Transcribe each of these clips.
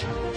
you.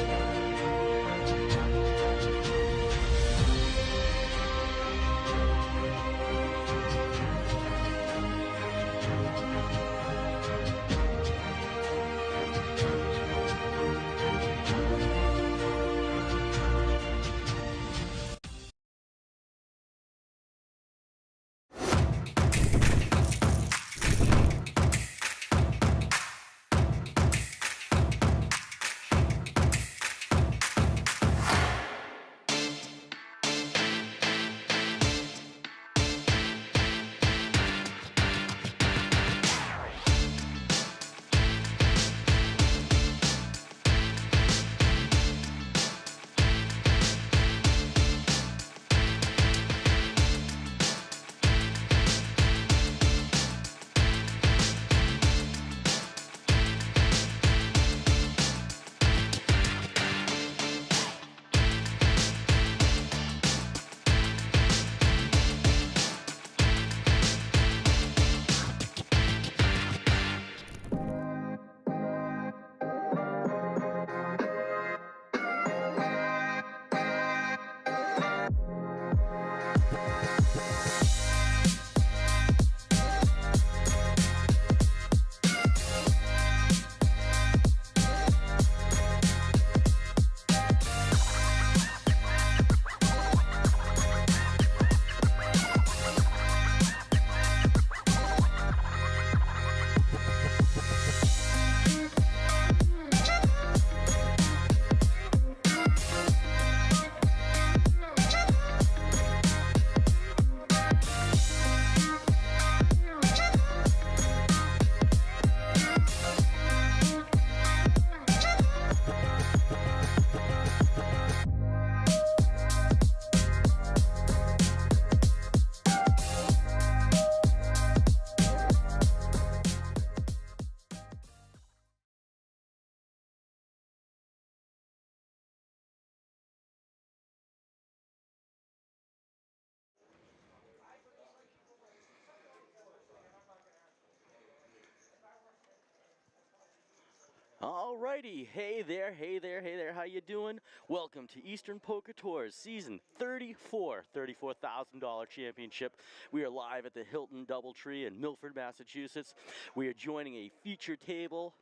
Alrighty, hey there, how you doing? Welcome to Eastern Poker Tours Season 34, $34,000 championship. We are live at the Hilton Doubletree in Milford, Massachusetts. We are joining a feature table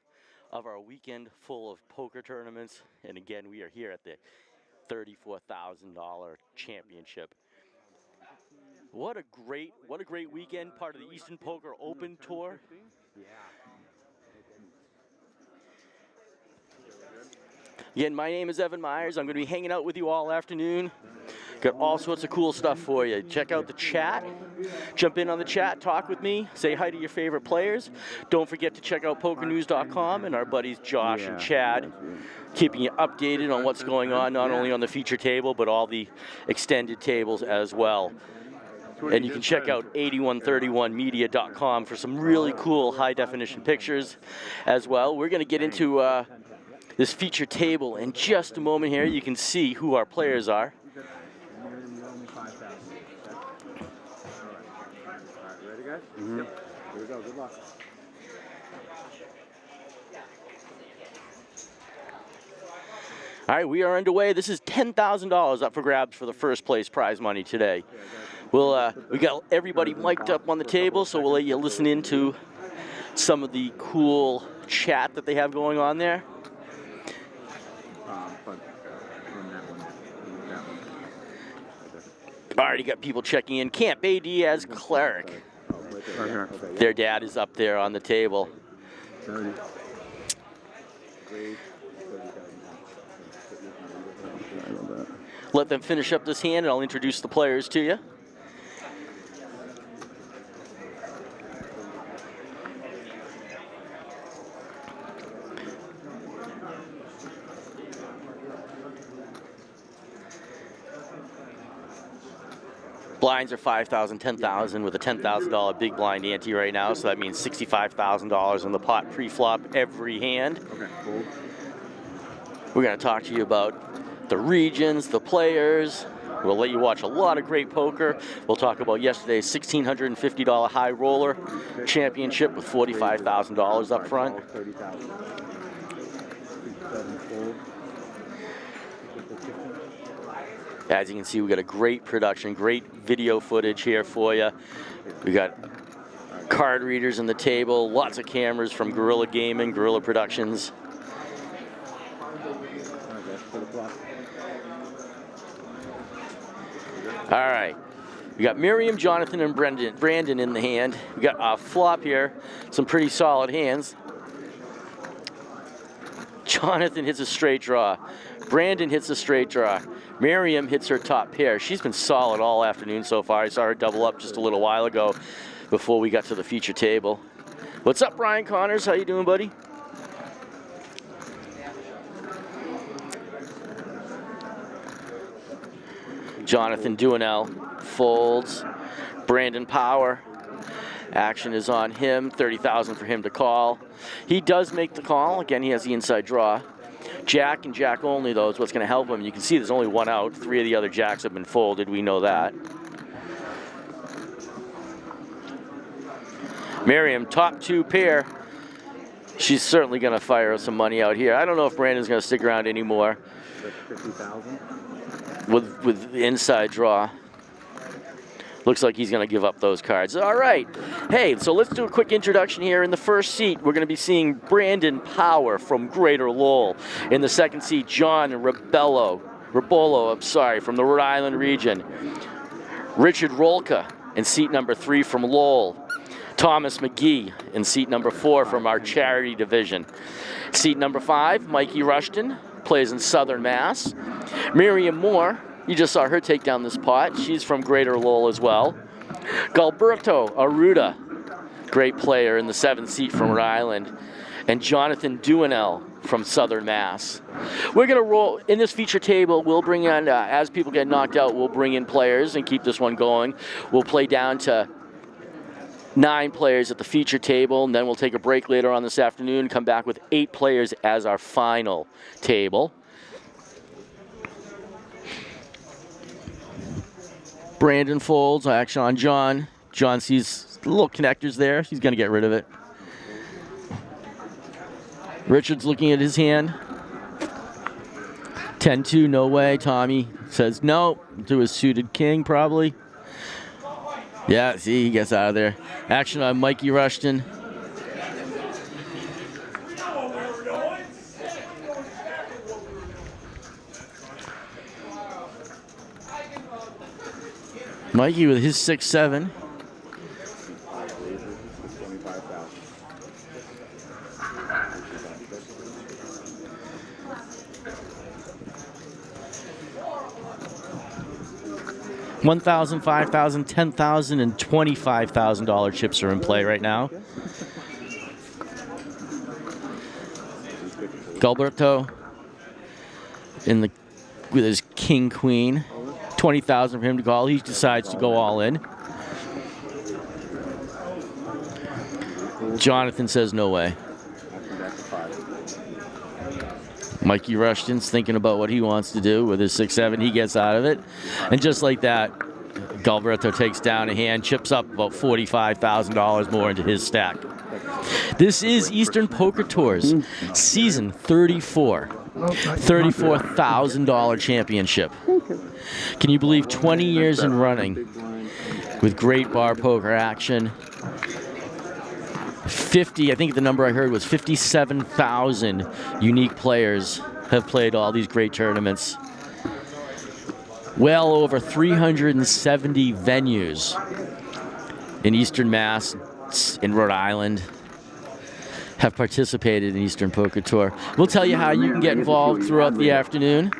of our weekend full of poker tournaments, and again, we are here at the $34,000 championship. What a great weekend, part of the Eastern Poker Open Tour. Again, my name is Evan Myers. I'm going to be hanging out with you all afternoon. Got all sorts of cool stuff for you. Check out the chat. Jump in on the chat, talk with me, say hi to your favorite players. Don't forget to check out pokernews.com and our buddies Josh and Chad, keeping you updated on what's going on, not only on the feature table, but all the extended tables as well. And you can check out 8131media.com for some really cool high-definition pictures as well. We're going to get into this feature table in just a moment here. You can see who our players are. Ready, guys? Mm-hmm. Yep. Here we go. Good luck. All right, we are underway. This is $10,000 up for grabs for the first place prize money today. We got everybody mic'd up on the table, so we'll let you listen into some of the cool chat that they have going on there. Already got people checking in. Camp A Diaz Cleric. Their dad is up there on the table. Let them finish up this hand and I'll introduce the players to you. Blinds are $5,000, $10,000 with a $10,000 big blind ante right now, so that means $65,000 in the pot pre-flop every hand. Okay, cool. We're going to talk to you about the regions, the players. We'll let you watch a lot of great poker. We'll talk about yesterday's $1,650 high roller championship with $45,000 up front. As you can see, we got a great production, great video footage here for you. We got card readers on the table, lots of cameras from Gorilla Gaming, Gorilla Productions. All right, we got Miriam, Jonathan, and Brandon in the hand. We got a flop here, some pretty solid hands. Jonathan hits a straight draw. Brandon hits a straight draw. Miriam hits her top pair. She's been solid all afternoon so far. I saw her double up just a little while ago before we got to the feature table. What's up, Brian Connors? How you doing, buddy? Jonathan Duanel folds. Brandon Power. Action is on him. $30,000 for him to call. He does make the call. Again, he has the inside draw. Jack and Jack only, though, is what's going to help him. You can see there's only one out. 3 of the other Jacks have been folded. We know that. Miriam, top 2 pair. She's certainly going to fire some money out here. I don't know if Brandon's going to stick around anymore. 50,000 with the inside draw. Looks like he's going to give up those cards. All right. Hey, so let's do a quick introduction here. In the first seat, we're going to be seeing Brandon Power from Greater Lowell. In the second seat, John Rebolo, from the Rhode Island region. Richard Rolka in seat number 3 from Lowell. Thomas McGee in seat number 4 from our charity division. Seat number 5, Mikey Rushton, plays in Southern Mass. Miriam Moore, you just saw her take down this pot. She's from Greater Lowell as well. Galberto Aruda, great player in the 7th seat from Rhode Island. And Jonathan Duanel from Southern Mass. We're going to roll in this feature table. We'll bring in, as people get knocked out, we'll bring in players and keep this one going. We'll play down to 9 players at the feature table, and then we'll take a break later on this afternoon, come back with 8 players as our final table. Brandon folds, action on John. John sees little connectors there. He's going to get rid of it. Richard's looking at his hand. 10-2, no way. Tommy says no to his suited king, probably. Yeah, see, he gets out of there. Action on Mikey Rushton. Mikey with his 6-7. $1,000, $5,000, $10,000, and $25,000 chips are in play right now. Gilberto with his king queen. 20,000 for him to call. He decides to go all in. Jonathan says no way. Mikey Rushton's thinking about what he wants to do with his 6-7. He gets out of it. And just like that, Gilberto takes down a hand, chips up about $45,000 more into his stack. This is Eastern Poker Tours, season 34. $34,000 championship. Can you believe 20 years in running with great bar poker action? 50, I think the number I heard was 57,000 unique players have played all these great tournaments. Well over 370 venues in Eastern Mass, in Rhode Island, have participated in Eastern Poker Tour. We'll tell you how you can get involved throughout the afternoon.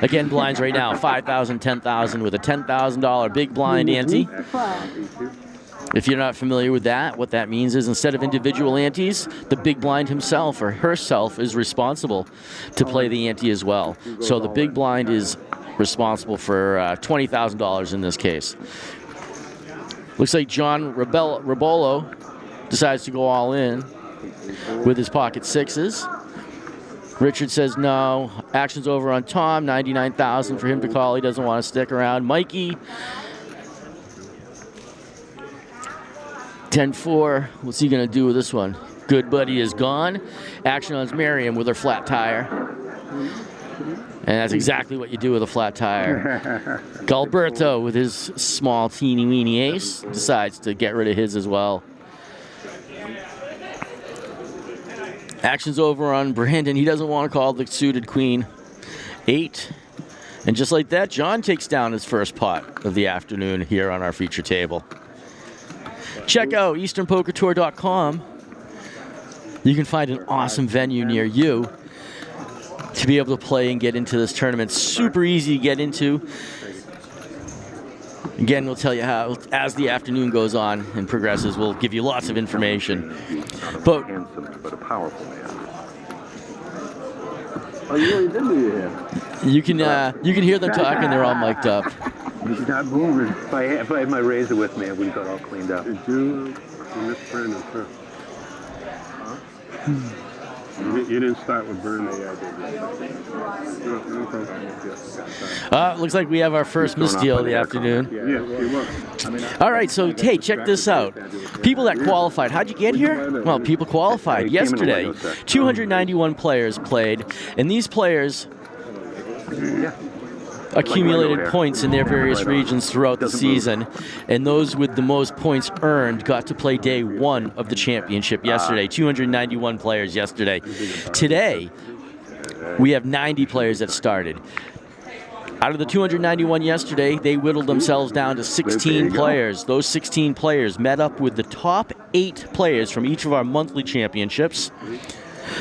Again, blinds right now, 5,000, 10,000 with a $10,000 big blind ante. If you're not familiar with that, what that means is instead of individual antes, the big blind himself or herself is responsible to play the ante as well. So the big blind is responsible for $20,000 in this case. Looks like John Rabolo decides to go all in with his pocket sixes. Richard says no. Action's over on Tom. 99,000 for him to call. He doesn't want to stick around. Mikey, 10-4. What's he going to do with this one? Good buddy is gone. Action on Miriam with her flat tire. And that's exactly what you do with a flat tire. Gilberto with his small teeny weeny ace decides to get rid of his as well. Action's over on Brandon. He doesn't want to call the suited queen. 8. And just like that, John takes down his first pot of the afternoon here on our feature table. Check out easternpokertour.com. You can find an awesome venue near you to be able to play and get into this tournament. Super easy to get into. Again, we'll tell you how, as the afternoon goes on and progresses, we'll give you lots of information. But a powerful man. Oh, you really did do your you can hear them talking. They're all mic'd up. He's not moving. If I had my razor with me, I would have got all cleaned up. Did you miss Brandon first? Huh? You didn't start with Brandon. Yeah, I did. Looks like we have our first misdeal of the afternoon. Yeah, you were. All right, so hey, check this out. People that qualified. How'd you get here? Well, people qualified yesterday. 291 players played, and these players accumulated points in their various regions throughout the season, and those with the most points earned got to play day one of the championship yesterday. 291 players yesterday. Today, we have 90 players that started. Out of the 291 yesterday, they whittled themselves down to 16 players. Those 16 players met up with the top 8 players from each of our monthly championships,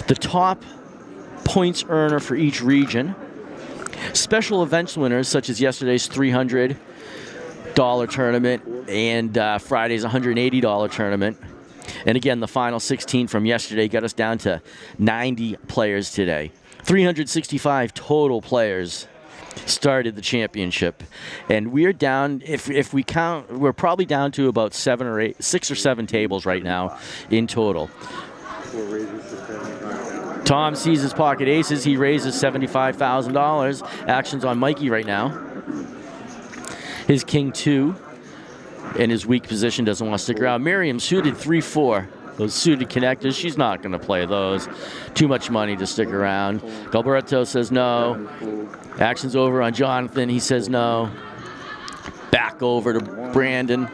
the top points earner for each region, special events winners such as yesterday's $300 tournament and Friday's $180 tournament. And again, the final 16 from yesterday got us down to 90 players today. 365 total players started the championship, and we're down, if we count, we're probably down to about 6 or 7 tables right now in total. Tom sees his pocket aces. He raises $75,000. Action's on Mikey right now. His king 2 in his weak position doesn't want to stick around. Miriam suited 3-4. Those suited connectors, she's not going to play those. Too much money to stick around. Gilberto says no. Action's over on Jonathan. He says no. Back over to Brandon.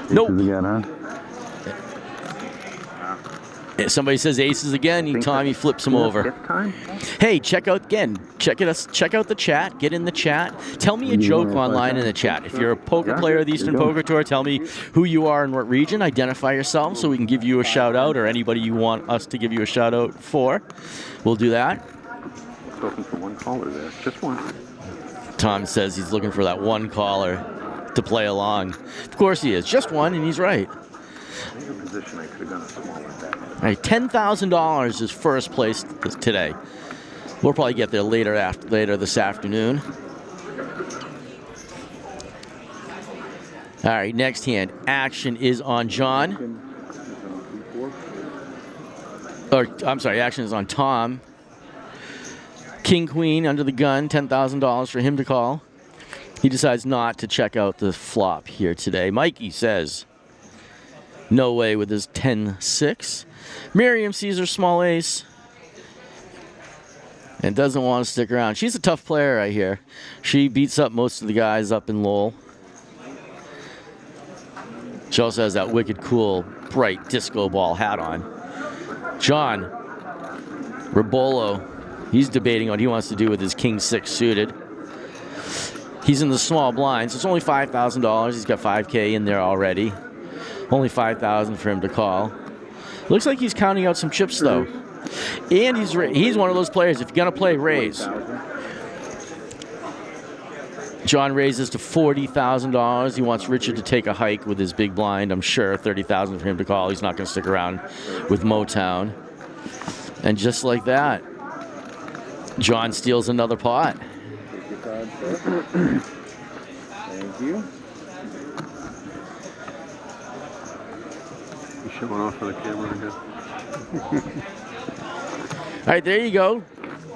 Nope. Again, huh? Somebody says aces again. Tommy flips him over. Hey, check out again. Check out the chat. Get in the chat. Tell me a joke online in the chat. If you're a poker player of the Eastern Poker Tour, tell me who you are and what region. Identify yourself so we can give you a shout out, or anybody you want us to give you a shout out for. We'll do that. Looking for one caller there. Just one. Tom says he's looking for that one caller to play along. Of course he is. Just one, and he's right. Position, I could have done a smaller bet. All right, $10,000 is first place today. We'll probably get there later this afternoon. All right, next hand. Action is on John. Or, I'm sorry, action is on Tom. King, Queen, under the gun, $10,000 for him to call. He decides not to check out the flop here today. Mikey says no way with his 10-6. Miriam sees her small ace and doesn't want to stick around. She's a tough player right here. She beats up most of the guys up in Lowell. She also has that wicked cool, bright disco ball hat on. John Rabolo, he's debating what he wants to do with his King-6 suited. He's in the small blinds. It's only $5,000. He's got $5K in there already. Only $5,000 for him to call. Looks like he's counting out some chips, though. And he's one of those players, if you're going to play, raise. John raises to $40,000. He wants Richard to take a hike with his big blind, I'm sure. $30,000 for him to call. He's not going to stick around with Motown. And just like that, John steals another pot. Thank you. You showing off for the camera again? All right, there you go.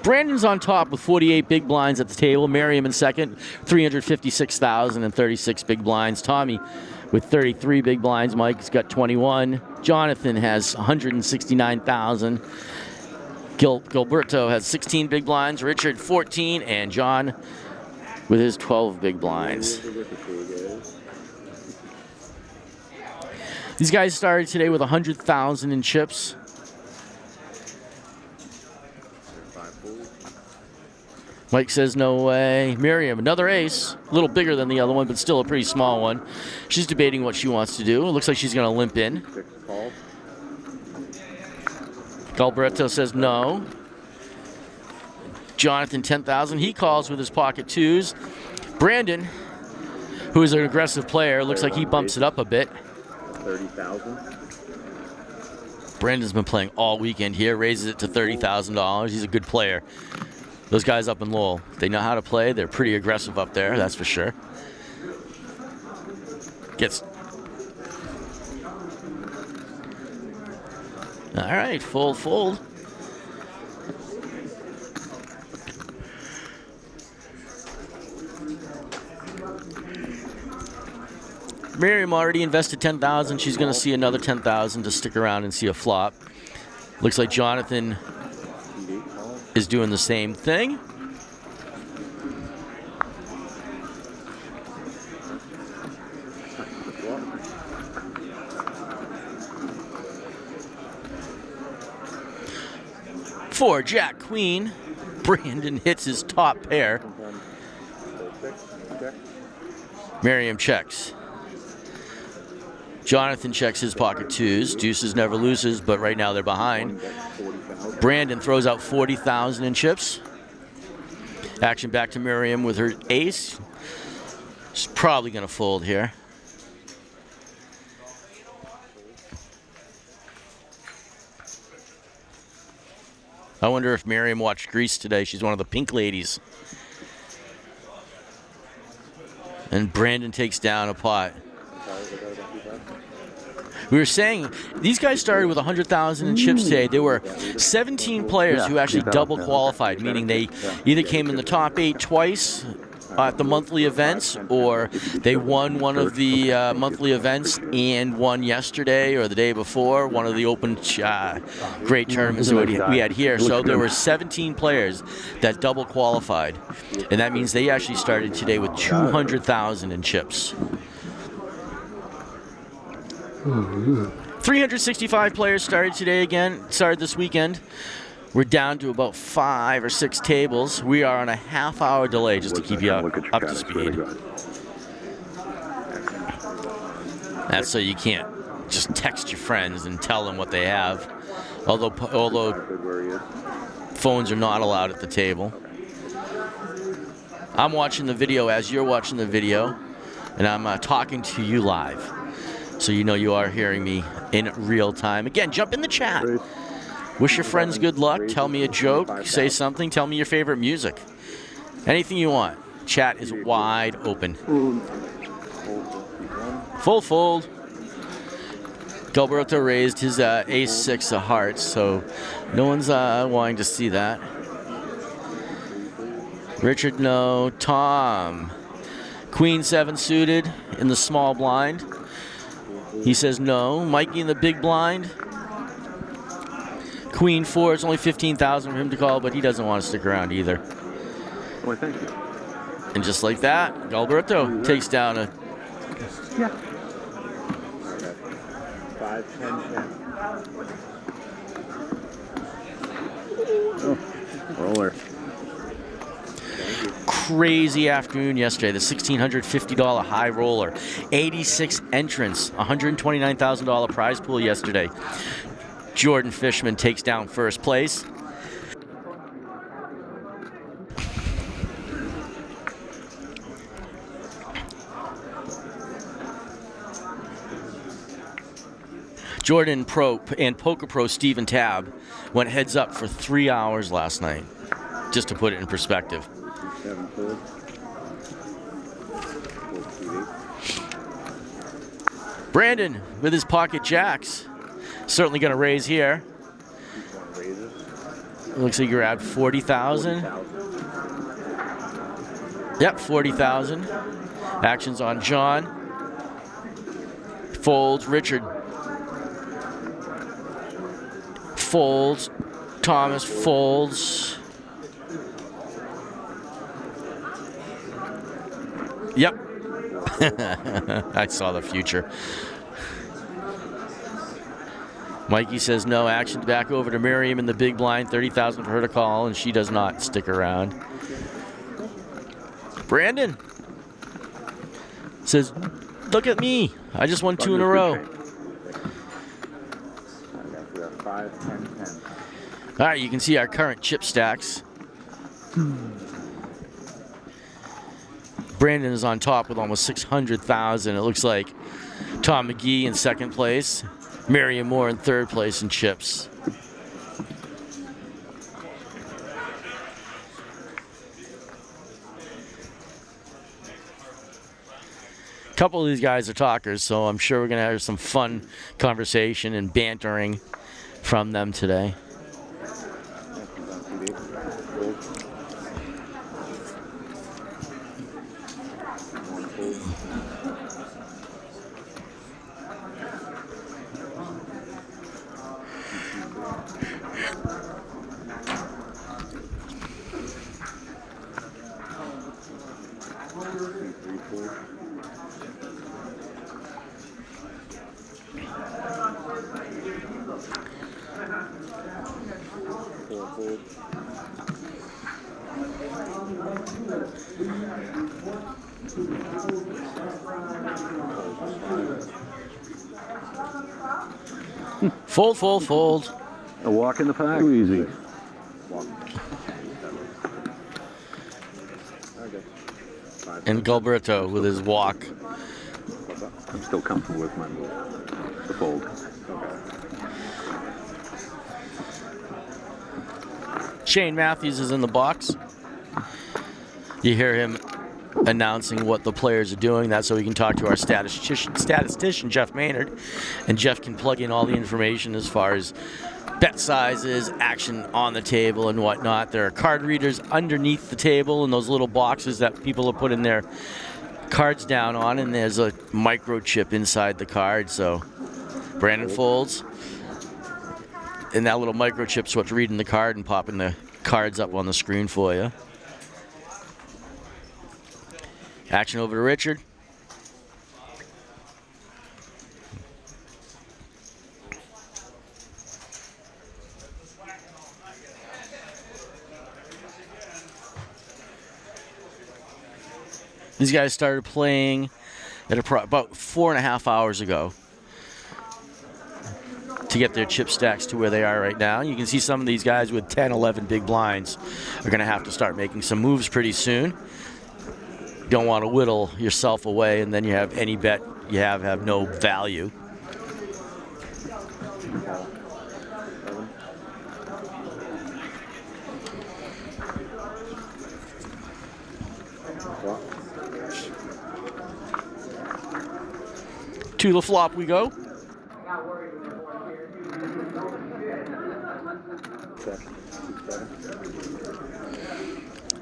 Brandon's on top with 48 big blinds at the table. Miriam in second, 356,036 big blinds. Tommy with 33 big blinds. Mike's got 21. Jonathan has 169,000. Gilberto has 16 big blinds. Richard 14, and John with his 12 big blinds. These guys started today with 100,000 in chips. Mike says no way. Miriam, another ace. A little bigger than the other one, but still a pretty small one. She's debating what she wants to do. It looks like she's going to limp in. Gilberto says no. Jonathan, 10,000. He calls with his pocket twos. Brandon, who is an aggressive player, looks like he bumps it up a bit. 30,000. Brandon's been playing all weekend here, raises it to $30,000. He's a good player. Those guys up in Lowell, they know how to play. They're pretty aggressive up there, that's for sure. All right, fold. Miriam already invested 10,000. She's going to see another 10,000 to stick around and see a flop. Looks like Jonathan is doing the same thing. For Jack Queen, Brandon hits his top pair. Miriam checks. Jonathan checks his pocket twos. Deuces never loses, but right now they're behind. Brandon throws out 40,000 in chips. Action back to Miriam with her ace. She's probably going to fold here. I wonder if Miriam watched Grease today. She's one of the pink ladies. And Brandon takes down a pot. We were saying these guys started with 100,000 in chips today. There were 17 players who actually double qualified, meaning they either came in the top 8 twice at the monthly events, or they won one of the monthly events and won yesterday or the day before one of the open great tournaments we had here. So there were 17 players that double qualified, and that means they actually started today with 200,000 in chips. 365 players started this weekend. We're down to about 5 or 6 tables. We are on a half-hour delay just to keep you up to speed. That's so you can't just text your friends and tell them what they have. Although phones are not allowed at the table. I'm watching the video as you're watching the video, and I'm talking to you live. So you know you are hearing me in real time. Again, jump in the chat. Wish your friends good luck. Tell me a joke. Say something. Tell me your favorite music. Anything you want. Chat is wide open. Full fold. Gilberto raised his ace-6 of hearts, so no one's wanting to see that. Richard, no. Tom. Queen 7 suited in the small blind. He says no. Mikey in the big blind. Queen 4, it's only 15,000 for him to call, but he doesn't want to stick around either. Oh, thank you. And just like that, Gilberto takes down a... Yeah. 5, 10, 10. Oh, roller. Crazy afternoon yesterday. The $1,650 high roller. 86 entrants. $129,000 prize pool yesterday. Jordan Fishman takes down first place. Jordan Pro and Poker Pro Stephen Tabb went heads up for 3 hours last night, just to put it in perspective. 7 fold. 4, 2, 8. Brandon with his pocket jacks. Certainly going to raise here. Looks like you're at 40,000. Yep, 40,000. Actions on John. Folds. Richard. Folds. Thomas folds. Yep. I saw the future. Mikey says no. Action back over to Miriam in the big blind. 30,000 for her to call, and she does not stick around. Brandon says, look at me. I just won 2 in a row. 5, 10, 10. All right, you can see our current chip stacks. Brandon is on top with almost 600,000. It looks like Tom McGee in second place. Marion Moore in third place in chips. A couple of these guys are talkers, so I'm sure we're going to have some fun conversation and bantering from them today. Fold, fold, fold. A walk in the pack. Too easy. And Gilberto with his walk. I'm still comfortable with my move. The fold. Shane Matthews is in the box. You hear him announcing what the players are doing. That's so we can talk to our statistician Jeff Maynard, and Jeff can plug in all the information as far as bet sizes, action on the table, and whatnot. There are card readers underneath the table in those little boxes that people are putting their cards down on, and there's a microchip inside the card. So Brandon folds, and that little microchip's what's reading the card and popping the cards up on the screen for you. Action over to Richard. These guys started playing at about 4.5 hours ago to get their chip stacks to where they are right now. You can see some of these guys with 10, 11 big blinds are going to have to start making some moves pretty soon. You don't want to whittle yourself away, and then you have any bet you have no value. To the flop we go.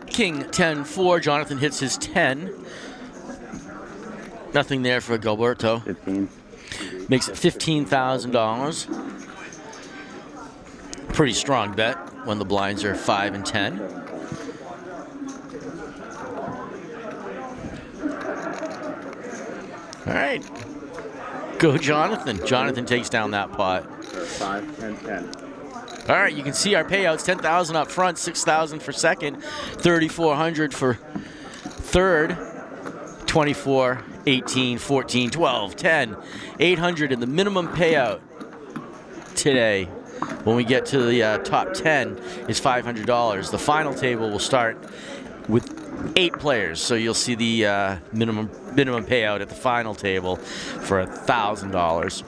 King 10-4. Jonathan hits his 10. Nothing there for Gilberto. 15. Makes it $15,000. Pretty strong bet when the blinds are 5 and 10. All right. Go Jonathan. Jonathan takes down that pot. 5, 10, 10. All right, you can see our payouts: $10,000 up front, $6,000 for second, $3,400 for third, 24, 18, 14, 12, 10, $800 in the minimum payout today. When we get to the top 10 is $500. The final table will start with 8 players, so you'll see the minimum payout at the final table for $1,000.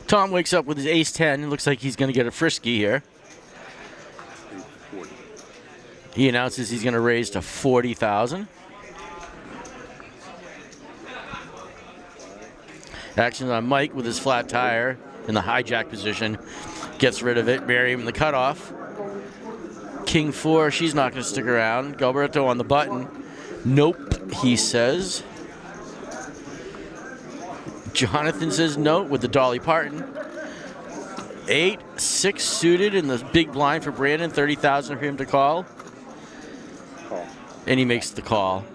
Tom wakes up with his ace-10. It looks like he's going to get a frisky here. He announces he's going to raise to $40,000. Action on Mike with his flat tire in the hijack position. Gets rid of it. Miriam in the cutoff. King 4, she's not going to stick around. Gilberto on the button. Nope, he says. Jonathan says no with the Dolly Parton. 8, 6 suited in the big blind for Brandon. $30,000 for him to call. And he makes the call.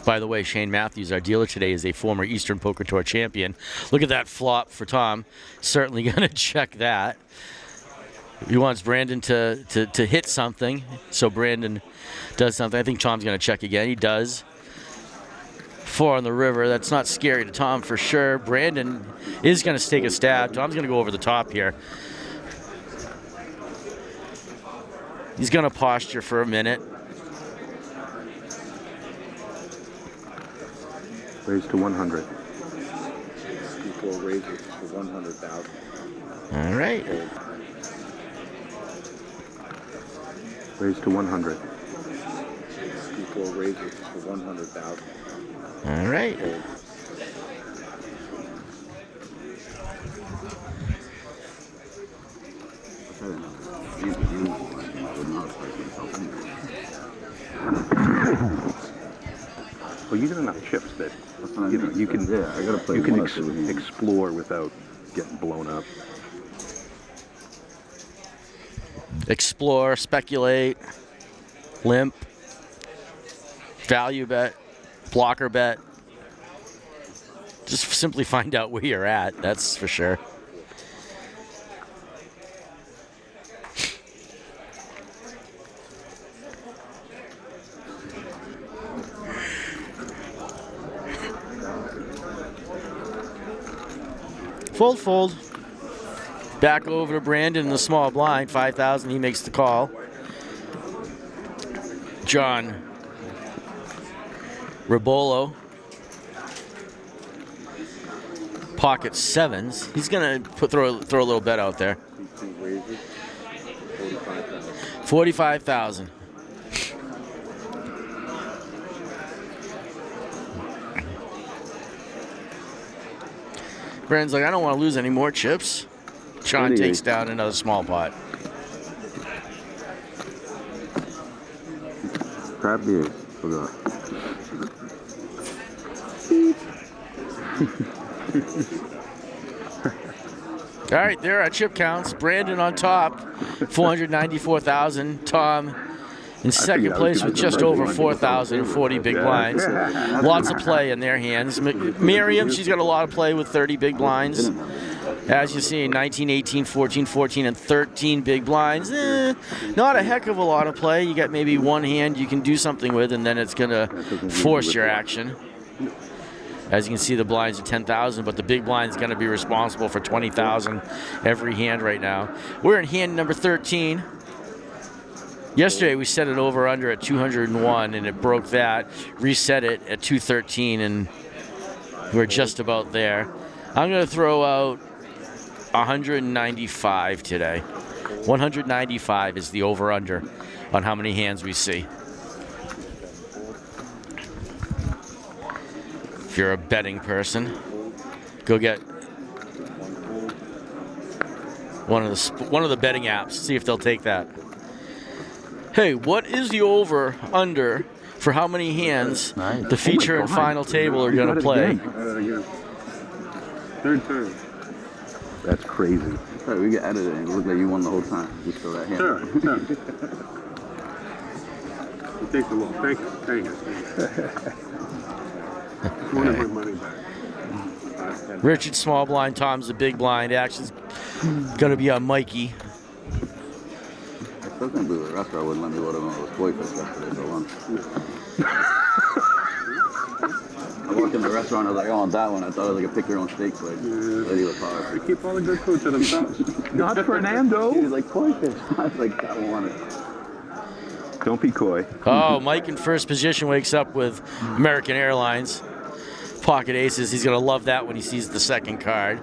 By the way, Shane Matthews, our dealer today, is a former Eastern Poker Tour champion. Look at that flop for Tom. Certainly going to check that. He wants Brandon to hit something, so Brandon does something. I think Tom's going to check again. He does. 4 on the river. That's not scary to Tom for sure. Brandon is going to take a stab. Tom's going to go over the top here. He's going to posture for a minute. Raise to 100. Equal raises to 100,000. All right. Raise to 100. Equal raises to 100,000. All right. Well, you got enough chips that you can I gotta play you can one or two hands. explore without getting blown up. Explore, speculate, limp, value bet, blocker bet. Just simply find out where you're at, that's for sure. Fold, fold. Back over to Brandon in the small blind. 5,000. He makes the call. John Ribolo. Pocket sevens. He's gonna throw a little bet out there. 45,000. Brandon's like, I don't want to lose any more chips. Sean takes down another small pot. Crab beers. Forgot. All right, there are chip counts. Brandon on top, 494,000. Tom in second place with just over 4,000, 40 big blinds. Lots of play in their hands. Miriam, she's got a lot of play with 30 big blinds. As you see, 19, 18, 14, 14, and 13 big blinds. Not a heck of a lot of play. You got maybe one hand you can do something with, and then it's going to force your action. As you can see, the blinds are 10,000, but the big blind is going to be responsible for 20,000 every hand right now. We're in hand number 13. Yesterday, we set it over under at 201, and it broke that. Reset it at 213, and we're just about there. I'm going to throw out 195 today. 195 is the over-under on how many hands we see. If you're a betting person, go get one of the betting apps. See if they'll take that. Hey, what is the over/under for how many hands the feature and final table are going to play? Third turn. That's crazy. Right, we get edited and it looked like you won the whole time. We throw that hand. Sure. You take the look. Thank you. I want my money back. Richard small blind, Tom's the big blind. Action's going to be on Mikey. I still can't believe the restaurant wouldn't let me order one of those koi fish yesterday for lunch. I walked in the restaurant, I was like, I want that one. I thought it was like a pick your own steak place. Lady was hard. They keep all the good food to themselves. Not Fernando. He was like, koi fish. I was like, I don't want it. Don't be coy. Oh, Mike in first position wakes up with American Airlines. Pocket aces. He's going to love that when he sees the second card.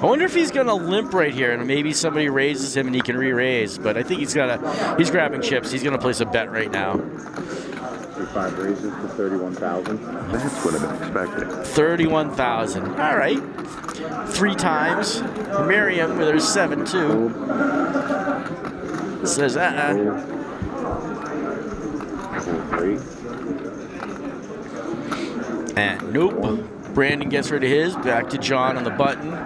I wonder if he's going to limp right here and maybe somebody raises him and he can re-raise. But I think he's grabbing chips. He's going to place a bet right now. 5 raises to 31,000. That's what I've been expecting. 31,000. All right. 3 times. Miriam with her 7-2. Says, And nope. Brandon gets rid of his. Back to John on the button.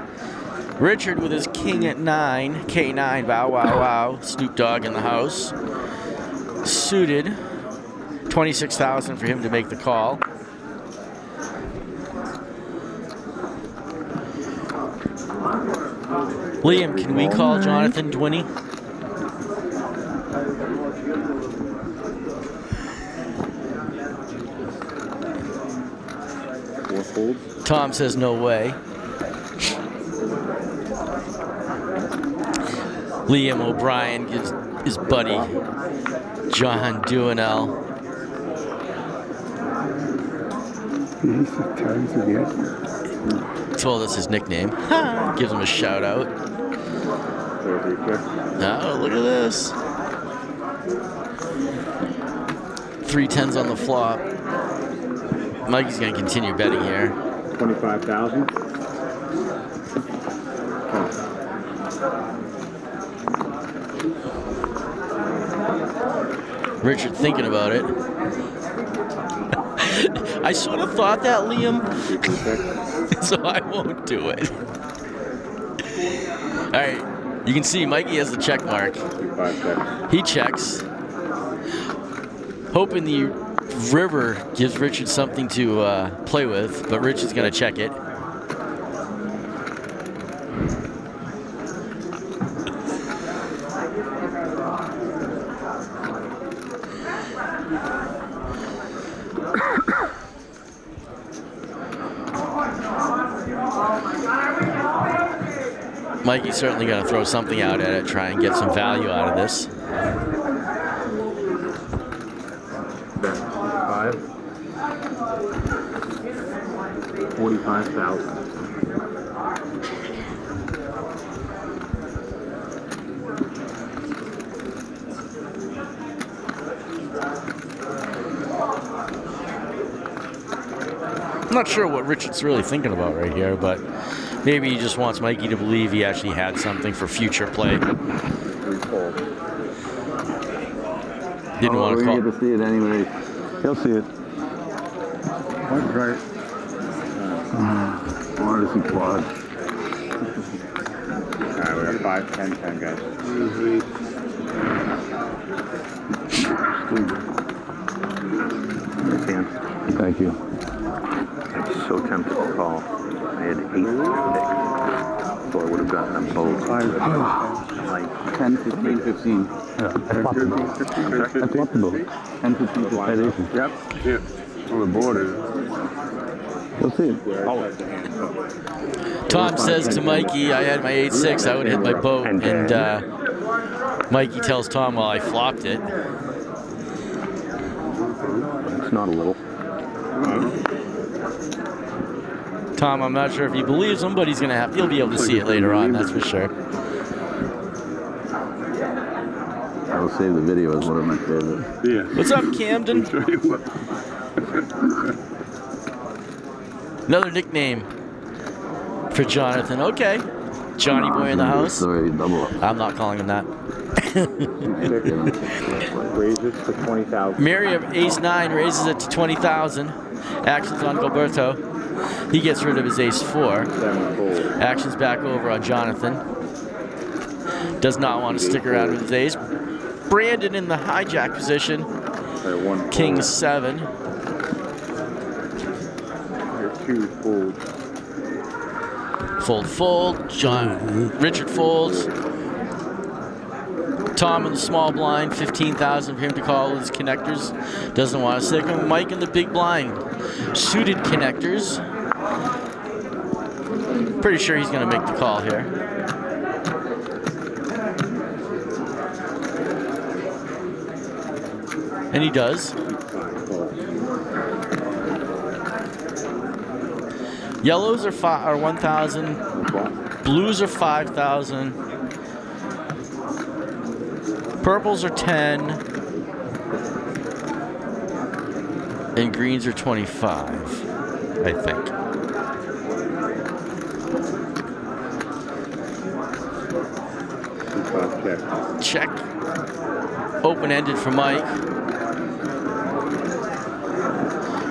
Richard with his king at 9. K9. Bow, wow, wow. Snoop Dogg in the house. Suited. 26,000 for him to make the call. Liam, can we call Jonathan Dwinney? Tom says no way. Liam O'Brien gives his buddy John Duanel. Told us his nickname. Gives him a shout out. Oh, look at this. 3 10s on the flop. Mikey's going to continue betting here. 25,000. Richard thinking about it. I sort of thought that, Liam, so I won't do it. All right, you can see Mikey has the check mark. He checks, hoping the river gives Richard something to play with, but Richard's going to check it. Mikey's certainly going to throw something out at it, try and get some value out of this. Bet 5. 45,000. I'm not sure what Richard's really thinking about right here, but maybe he just wants Mikey to believe he actually had something for future play. Didn't want to call. We're going to see it anyway. He'll see it. What's right? I wanted to see quad. Alright, we got 5, 10, 10 guys. Thank you. I'm so tempted to call. I had 8 picks, so I would have gotten them both. I'm like 10, 15, 15. That's possible. 10, 15, 15. Yep. Yeah. On the border. You'll see it. Tom says to Mikey, I had my 8-6, I would hit my boat. And Mikey tells Tom, well, I flopped it. it's not a little. Tom, I'm not sure if he believes him, but he'll be able to see it later on, that's for sure. I will save the video as one of my favorites. Yeah. What's up, Camden? Another nickname for Jonathan. Okay. Johnny Boy in the house. Sorry, double up. I'm not calling him that. Raises to 20,000. Miriam, ace-9, raises it to 20,000. Actions on Gilberto. He gets rid of his ace-4. 7 fold. Actions back over on Jonathan. Does not want to stick around with his ace. Brandon in the hijack position. King 7. 2 fold. Fold. Richard folds. Tom in the small blind, 15,000 for him to call with his connectors. Doesn't want to stick him. Mike in the big blind, suited connectors. Pretty sure he's going to make the call here. And he does. Yellows are 1,000. Blues are 5,000. Purples are 10. And greens are 25, I think. Check. Open-ended for Mike.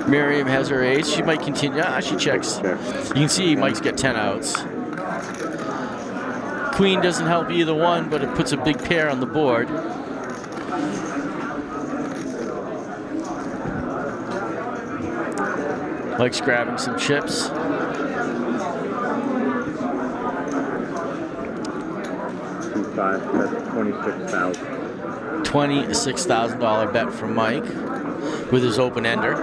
Miriam has her ace. She might continue. She checks. You can see Mike's got 10 outs. Queen doesn't help either one, but it puts a big pair on the board. Mike's grabbing some chips. That's $26,000. $26,000 bet from Mike with his open ender.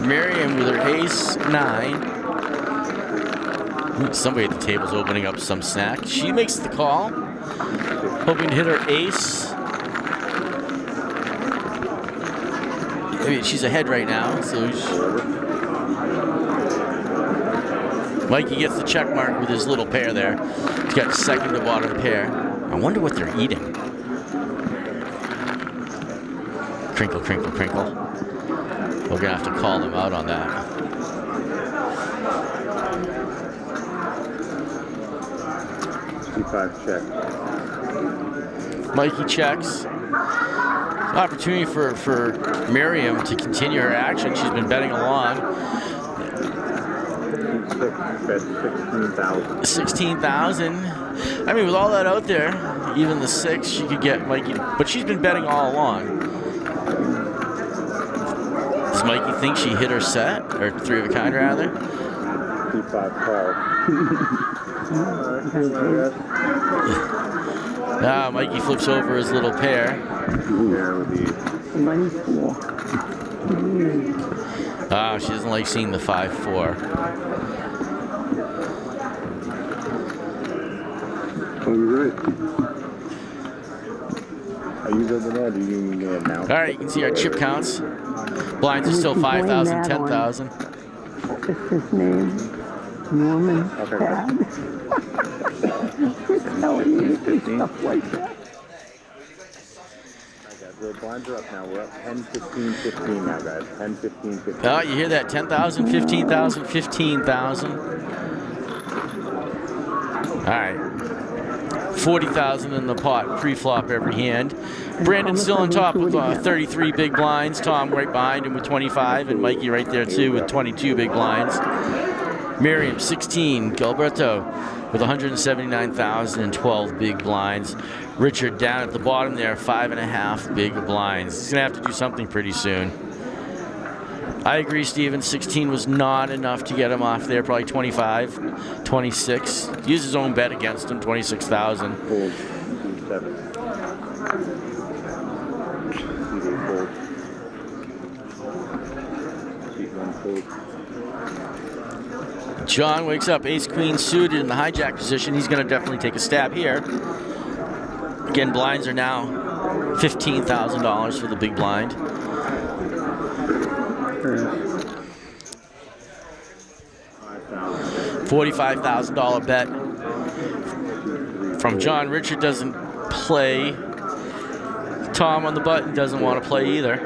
Miriam with her ace-9. Somebody at the table's opening up some snack. She makes the call, hoping to hit her ace. I mean, she's ahead right now, so Mikey gets the check mark with his little pair there. He's got second to bottom pair. I wonder what they're eating. Crinkle, crinkle, crinkle. We're gonna have to call them out on that. C5 check. Mikey checks. Opportunity for Miriam to continue her action. She's been betting along. Bet 16,000. 16,000. I mean, with all that out there, even the 6, she could get Mikey. But she's been betting all along. Does Mikey think she hit her set? Or 3 of a kind, rather? C5 call. Now Mikey flips over his little pair. There with the 94. Ah, she doesn't like seeing the 5-4. Oh, you're right. Are you good with that? Or do you need it now? All right, you can see our chip counts. Blinds are still 5,000, 10,000. What's his name? Norman Okay. Tad. He's telling me stuff like that. The blinds are up now. We're up 10, 15, 15 now, guys. 10, 15, 15. Oh, you hear that? 10,000, 15,000, 15,000. All right. 40,000 in the pot, pre-flop every hand. Brandon's still on top with 33 big blinds. Tom right behind him with 25, and Mikey right there too with 22 big blinds. Miriam 16, Gilberto with 179,012 big blinds. Richard down at the bottom there, 5.5 big blinds. He's gonna have to do something pretty soon. I agree, Steven. 16 was not enough to get him off there. Probably 25, 26. Use his own bet against him, 26,000. Fold. 7. Fold. Fold. John wakes up, ace-queen suited in the hijack position. He's going to definitely take a stab here. Again, blinds are now $15,000 for the big blind. $45,000 bet from John. Richard doesn't play. Tom on the button doesn't want to play either.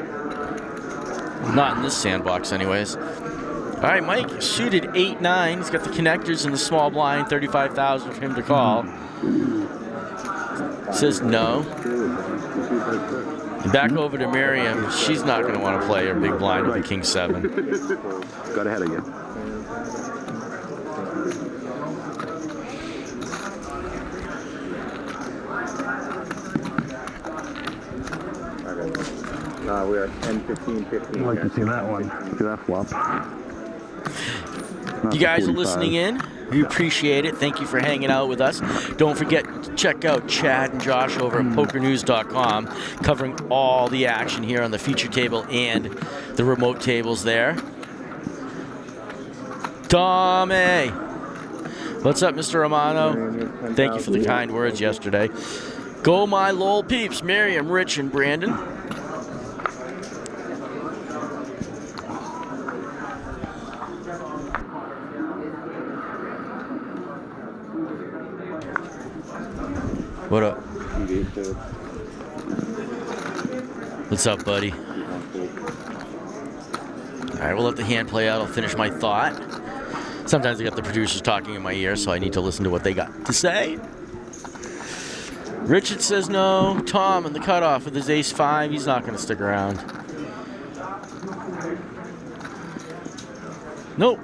Not in this sandbox anyways. All right, Mike suited 8-9. He's got the connectors in the small blind, 35,000 for him to call. Says no. And back over to Miriam. She's not going to want to play her big blind with the king 7. Got ahead of you. We are 10, 15, 15. I'd like to see that one. See that flop. You guys are listening in. We appreciate it. Thank you for hanging out with us. Don't forget to check out Chad and Josh over at pokernews.com, covering all the action here on the feature table and the remote tables there. Tommy! What's up, Mr. Romano? Thank you for the kind words yesterday. Go my lol peeps, Miriam, Rich, and Brandon. What up? What's up, buddy? All right, we'll let the hand play out. I'll finish my thought. Sometimes I got the producers talking in my ear, so I need to listen to what they got to say. Richard says no. Tom in the cutoff with his ace-5. He's not going to stick around. Nope.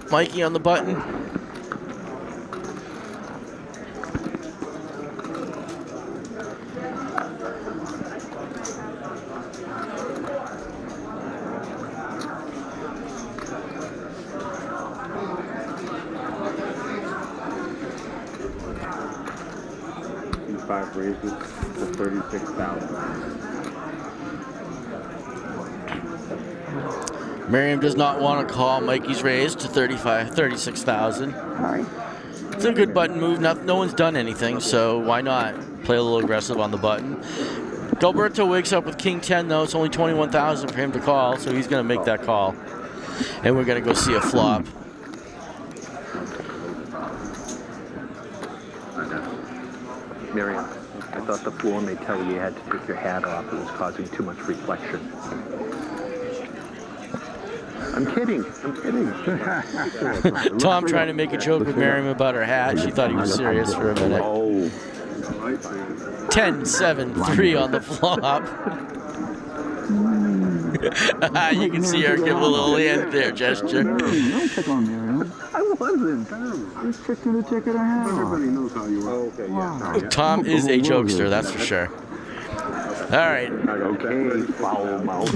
Mikey on the button. Raises to 36,000. Miriam does not want to call. Mikey's raised to 36,000. Sorry. It's a good button move. No one's done anything, so why not play a little aggressive on the button? Gilberto wakes up with king 10, though. It's only 21,000 for him to call, so he's going to make that call. And we're going to go see a flop. Miriam, I thought the floor may tell you had to take your hat off. It was causing too much reflection. I'm kidding. I'm kidding. Tom trying to make a joke with Miriam about her hat. She thought he was serious for a minute. Oh. 10-7-3 on the flop. You can see her give a little hand there gesture. Don't check on me, right? I wasn't. I was checking the ticket I had. Everybody knows how you are. Okay, yeah. Tom is a jokester, that's for sure. All right. Okay, foul mouth.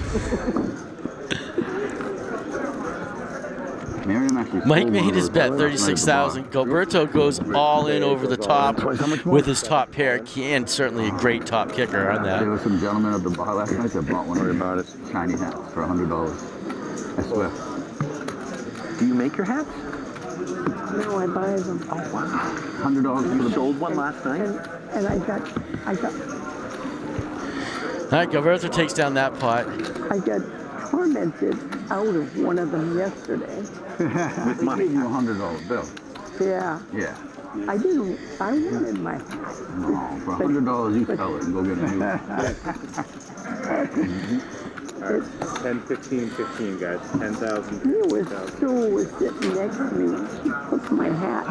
Miriam, I actually Mike sold made one of his those bet, last night at the 36,000. bar. Gilberto goes all in over the top Twice how much more? with his top pair, and certainly a great top kicker on There that. was some gentleman at the bar last night that bought one of about it. those shiny hats for $100. I swear. Do you make your hats? No, I buy them. Oh, wow. $100 for You the sold one last night? And I got All right, Gilberto takes down that pot. tormented out of one of them yesterday. With money. They gave you a $100 bill. Yeah. Yeah. I wanted my hat. No, for $100 you sell it and go get a new one. All right, 10, 15, 15, guys. 10,000. Sue was sitting next to me and she took my hat.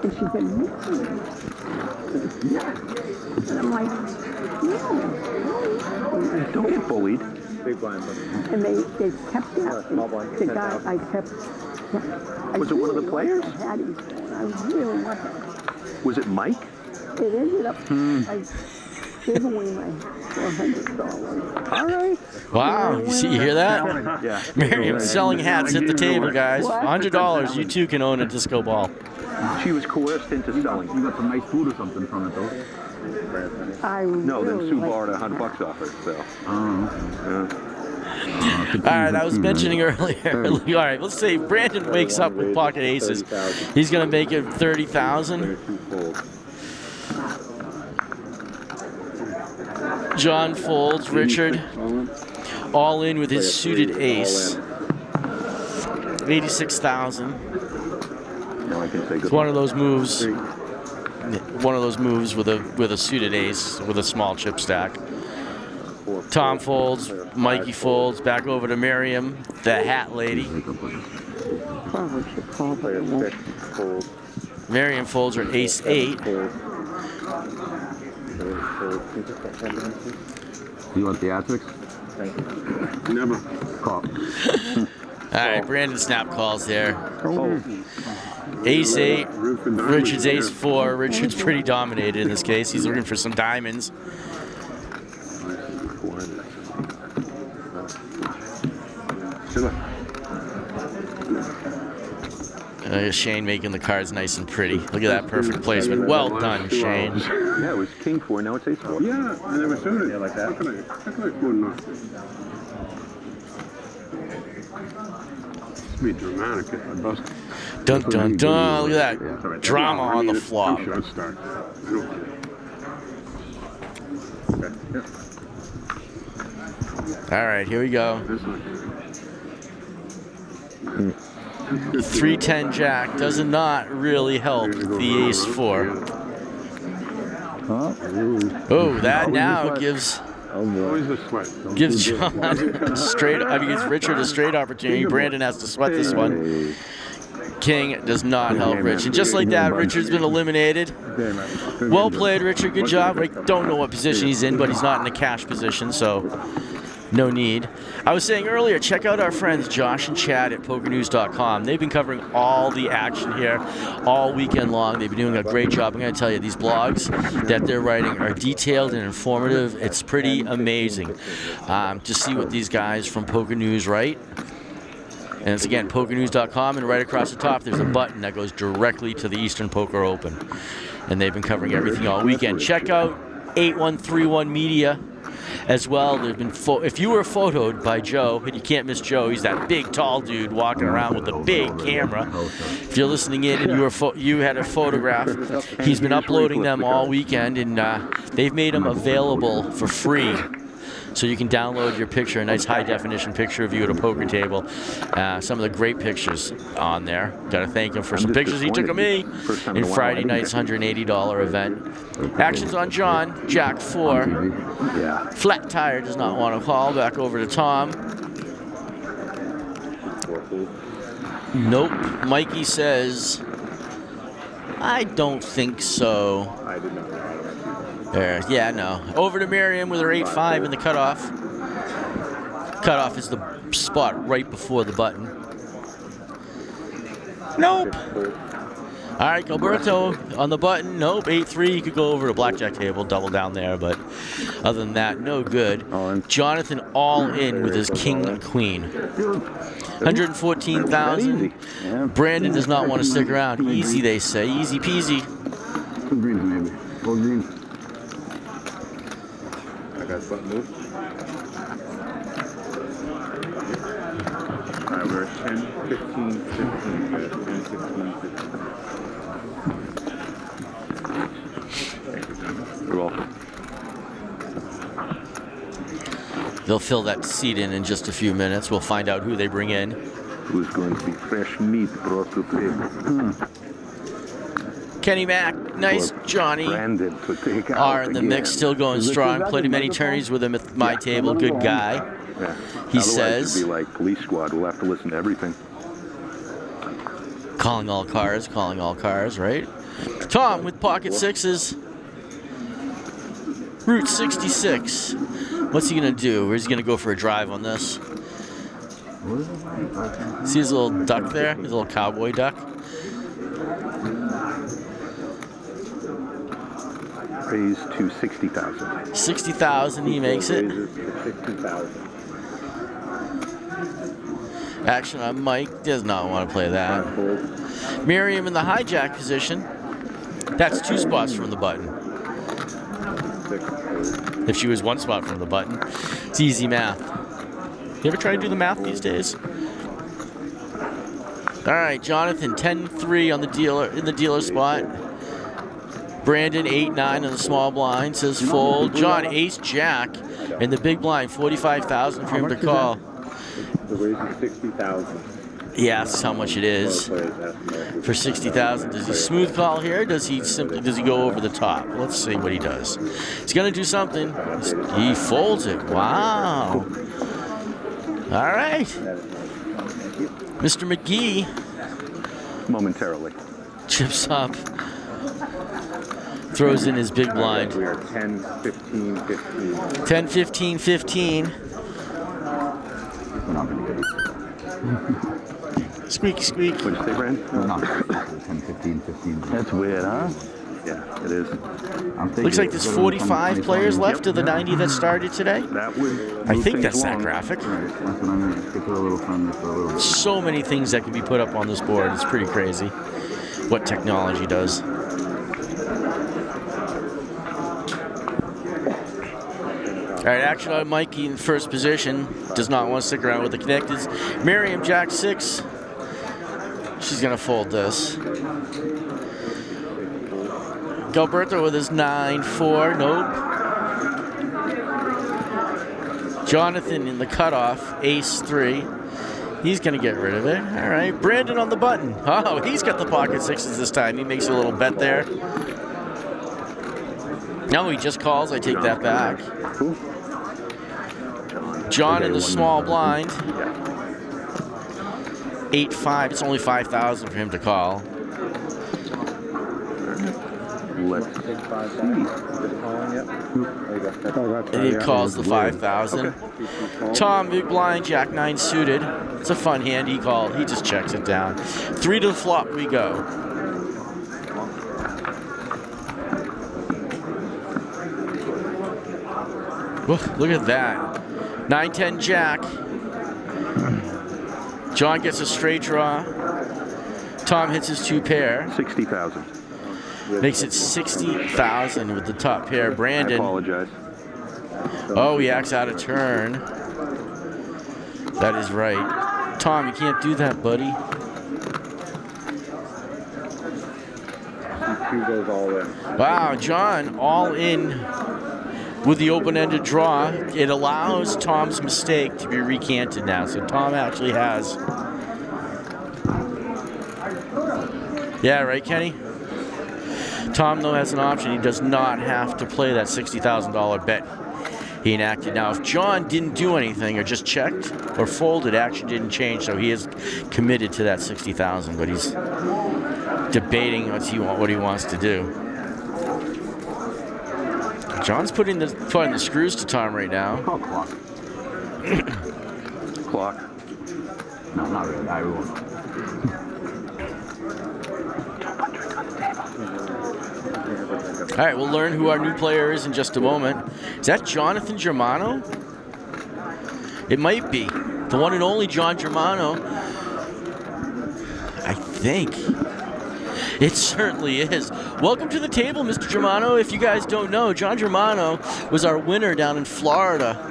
And she said, yeah. And I'm like, no. Don't get bullied. Big blind, buddy. And they kept it. Small blind, The guy, 10,000. I kept. Was it one of the players? I really wanted. Was it Mike? It ended up, I gave away my $400. All right. Wow, you hear that? Yeah. Miriam selling hats at the table, guys. What? $100, you too can own a disco ball. She was coerced into selling. You got some nice food or something from it though. No, then really Sue like- borrowed $100 off her, so. All right, I was mentioning earlier. All right, let's say Brandon wakes up with pocket aces. He's going to make it 30,000. John folds. Richard all in with his suited ace. 86,000. Now I can say It's good one luck. of those moves. One of those moves with a suited ace with a small chip stack. Tom folds, Mikey folds, back over to Miriam, the hat lady. Probably should call, but it won't. Miriam folds her ace 8. You want the Atrix? Never. Call. All right, Brandon snap calls there. Oh, Ace 8, Richard's ace 4. Richard's pretty dominated in this case. He's looking for some diamonds. Shane making the cards nice and pretty. Look at that perfect placement. Well done, Shane. yeah, it was king 4, now it's ace 4. Yeah, I never showed it. Yeah, like that. How can I afford enough? Be dramatic if I bust. Dun dun dun. Look at that drama on the flop. I'm sure I'd start. I don't care. Okay, All right, here we go. this one. 310 jack does not really help the ace 4. Oh, that now gives Always the sweat. gives John a straight. I mean, gives Richard a straight opportunity. Brandon has to sweat this one. King does not help Rich, and just like that, Richard's been eliminated. Well played, Richard. Good job. I don't know what position he's in, but he's not in a cash position, so no need. I was saying earlier, check out our friends Josh and Chad at PokerNews.com. They've been covering all the action here all weekend long. They've been doing a great job. I'm going to tell you, these blogs that they're writing are detailed and informative. It's pretty amazing to see what these guys from Poker News write. And it's again, PokerNews.com, and right across the top there's a button that goes directly to the Eastern Poker Open. And they've been covering everything all weekend. Check out 8131 Media as well. There's been if you were photoed by Joe, and you can't miss Joe, he's that big tall dude walking around with a big camera. If you're listening in and you had a photograph, he's been uploading them all weekend, and they've made them available for free. So you can download your picture, a nice high-definition picture of you at a poker table. Some of the great pictures on there. Got to thank him for some pictures he took of me in Friday night's $180 event. Action's on John, Jack 4. Yeah. Flat tire does not want to call. Back over to Tom. Nope. Mikey says, I don't think so. I did not know. Yeah, no. Over to Miriam with her 8-5 in the cutoff. Cutoff is the spot right before the button. Nope. All right, Gilberto on the button. Nope, 8-3. You could go over to blackjack table, double down there, but other than that, no good. Jonathan all in with his king queen. 114,000. Brandon does not want to stick around. Easy, they say. Easy peasy. 2 greens maybe. 4 greens. I got something move. Alright, we're at 10, 15, 15. Guys. 10, 15, 15. Thank you, Tom. You're welcome. They'll fill that seat in just a few minutes. We'll find out who they bring in. Who's going to be fresh meat brought to table? Kenny Mack, nice Johnny, Brandon to take out are in the again. mix, still going strong. Played many tourneys with him at my table. Good guy. Yeah. He Otherwise, says. it'd be like police squad. We'll have to listen to everything. Calling all cars, right? Tom with pocket sixes. Route 66. What's he gonna do? He's gonna go for a drive on this. See his little duck there? His little cowboy duck? Raise to 60,000. 60,000, he makes it. Raises to 60,000. Action on Mike, does not want to play that. Fold. Miriam in the hijack position. That's 2 spots from the button. 6, fold. If she was 1 spot from the button. It's easy math. You ever try to do the math these days? All right, Jonathan, 10-3 on the dealer in the dealer spot. Brandon, 8-9 in the small blind, says fold. John, ace-jack in the big blind, 45,000 for him to call. The raise is 60,000. He asks how much it is. For 60,000, does he smooth call here? Does he go over the top? Let's see what he does. He's gonna do something. He folds it. Wow. All right. Mr. McGee Momentarily. chips up. Throws in his big blind. We are 10, 15, 15. 10, 15, 15. Squeaky squeak. What'd you say, Brandon? We're not 10, 15, 15. That's weird, huh? Yeah, it is. Looks like there's 45 players left of the 90 that started today. That would. I move think things that's that along. graphic. Right, that's what I mean. Just put a little friendly for a little bit. So many things that can be put up on this board. It's pretty crazy what technology does. All right, action on Mikey in first position. Does not want to stick around with the connecteds. Miriam, Jack 6. She's going to fold this. Gilberto with his 9-4. Nope. Jonathan in the cutoff. Ace-3. He's going to get rid of it. All right. Brandon on the button. Oh, he's got the pocket sixes this time. He makes a little bet there. No, he just calls. I take that back. Cool. John in the small blind. 8-5. It's only 5,000 for him to call. Let's Take 5,000. Just calling, yep. There you go. And he calls the 5,000. Tom, big blind, Jack 9 suited. It's a fun hand. He called. He just checks it down. 3 to the flop we go. Whoa, look at that. 9-10 Jack. John gets a straight draw. Tom hits his 2 pair. 60,000. Makes it 60,000 with the top pair. I Brandon. apologize. Oh, he acts out of turn. That is right. Tom, you can't do that, buddy. 2 goes all in. Wow, John, all in with the open-ended draw. It allows Tom's mistake to be recanted now. So Tom actually has. Yeah, right, Kenny? Tom, though, has an option. He does not have to play that $60,000 bet he enacted. Now, if John didn't do anything or just checked or folded, action didn't change, so he is committed to that $60,000, but he's debating what he wants to do. John's putting the screws to Tom right now. Oh, clock. Clock. No, not really. I won't. All right, we'll learn who our new player is in just a moment. Is that Jonathan Germano? It might be. The one and only John Germano. I think. It certainly is. Welcome to the table, Mr. Germano. If you guys don't know, John Germano was our winner down in Florida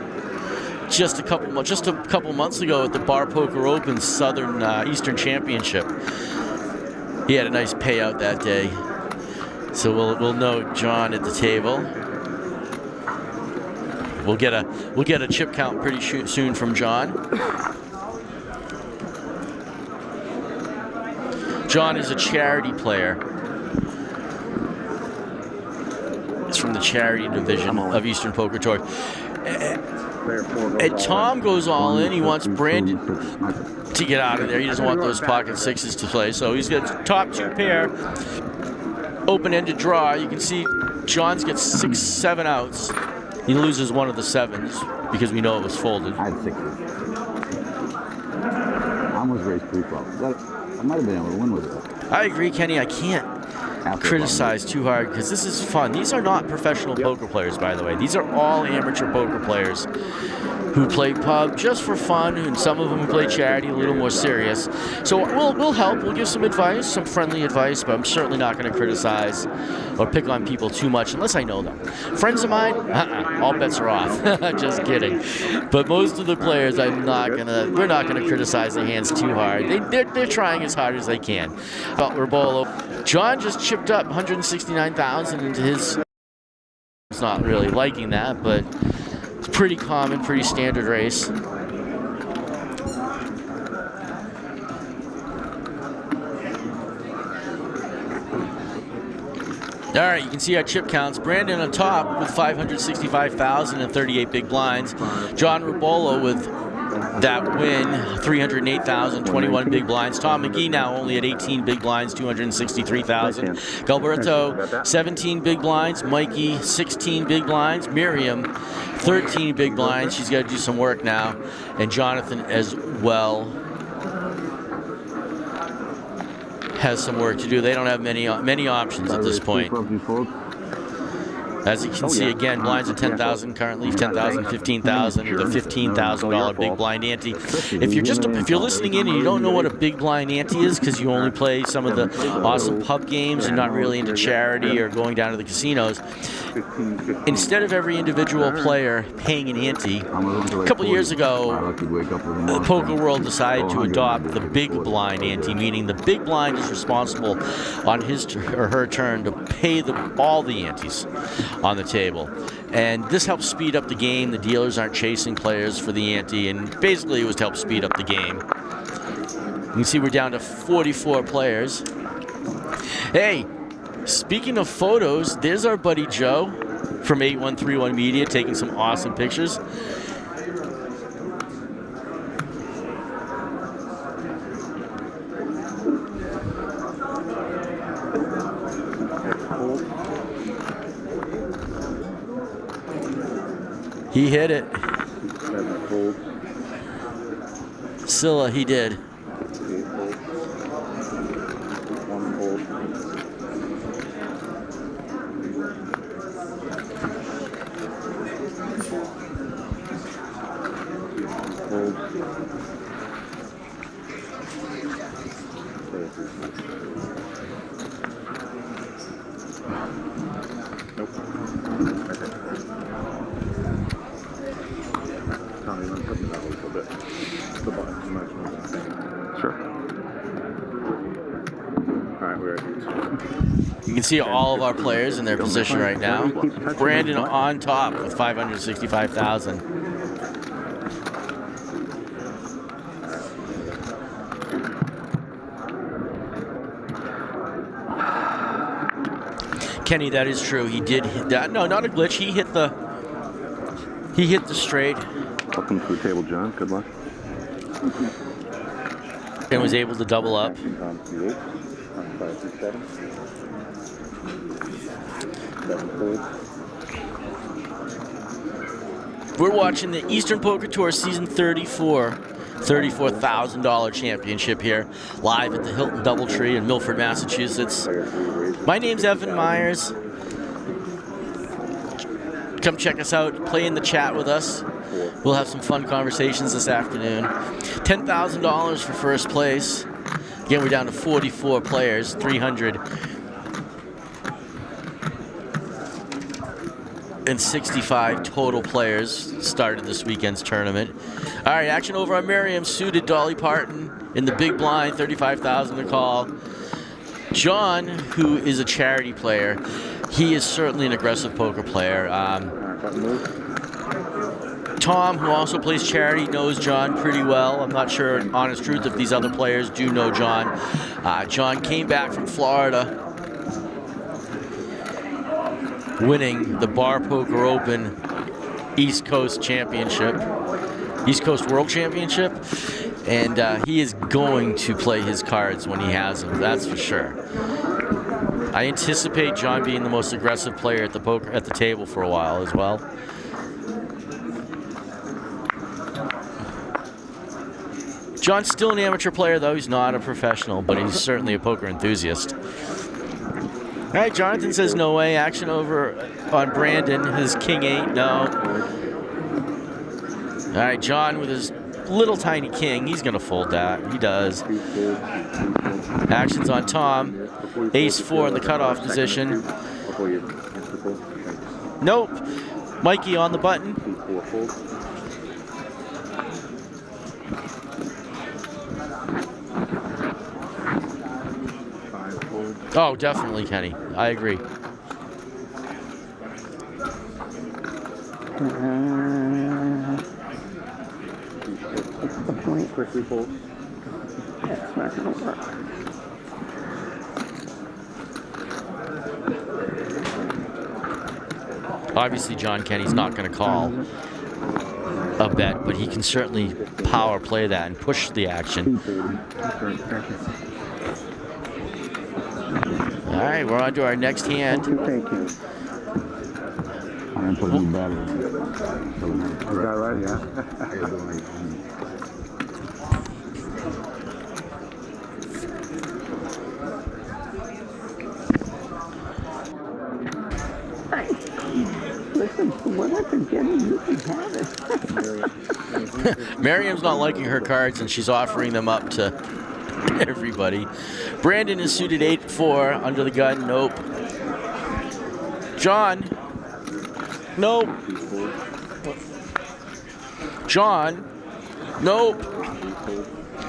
just a couple months ago at the Bar Poker Open Southern Eastern Championship. He had a nice payout that day. So we'll note John at the table. We'll get a chip count pretty soon from John. John is a charity player. He's from the charity division of Eastern Poker Tour. And Tom goes all in. He wants Brandon to get out of there. He doesn't want those pocket sixes to play. So he's got top two pair, open-ended draw. You can see John's got 6, 7 outs. He loses one of the 7s because we know it was folded. I had 6s. I almost raised pre-flop. I might have been able to win with it. I agree, Kenny. I can't criticize too hard because this is fun. These are not professional poker players, by the way. These are all amateur poker players who play pub just for fun, and some of them who play charity a little more serious. So we'll help. We'll give some advice, some friendly advice, but I'm certainly not going to criticize or pick on people too much unless I know them. Friends of mine, all bets are off. Just kidding. But most of the players, we're not gonna criticize their hands too hard. They're trying as hard as they can. But Rabolo, John just chipped up 169,000 into his. He's not really liking that, but it's pretty common, pretty standard race. All right, you can see our chip counts. Brandon on top with 565,000 and 38 big blinds. John Rabolo with that win, 308,000, 21 big blinds. Tom McGee now only at 18 big blinds, 263,000. Gilberto, 17 big blinds. Mikey, 16 big blinds. Miriam, 13 big blinds. She's got to do some work now. And Jonathan as well has some work to do. They don't have many options at this point. As you can see, again, blinds at 10,000 currently, 10,000, 15,000, with a $15,000 big blind ante. If you're listening in and you don't know what a big blind ante is because you only play some of the awesome pub games and not really into charity or going down to the casinos, instead of every individual player paying an ante, a couple years ago, the poker world decided to adopt the big blind ante, meaning the big blind is responsible on his or her turn to pay all the antes on the table. And this helps speed up the game. The dealers aren't chasing players for the ante, and basically it was to help speed up the game. You can see we're down to 44 players. Hey, speaking of photos, there's our buddy Joe from 8131 Media taking some awesome pictures. He hit it. Scylla, he did. You can see all of our players in their position right now. Brandon on top with 565,000. Kenny, that is true. He did hit that. No, not a glitch. He hit the straight. Welcome to the table, John. Good luck. And was able to double up. We're watching the Eastern Poker Tour Season 34, $34,000 championship here, live at the Hilton Doubletree in Milford, Massachusetts. My name's Evan Myers. Come check us out. Play in the chat with us. We'll have some fun conversations this afternoon. $10,000 for first place. Again, we're down to 44 players, 365 total players started this weekend's tournament. All right, action over on Miriam, suited Dolly Parton in the big blind, 35,000 to call. John, who is a charity player, he is certainly an aggressive poker player. Tom, who also plays charity, knows John pretty well. I'm not sure, honest truth, if these other players do know John. John came back from Florida, winning the Bar Poker Open East Coast Championship, East Coast World Championship, and he is going to play his cards when he has them. That's for sure. I anticipate John being the most aggressive player at the table for a while as well. John's still an amateur player, though. He's not a professional, but he's certainly a poker enthusiast. All right, Jonathan says no way. Action over on Brandon. His king 8, no. All right, John with his little tiny king. He's going to fold that. He does. Action's on Tom. Ace 4 in the cutoff position. Nope. Mikey on the button. Oh, definitely, Kenny. I agree. What's the point? Quickly fold. That's not going to work. Obviously, John Kenny's not going to call a bet, but he can certainly power play that and push the action. All right, we're on to our next hand. Thank you. I'm putting battery. Is that right? Yeah. Listen, from what I've been getting, you can have it. Miriam's not liking her cards, and she's offering them up to everybody. Brandon is suited 8-4 under the gun. Nope. John. Nope. John. Nope.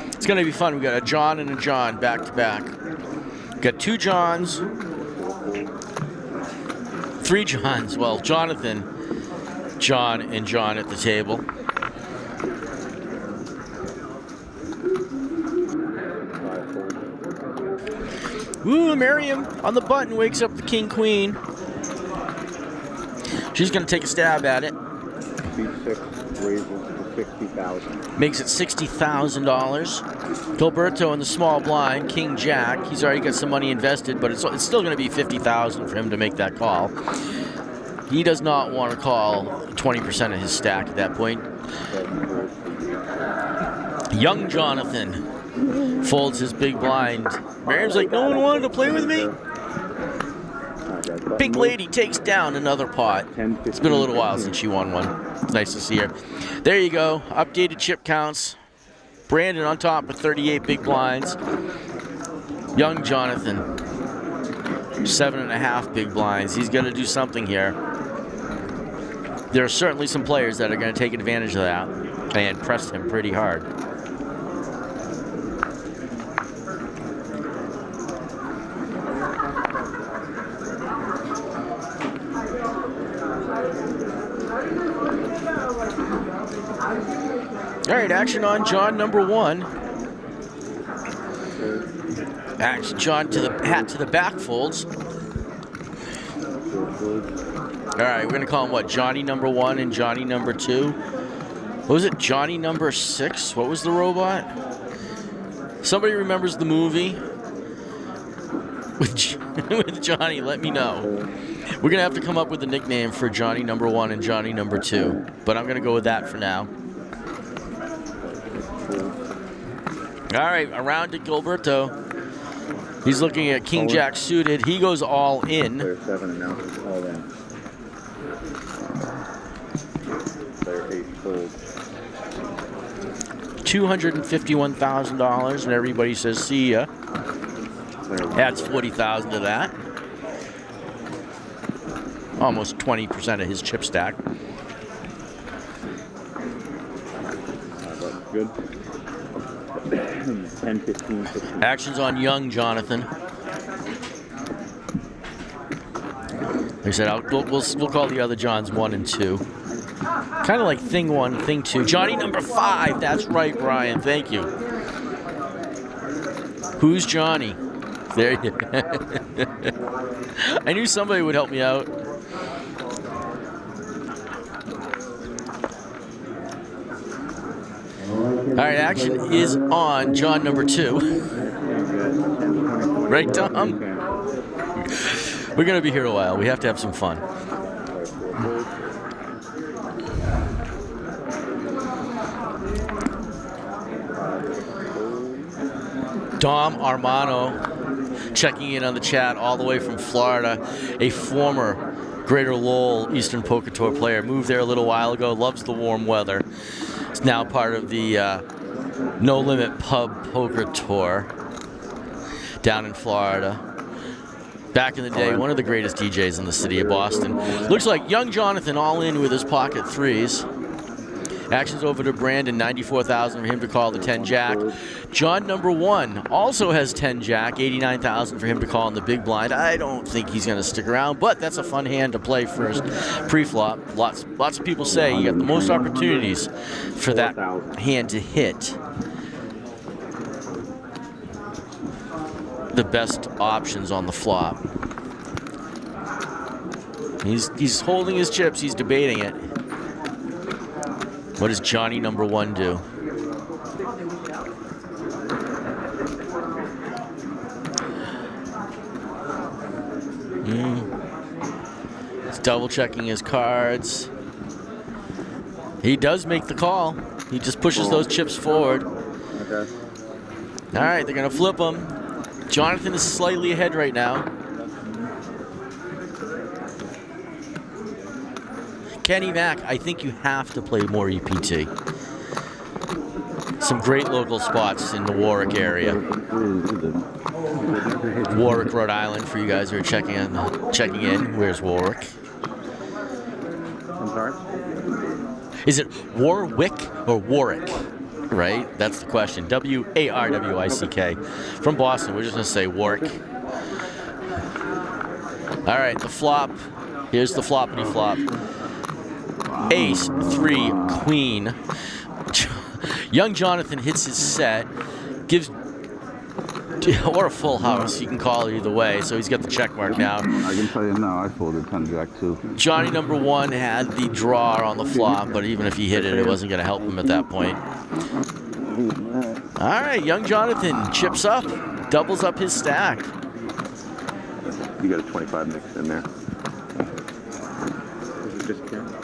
It's going to be fun. We got a John and a John back to back. Got 2 Johns. 3 Johns. Well, Jonathan, John, and John at the table. Ooh, Miriam on the button wakes up the king queen. She's going to take a stab at it. B6 raises to 60,000. Makes it $60,000. Gilberto in the small blind, king jack. He's already got some money invested, but it's still going to be $50,000 for him to make that call. He does not want to call 20% of his stack at that point. Young Jonathan folds his big blind. Miriam's like, no one wanted to play with me? Big lady takes down another pot. It's been a little while since she won one. It's nice to see her. There you go. Updated chip counts. Brandon on top with 38 big blinds. Young Jonathan, 7.5 big blinds. He's going to do something here. There are certainly some players that are going to take advantage of that and press him pretty hard. All right, action on John number 1. Action John to the hat to the back folds. All right, we're gonna call him what? Johnny number 1 and Johnny number 2. What was it? Johnny number 6? What was the robot? Somebody remembers the movie with Johnny? Let me know. We're gonna have to come up with a nickname for Johnny number 1 and Johnny number 2, but I'm gonna go with that for now. All right, around to Gilberto. He's looking at King Jack suited. He goes all in. Player 7 announces all in. Player 8 folds. $251,000, and everybody says see ya. Adds 40,000 to that. Almost 20% of his chip stack. That's good. 10, 15, 15. Action's on young Jonathan. Like I said, we'll call the other Johns 1 and 2. Kind of like thing 1, thing 2. Johnny number 5. That's right, Brian. Thank you. Who's Johnny? There you go. I knew somebody would help me out. All right, action is on John number 2. Right, Tom? We're going to be here a while. We have to have some fun. Dom Armano checking in on the chat all the way from Florida, a former Greater Lowell Eastern Poker Tour player. Moved there a little while ago, loves the warm weather. It's now part of the No Limit Pub Poker Tour down in Florida. Back in the day, one of the greatest DJs in the city of Boston. Looks like young Jonathan all in with his pocket threes. Action's over to Brandon, 94,000 for him to call the 10 jack. John number 1 also has 10 jack, 89,000 for him to call in the big blind. I don't think he's going to stick around, but that's a fun hand to play first pre-flop. Lots of people say you got the most opportunities for that hand to hit. The best options on the flop. He's holding his chips. He's debating it. What does Johnny number 1 do? He's double checking his cards. He does make the call. He just pushes those chips forward. Okay. All right, they're gonna flip them. Jonathan is slightly ahead right now. Kenny Mack, I think you have to play more EPT. Some great local spots in the Warwick area. Warwick, Rhode Island, for you guys who are checking in. Where's Warwick? I'm sorry? Is it Warwick or Warwick? Right? That's the question. W-A-R-W-I-C-K. From Boston, we're just going to say Warwick. All right, the flop. Here's the floppity flop. Ace, 3, Queen. Young Jonathan hits his set, gives, or a full house, you can call it either way, so he's got the check mark now. I can tell you now, I folded 10 jack too. Johnny number 1 had the draw on the flop, but even if he hit it, it wasn't going to help him at that point. All right, young Jonathan chips up, doubles up his stack. You got a 25 mix in there. Is it discount?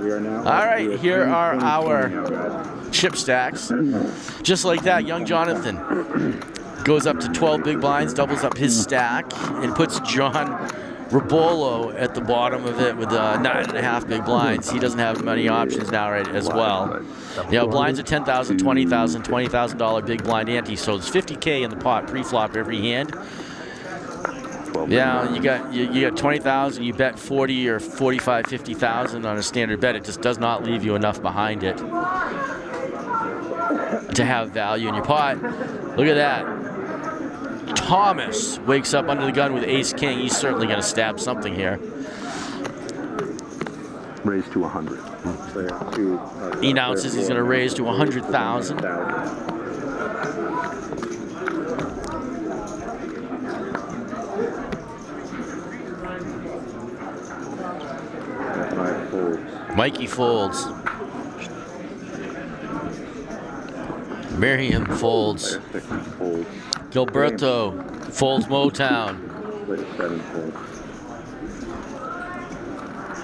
We are now. All right, here are our chip stacks. Just like that, young Jonathan goes up to 12 big blinds, doubles up his stack, and puts John Rabolo at the bottom of it with 9.5 big blinds. He doesn't have many options now, right, as well. You know, blinds are $10,000, $20,000, $20,000 big blind ante, so it's $50K in the pot pre-flop every hand. Yeah, you got 20,000. You bet 40 or 45, 50,000 on a standard bet. It just does not leave you enough behind it to have value in your pot. Look at that. Thomas wakes up under the gun with ace king. He's certainly going to stab something here. Raise to 100. He announces he's going to raise to 100,000. Mikey folds. Miriam folds. Gilberto folds Motown. 7 folds.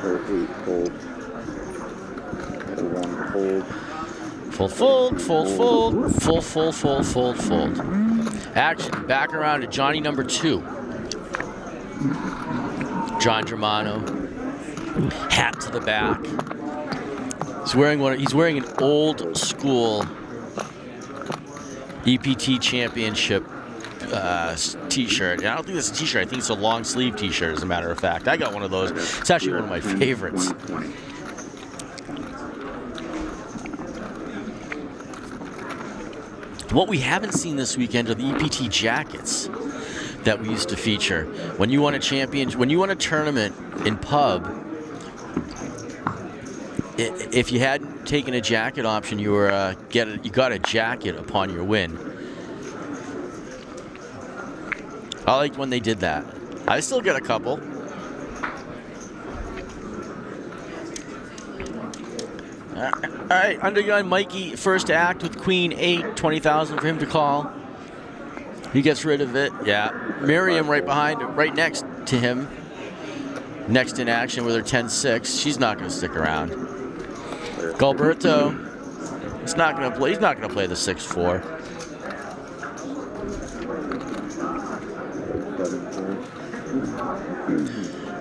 8 folds. 1 fold. Fold. Action, back around to Johnny number 2. John Germano. hat to the back. He's wearing an old school EPT championship t-shirt. And I don't think it's a t-shirt. I think it's a long sleeve t-shirt, as a matter of fact. I got one of those. It's actually one of my favorites. What we haven't seen this weekend are the EPT jackets that we used to feature. When you won a tournament in pub, if you hadn't taken a jacket option, you got a jacket upon your win. I liked when they did that. I still get a couple. All right, Undergun Mikey, first act with Queen 8, 20,000 for him to call. He gets rid of it. Yeah, Miriam right behind, right next to him. Next in action with her 10-6. She's not going to stick around. Gilberto, he's not going to play. He's not going to play the 6-4.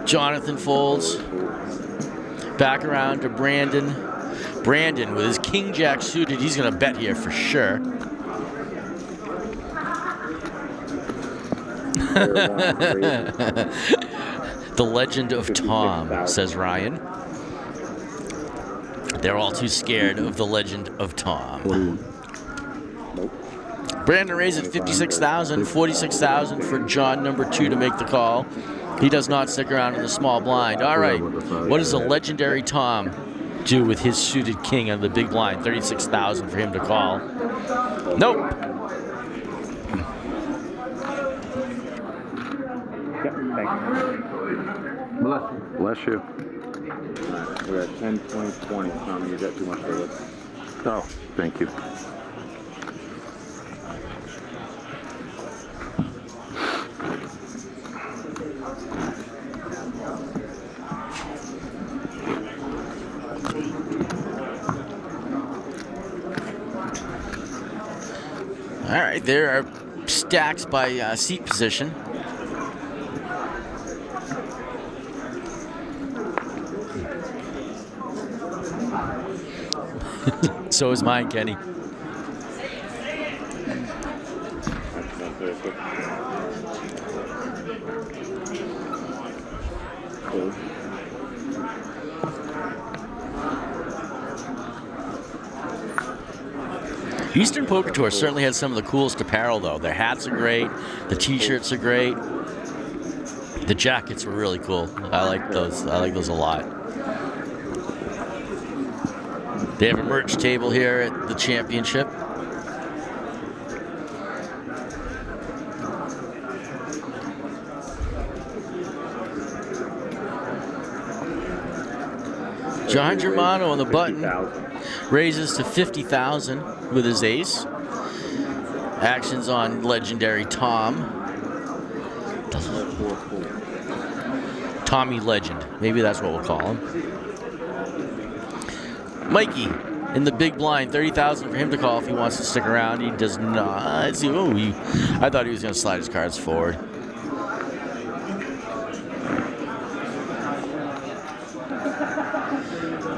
Jonathan folds. Back around to Brandon. Brandon with his King Jack suited. He's going to bet here for sure. The legend of Tom, says Ryan. They're all too scared of the legend of Tom. Brandon raises 56,000, 46,000 for John number 2 to make the call. He does not stick around in the small blind. All right, what does a legendary Tom do with his suited king on the big blind? 36,000 for him to call. Nope. Bless you. We're at 10, 20, 20. Tommy, you got too much for this. Oh, thank you. All right, there are stacks by seat position. So is mine, Kenny. Eastern Poker Tour certainly has some of the coolest apparel, though. Their hats are great. The T-shirts are great. The jackets were really cool. I like those. I like those a lot. They have a merch table here at the championship. John Germano on the button raises to 50,000 with his ace. Actions on legendary Tom. Tommy Legend. Maybe that's what we'll call him. Mikey in the big blind, 30,000 for him to call if he wants to stick around. He does not. I thought he was going to slide his cards forward.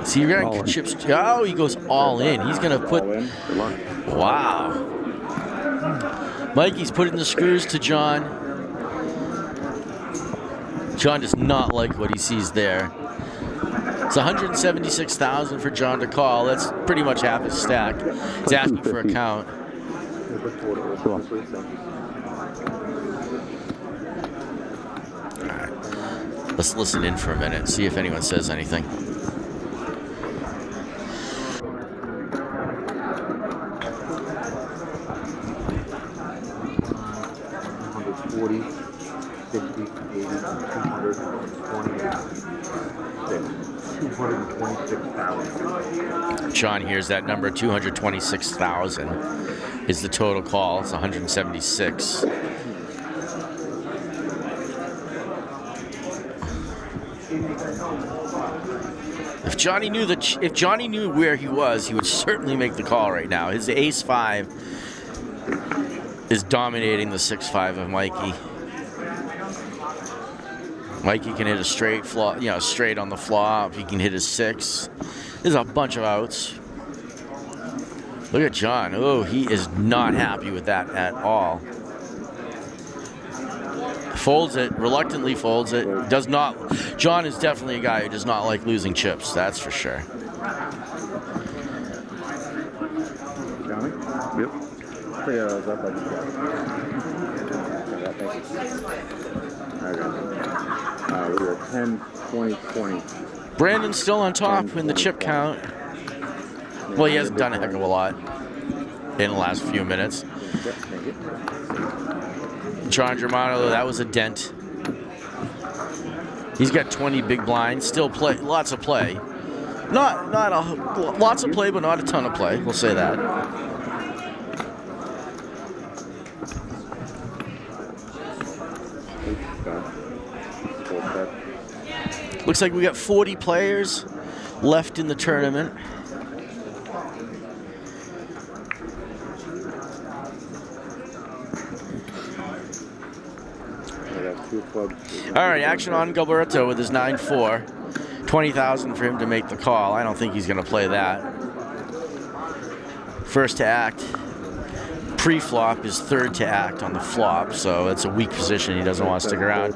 See, you're going to chips. Oh, he goes all in. He's going to put. Wow. Mikey's putting the screws to John. John does not like what he sees there. It's 176,000 for John to call. That's pretty much half his stack. He's asking for a count. All right. Let's listen in for a minute, see if anyone says anything. 40, 60, 80, 226,000. John hears that number, 226,000 is the total call. It's 176. If Johnny knew where he was, he would certainly make the call right now. His ace-5 is dominating the 6-5 of Mikey. Mikey can hit a straight flop, straight on the flop. He can hit his 6. There's a bunch of outs. Look at John. Oh, he is not happy with that at all. Folds it, reluctantly folds it. Does not. John is definitely a guy who does not like losing chips. That's for sure. Johnny? Yep. Three arrows up, I just got it. We were 10, 20, 20. Brandon's still on top in the chip count. Well, he hasn't done a heck of a lot in the last few minutes. John Germano, that was a dent. He's got 20 big blinds. Still play, lots of play. Lots of play, but not a ton of play. We'll say that. Looks like we got 40 players left in the tournament. All right, action on Gilberto with his 9-4. 20,000 for him to make the call. I don't think he's going to play that. First to act. Pre-flop is third to act on the flop, so it's a weak position. He doesn't want to stick around.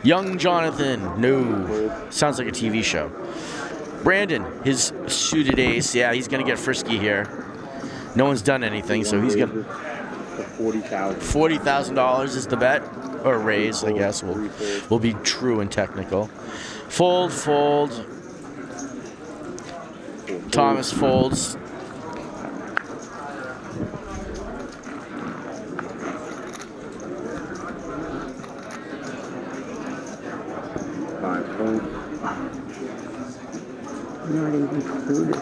Young Jonathan, no. Sounds like a TV show. Brandon, his suited ace. Yeah, he's going to get frisky here. No one's done anything, so he's going to... $40,000 is the bet. Or raise, I guess, will be true and technical. Fold, fold. Thomas folds. Not even included.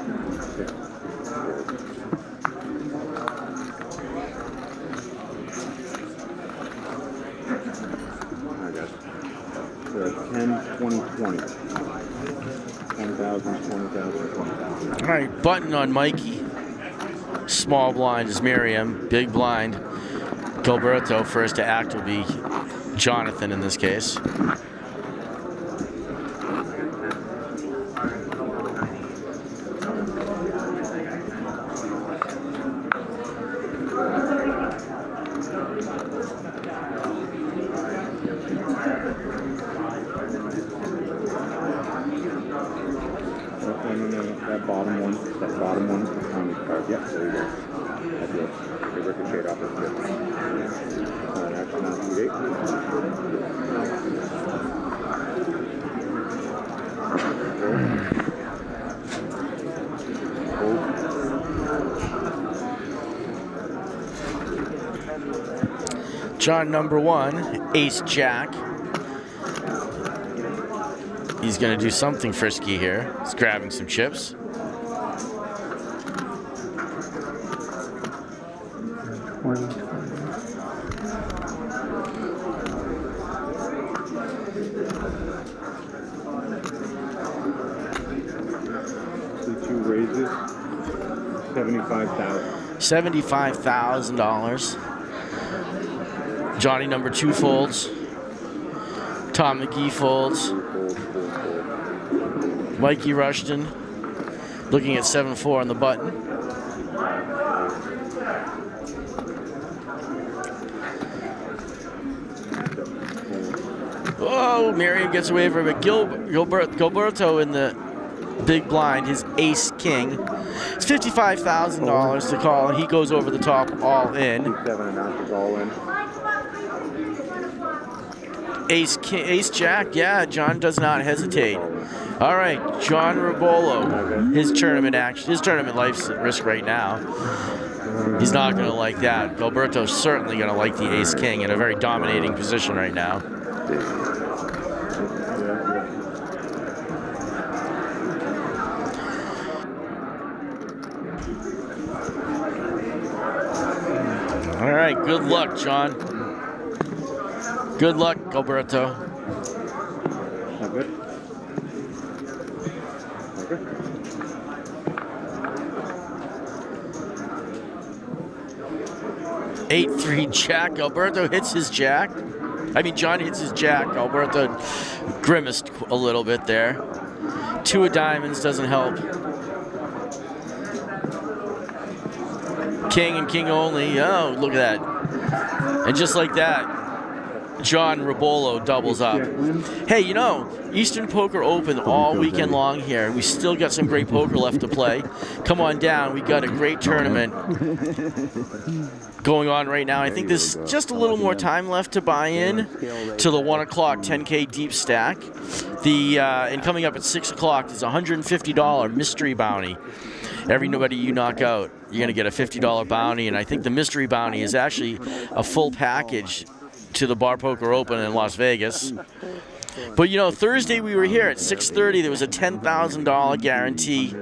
I got 10, 20, 20. 10,000, 20,000, 20,000. All right, button on Mikey. Small blind is Miriam. Big blind, Gilberto. First to act will be Jonathan in this case. That bottom one on the card. Yep, there you go. That's it. They ricochet off his chip. Action on Heat 8. John number 1, Ace Jack. He's going to do something frisky here. He's grabbing some chips. Two raises, $75,000. $75,000. Johnny number 2 folds. Tom McGee folds. Mikey Rushton looking at 7-4 on the button. Oh, Miriam gets away from it. Gilberto in the big blind, his ace king. It's $55,000 to call, and he goes over the top all in. 7 announces all in. Ace Jack, yeah, John does not hesitate. All right, John Rabolo, his tournament life's at risk right now. He's not going to like that. Gilberto's certainly going to like the ace king in a very dominating position right now. All right, good luck, John. Good luck, Gilberto. Not good. Okay. 8-3 jack. Alberto hits his jack. I mean, John hits his jack. Alberto grimaced a little bit there. 2 of diamonds doesn't help. King and king only. Oh, look at that. And just like that, John Rabolo doubles up. Hey, you know, Eastern Poker Open all weekend long here. We still got some great poker left to play. Come on down. We got a great tournament going on right now. I think there's just a little more time left to buy in to the 1 o'clock 10K deep stack. And coming up at 6 o'clock is a $150 mystery bounty. Everybody you knock out, you're going to get a $50 bounty, and I think the mystery bounty is actually a full package to the Bar Poker Open in Las Vegas. But you know, Thursday we were here at 6:30. There was a $10,000 guarantee,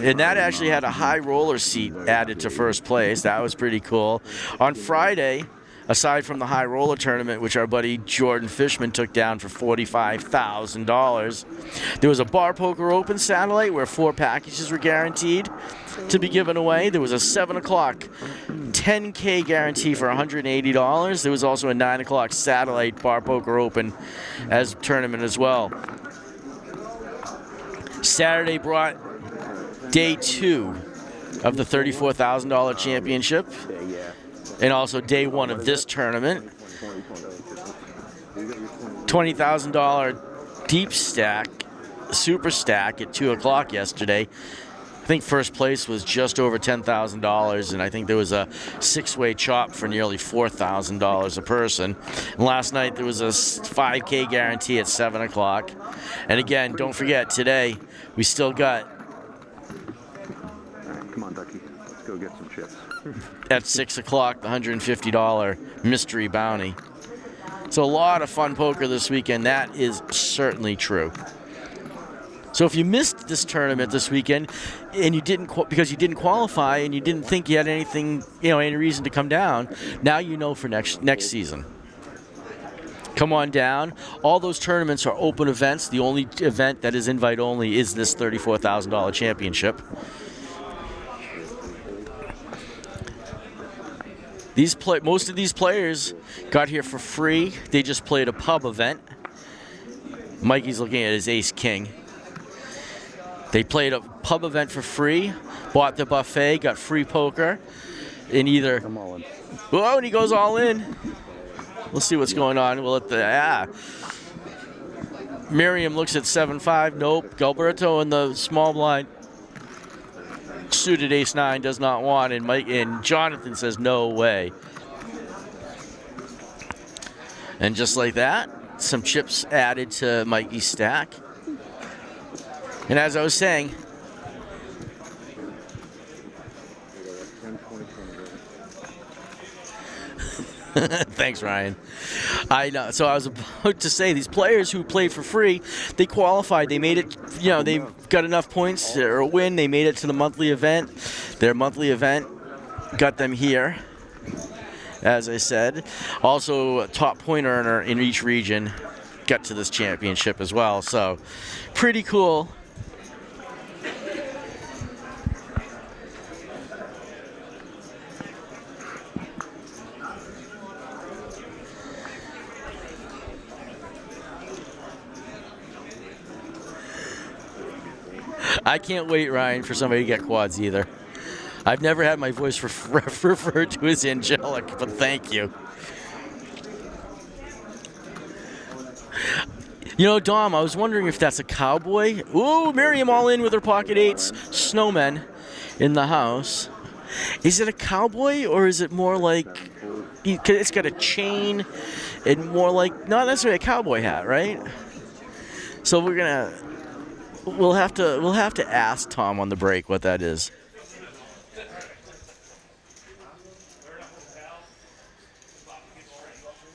and that actually had a high roller seat added to first place. That was pretty cool. On Friday, aside from the high roller tournament, which our buddy Jordan Fishman took down for $45,000, there was a Bar Poker Open satellite where 4 packages were guaranteed to be given away. There was a 7 o'clock 10K guarantee for $180. There was also a 9 o'clock satellite Bar Poker Open as tournament as well. Saturday brought day 2 of the $34,000 championship, and also day 1 of this tournament. $20,000 deep stack, super stack at 2 o'clock yesterday. I think first place was just over $10,000, and I think there was a 6-way chop for nearly $4,000 a person. And last night there was a 5K guarantee at 7 o'clock. And again, don't forget, today we still got... All right, come on, Ducky. Let's go get some chips. At 6 o'clock, the $150 mystery bounty. So a lot of fun poker this weekend. That is certainly true. So if you missed this tournament this weekend, and you didn't because you didn't qualify and you didn't think you had anything, any reason to come down, now you know for next season. Come on down. All those tournaments are open events. The only event that is invite only is this $34,000 championship. Most of these players got here for free. They just played a pub event. Mikey's looking at his ace-king. They played a pub event for free, bought the buffet, got free poker, and either... I'm all in. Oh, and he goes all in. We'll see what's going on. We'll let the... Miriam looks at 7-5. Nope. Galberto in the small blind. Suited ace-9 does not want, and Jonathan says no way. And just like that, some chips added to Mikey's stack. And as I was saying, thanks, Ryan. I know. So I was about to say, these players who played for free, they qualified. They made it. They got enough points or a win. They made it to the monthly event. Their monthly event got them here, as I said. Also, a top point earner in each region got to this championship as well. So, pretty cool. I can't wait, Ryan, for somebody to get quads either. I've never had my voice referred to as angelic, but thank you. Dom, I was wondering if that's a cowboy. Ooh, Miriam all in with her pocket 8s. Snowmen in the house. Is it a cowboy, or is it more like... It's got a chain and more like... Not necessarily a cowboy hat, right? So we're going to... We'll have to ask Tom on the break what that is.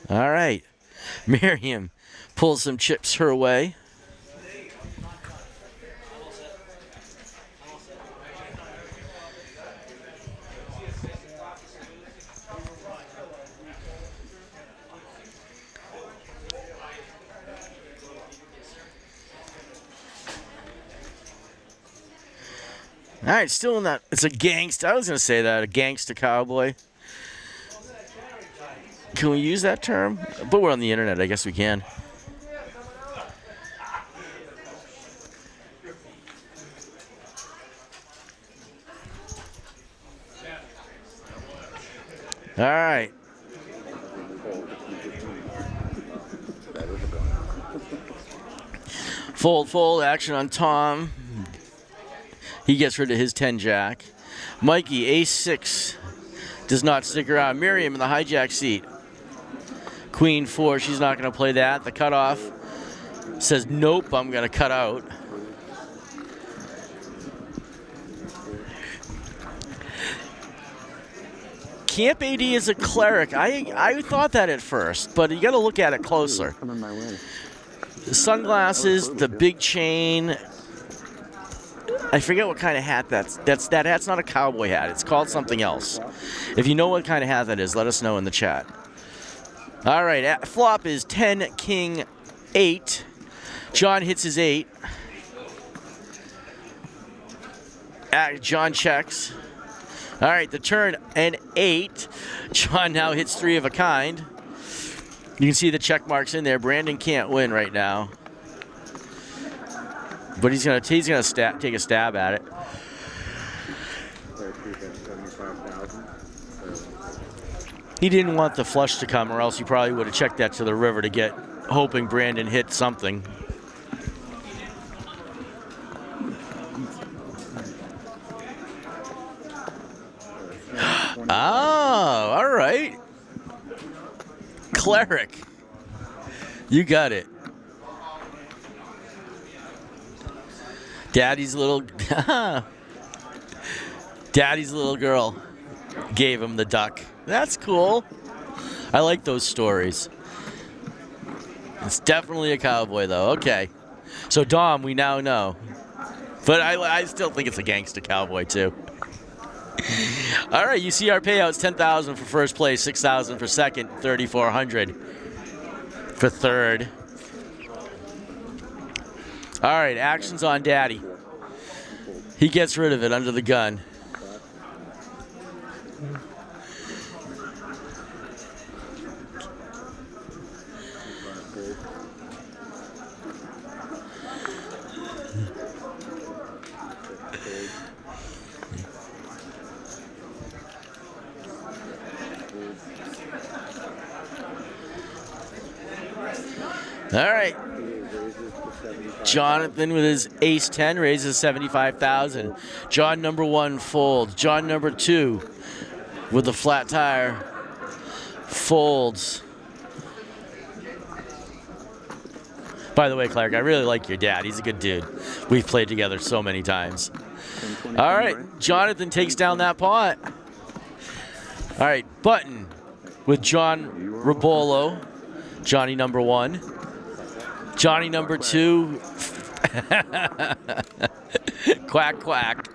All right. Miriam pulls some chips her way. All right, still in that. It's a gangsta. I was going to say that, a gangsta cowboy. Can we use that term? But we're on the internet. I guess we can. All right. Fold action on Tom. He gets rid of his 10 jack. Mikey, ace 6, does not stick around. Miriam in the hijack seat. Queen 4, she's not going to play that. The cutoff says, nope, I'm going to cut out. Camp AD is a cleric. I thought that at first, but you got to look at it closer. Coming my way. The sunglasses, the big chain. I forget what kind of hat that's. That hat's not a cowboy hat. It's called something else. If you know what kind of hat that is, let us know in the chat. All right, flop is 10, king, 8. John hits his 8. John checks. All right, the turn, an 8. John now hits 3 of a kind. You can see the check marks in there. Brandon can't win right now, but he's gonna take a stab at it. He didn't want the flush to come, or else he probably would have checked that to the river to get, hoping Brandon hit something. Oh, all right. Cleric. You got it. Daddy's little girl gave him the duck. That's cool. I like those stories. It's definitely a cowboy, though. Okay. So, Dom, we now know. But I still think it's a gangsta cowboy, too. All right, you see our payouts: 10,000 for first place, 6,000 for second, 3,400 for third. All right, action's on Daddy. He gets rid of it under the gun. All right. Jonathan with his ace 10 raises 75,000. John number 1 folds. John number 2 with the flat tire folds. By the way, Clark, I really like your dad. He's a good dude. We've played together so many times. All right, Jonathan takes down that pot. All right, Button with John Rabolo. Johnny number 1. Johnny number 2. Quack, quack.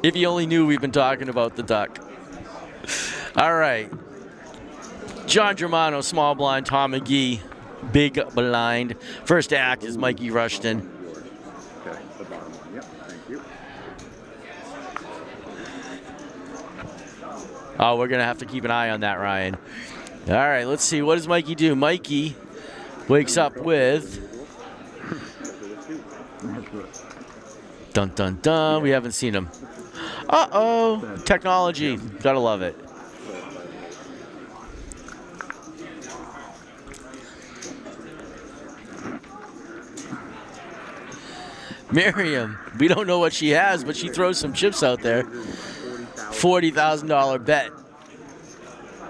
If you only knew we've been talking about the duck. All right. John Germano, small blind. Tom McGee, big blind. First act is Mikey Rushton. Okay, the bottom one. Yep, thank you. Oh, we're going to have to keep an eye on that, Ryan. All right, let's see. What does Mikey do? Mikey wakes up with... Dun, dun, dun. We haven't seen him. Uh-oh. Technology. Gotta love it. Miriam, we don't know what she has, but she throws some chips out there. $40,000 bet.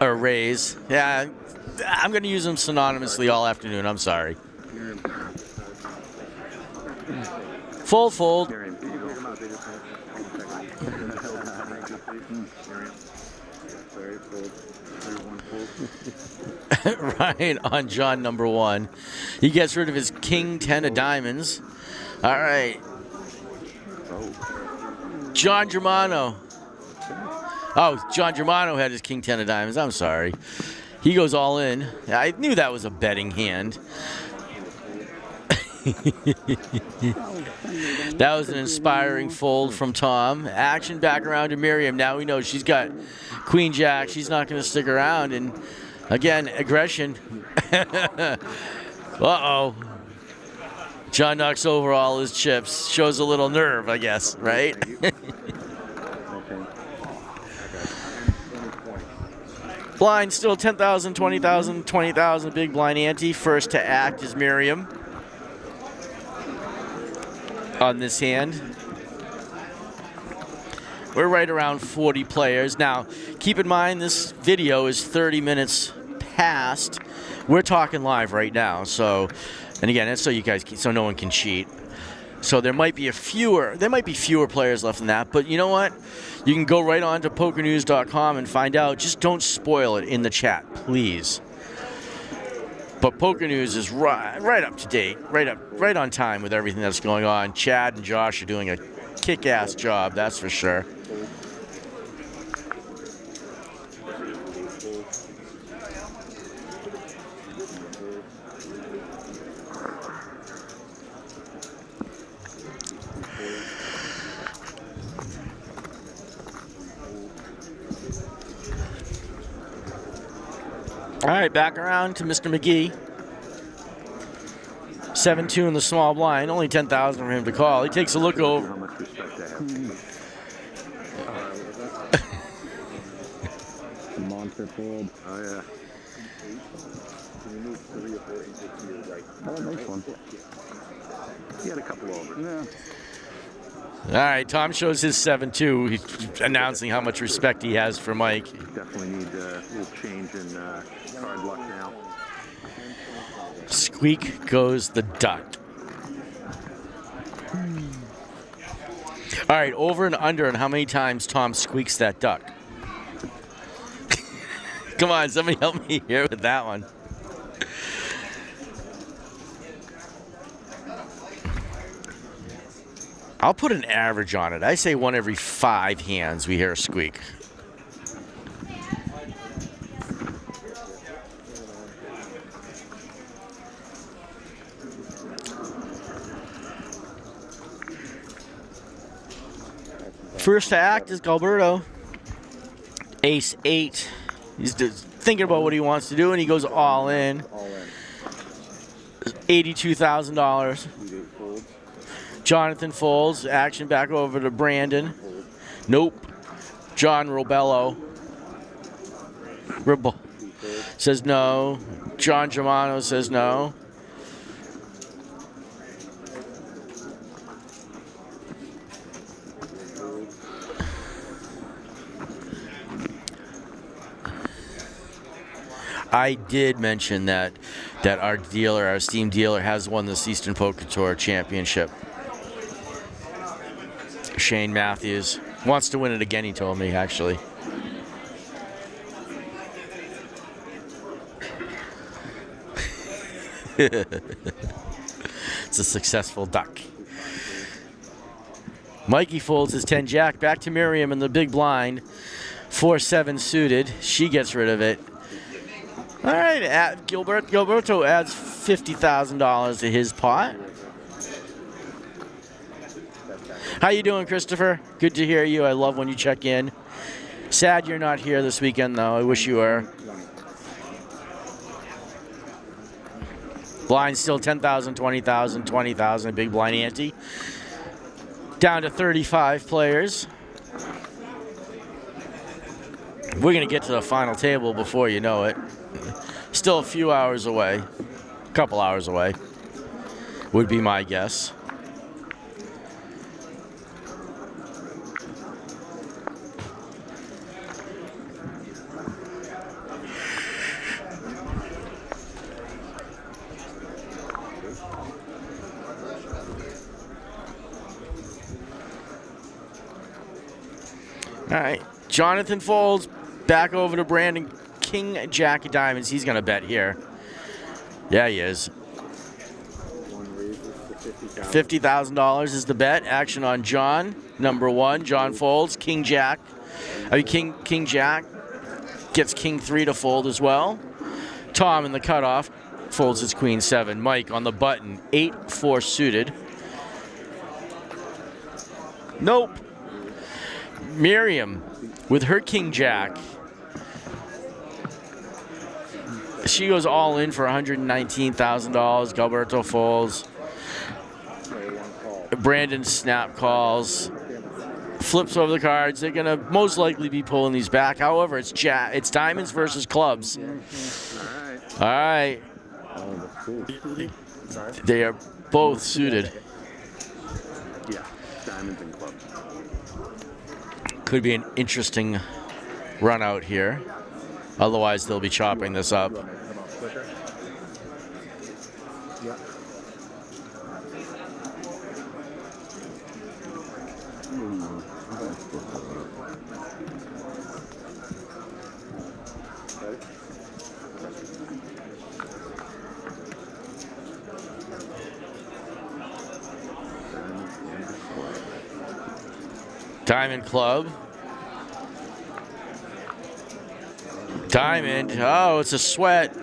Or raise. Yeah, I'm going to use them synonymously all afternoon. I'm sorry. Fold. Ryan on John number 1. He gets rid of his king 10 of diamonds. All right. John Germano. Oh, John Germano had his king 10 of diamonds. I'm sorry. He goes all in. I knew that was a betting hand. That was an inspiring fold from Tom. Action back around to Miriam. Now we know she's got Queen Jack. She's not going to stick around. And again, aggression. Uh-oh. John knocks over all his chips. Shows a little nerve, I guess, right? Blind still 10,000, 20,000, 20,000. Big blind ante. First to act is Miriam on this hand. We're right around 40 players. Now, keep in mind this video is 30 minutes past. We're talking live right now, so, and again, that's so you guys, so no one can cheat. So there might be fewer players left than that, but you know what? You can go right on to pokernews.com and find out. Just don't spoil it in the chat, please. But Poker News is right up to date, right on time with everything that's going on. Chad and Josh are doing a kick-ass job, that's for sure. All right, back around to Mr. McGee. 7-2 in the small blind. Only 10,000 for him to call. He takes a look over. How much respect I have. Monster fold. Oh, yeah. Oh, nice one. He had a couple over. Yeah. All right, Tom shows his 7-2. He's announcing how much respect he has for Mike. Definitely need a little change in card luck now. Squeak goes the duck. All right, over and under on how many times Tom squeaks that duck. Come on, somebody help me here with that one. I'll put an average on it. I say one every 5 hands we hear a squeak. First to act is Gilberto. Ace 8. He's just thinking about what he wants to do, and he goes all in. $82,000. Jonathan folds. Action back over to Brandon. Nope. John Robello. Says no. John Germano says no. I did mention that our dealer, our esteemed dealer, has won this Eastern Poker Tour Championship. Shane Matthews wants to win it again, he told me, actually. It's a successful duck. Mikey folds his 10-jack back to Miriam in the big blind. 4-7 suited. She gets rid of it. All right, Gilberto adds $50,000 to his pot. How you doing, Christopher? Good to hear you. I love when you check in. Sad you're not here this weekend, though. I wish you were. Blind still 10,000, 20,000, 20,000. Big blind ante. Down to 35 players. We're going to get to the final table before you know it. Still a few hours away. A couple hours away. Would be my guess. All right, Jonathan folds back over to Brandon. King Jack of Diamonds. He's going to bet here. Yeah, he is. $50,000 is the bet. Action on John. Number 1. John folds. King Jack. King Jack gets King 3 to fold as well. Tom in the cutoff. folds his queen 7. Mike on the button, 8-4 suited. Nope. Miriam with her king jack. She goes all in for $119,000. Gilberto folds. Brandon snap calls. Flips over the cards. They're gonna most likely be pulling these back. However, it's diamonds versus clubs. All right. They are both suited. Yeah, diamonds and clubs. Could be an interesting run out here. Otherwise, they'll be chopping this up. Diamond club. Diamond. Oh, it's a sweat.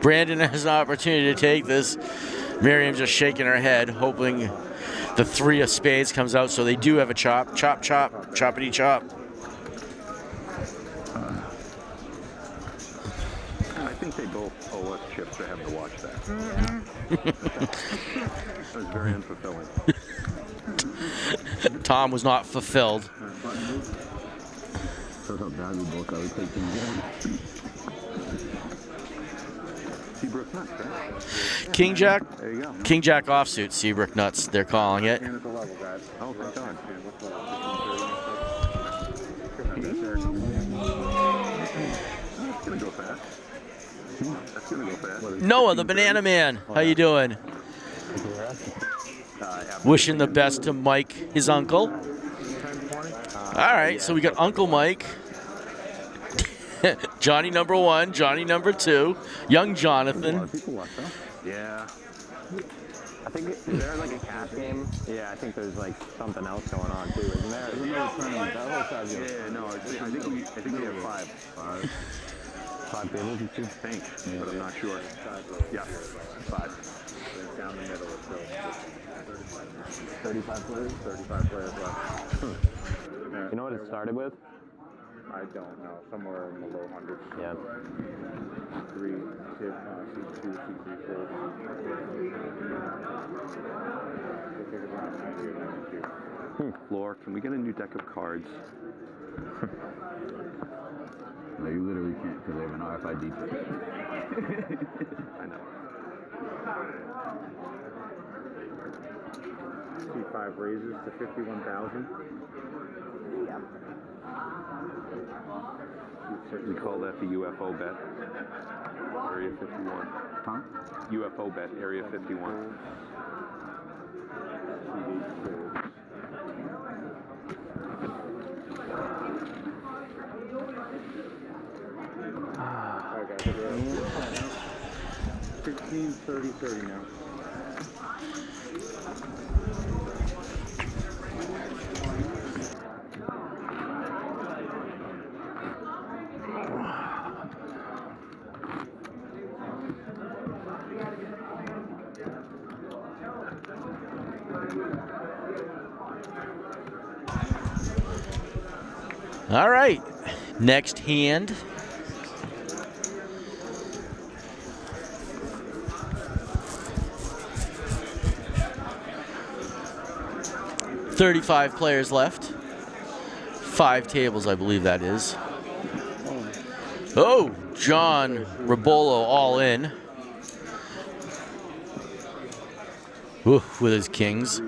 Brandon has an opportunity to take this. Miriam just shaking her head, hoping the 3 of spades comes out. So they do have a chop. Chop, chop, choppity chop. I think they both owe us chips to have to watch that. That was very unfulfilling. Tom was not fulfilled. Shows how bad we both are. We play King Jack. Seabrook nuts, right? King Jack. There you go. King Jack offsuit. Seabrook nuts. They're calling it. And at the level, guys. Oh, thank God. That's gonna go fast. That's gonna go fast. Noah, the Banana Man. How you doing? Wishing the best to Mike, his uncle. All right, so we got Uncle Mike, Johnny number 1, Johnny number 2, young Jonathan. Yeah. I think, is there like a cash game? Yeah, I think there's like something else going on too, isn't there? Isn't there a tournament? That whole side's Yeah, no, I think we have 5. 5 tables, you Think, but I'm not sure. Yeah, 5. down the middle or so. 35 players? 35 players left. You know what it started with? I don't know. Somewhere in the low hundreds. Yeah. 3, tip, C2, C3, 4. Floor, can we get a new deck of cards? No, you literally can't because they have an RFID chip. I know. C5 raises to 51,000. We call that the UFO bet. Area 51. Huh? UFO bet, Area 51. Alright guys, 15, 30, 30 now. All right, next hand. $35 players left. 5 tables, I believe that is. Oh, John Rabolo all in. Ooh, with his kings.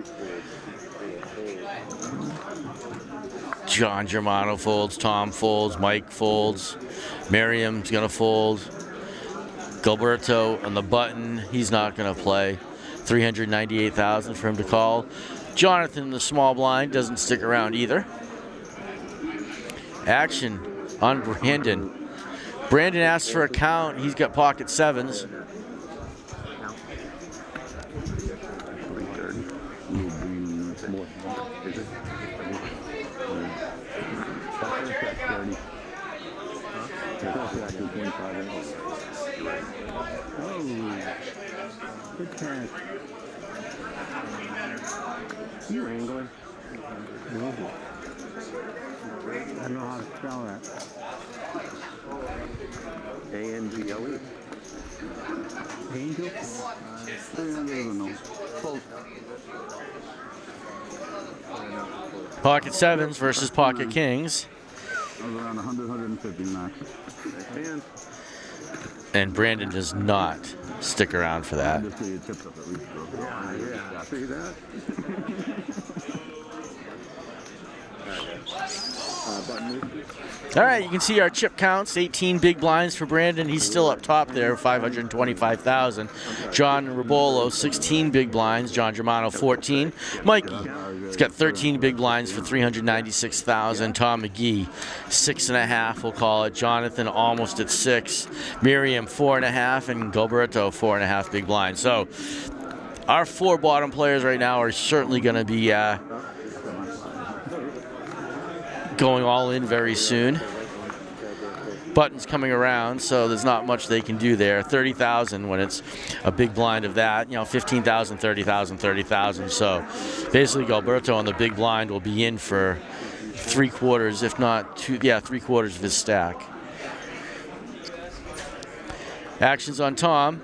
John Germano folds, Tom folds, Mike folds, Miriam's gonna fold. Gilberto on the button, he's not gonna play. 398,000 for him to call. Jonathan in the small blind doesn't stick around either. Action on Brandon. Brandon asks for a count. He's got pocket 7s. Good catch. You angling? No. I don't know how to spell that. A-N-G-L-E. Angel? 300 no. Close. Pocket sevens versus pocket kings. I was around 100, 150 max. And And Brandon does not stick around for that. Just see your chips up at least, bro. yeah, see that? All right, you can see our chip counts. 18 big blinds for Brandon. He's still up top there, 525,000. John Rabolo, 16 big blinds. John Germano, 14. Mikey, he's got 13 big blinds for 396,000. Tom McGee, 6.5, we'll call it. Jonathan almost at 6. Miriam, 4.5, and Gilberto, 4.5 big blinds. So our 4 bottom players right now are certainly going to be going all in very soon. Button's coming around, so there's not much they can do there. 30,000 when it's a big blind of that. 15,000, 30,000, 30,000. So basically, Gilberto on the big blind will be in for 3/4, if not 2. Yeah, 3/4 of his stack. Actions on Tom.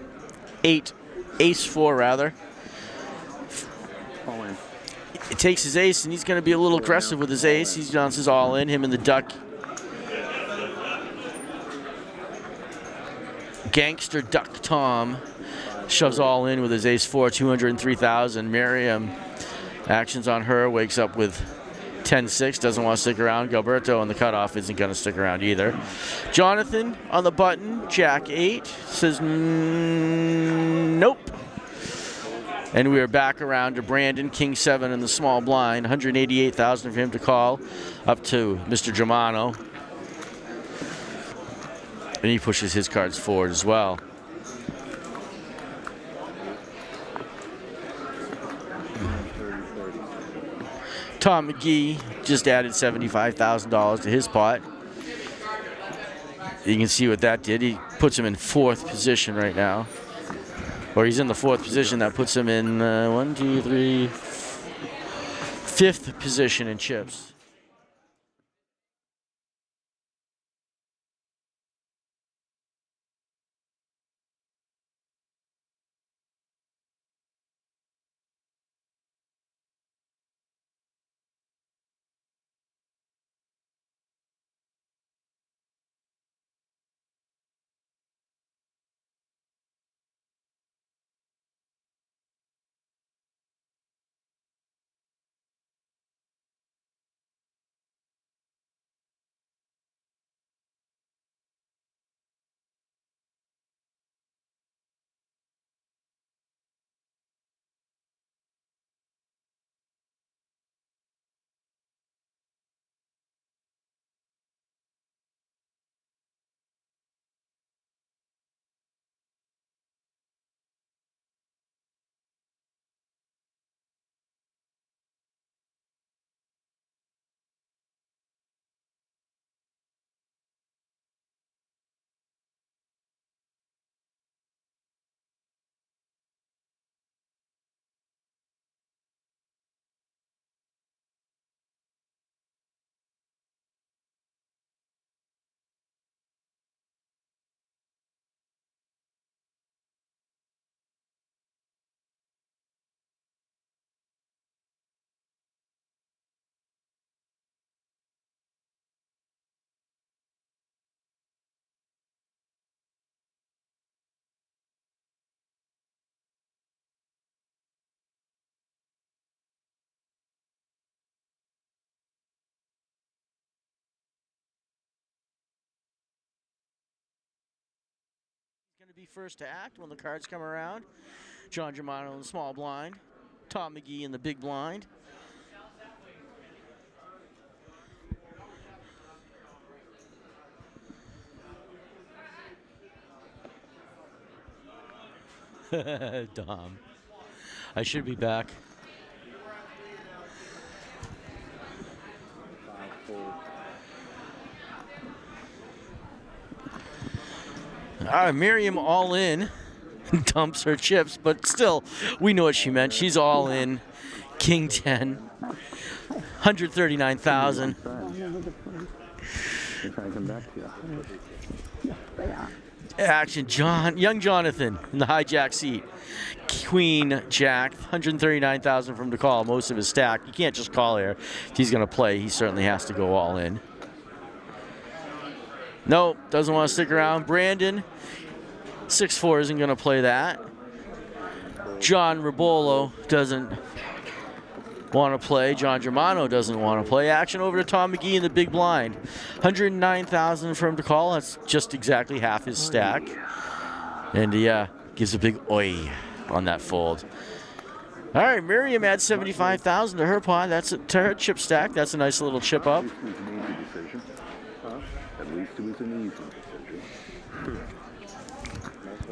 8, ace 4 rather. It takes his ace, and he's going to be a little aggressive with his ace. He bounces all in, him and the duck. Gangster Duck Tom shoves all in with his ace 4, 203,000. Miriam, actions on her, wakes up with 10-6, doesn't want to stick around. Gilberto on the cutoff isn't going to stick around either. Jonathan on the button, Jack 8, says nope. And we are back around to Brandon, King 7 in the small blind, 188,000 for him to call, up to Mr. Germano. And he pushes his cards forward as well. Tom McGee just added $75,000 to his pot. You can see what that did. He puts him in 4th position right now. Or he's in the 4th position. That puts him in 5th position in chips. Going to be first to act when the cards come around. John Germano in the small blind. Tom McGee in the big blind. Dom. I should be back. Miriam all in. Dumps her chips, but still, we know what she meant. She's all in. King 10. 139,000. They're trying to come back to you. Action, young Jonathan in the hijack seat. Queen Jack, 139,000 from to call, most of his stack. You can't just call here. If he's going to play, he certainly has to go all in. Nope, doesn't want to stick around. Brandon, 6-4 isn't going to play that. John Ribolo doesn't want to play. John Germano doesn't want to play. Action over to Tom McGee in the big blind. 109,000 for him to call. That's just exactly half his stack. And he gives a big oi on that fold. All right, Miriam adds 75,000 to her pot. That's to her chip stack. That's a nice little chip up. At least it was an easy decision.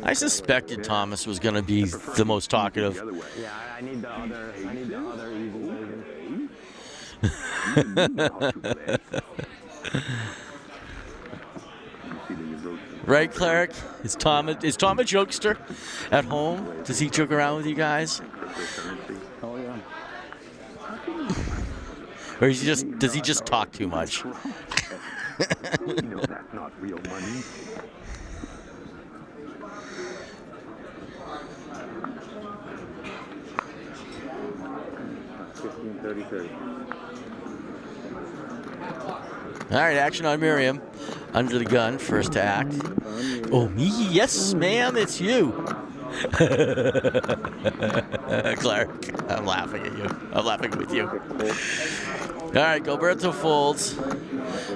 I suspected Thomas was going to be the most talkative. Yeah, I need the other easy version. Right, Cleric? Is Tom a jokester at home? Does he joke around with you guys? Oh yeah. Or does he just talk too much? You know that's not real money. All right, action on Miriam. Under the gun, first to act. Oh, me? Yes, ma'am, it's you. Clark, I'm laughing at you. I'm laughing with you. All right, Gilberto folds.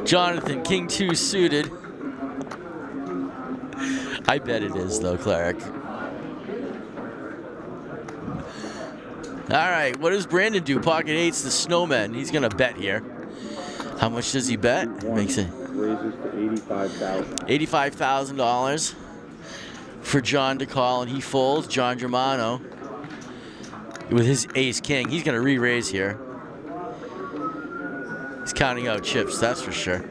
Jonathan, King 2 suited. I bet it is, though, Clark. All right, what does Brandon do? Pocket 8's the snowman. He's going to bet here. How much does he bet? Makes it Raises to $85,000. $85,000 for John to call, and he folds. John Germano with his ace king. He's going to re-raise here. He's counting out chips, that's for sure.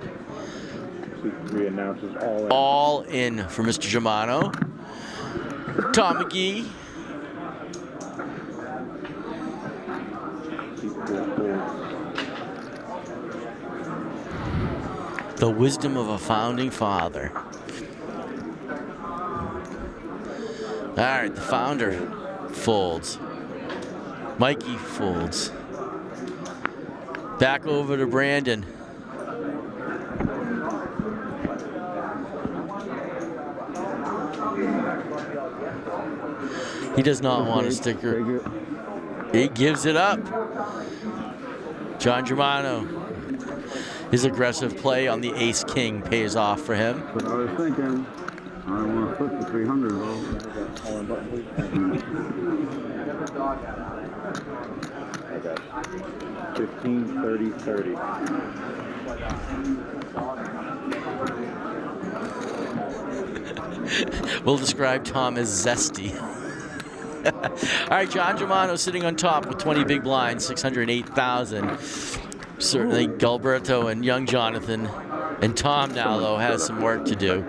Re-announces all in. All in for Mr. Germano. Tom McGee. The wisdom of a founding father. All right, the founder folds. Mikey folds. Back over to Brandon. He does not want to stick her. He gives it up. John Germano. His aggressive play on the ace-king pays off for him. But I was thinking, I don't want to flip the 300 though. 15, 30, 30. We'll describe Tom as zesty. All right, John Germano sitting on top with 20 big blinds, 608,000. Certainly Gilberto and young Jonathan. And Tom now, though, has some work to do.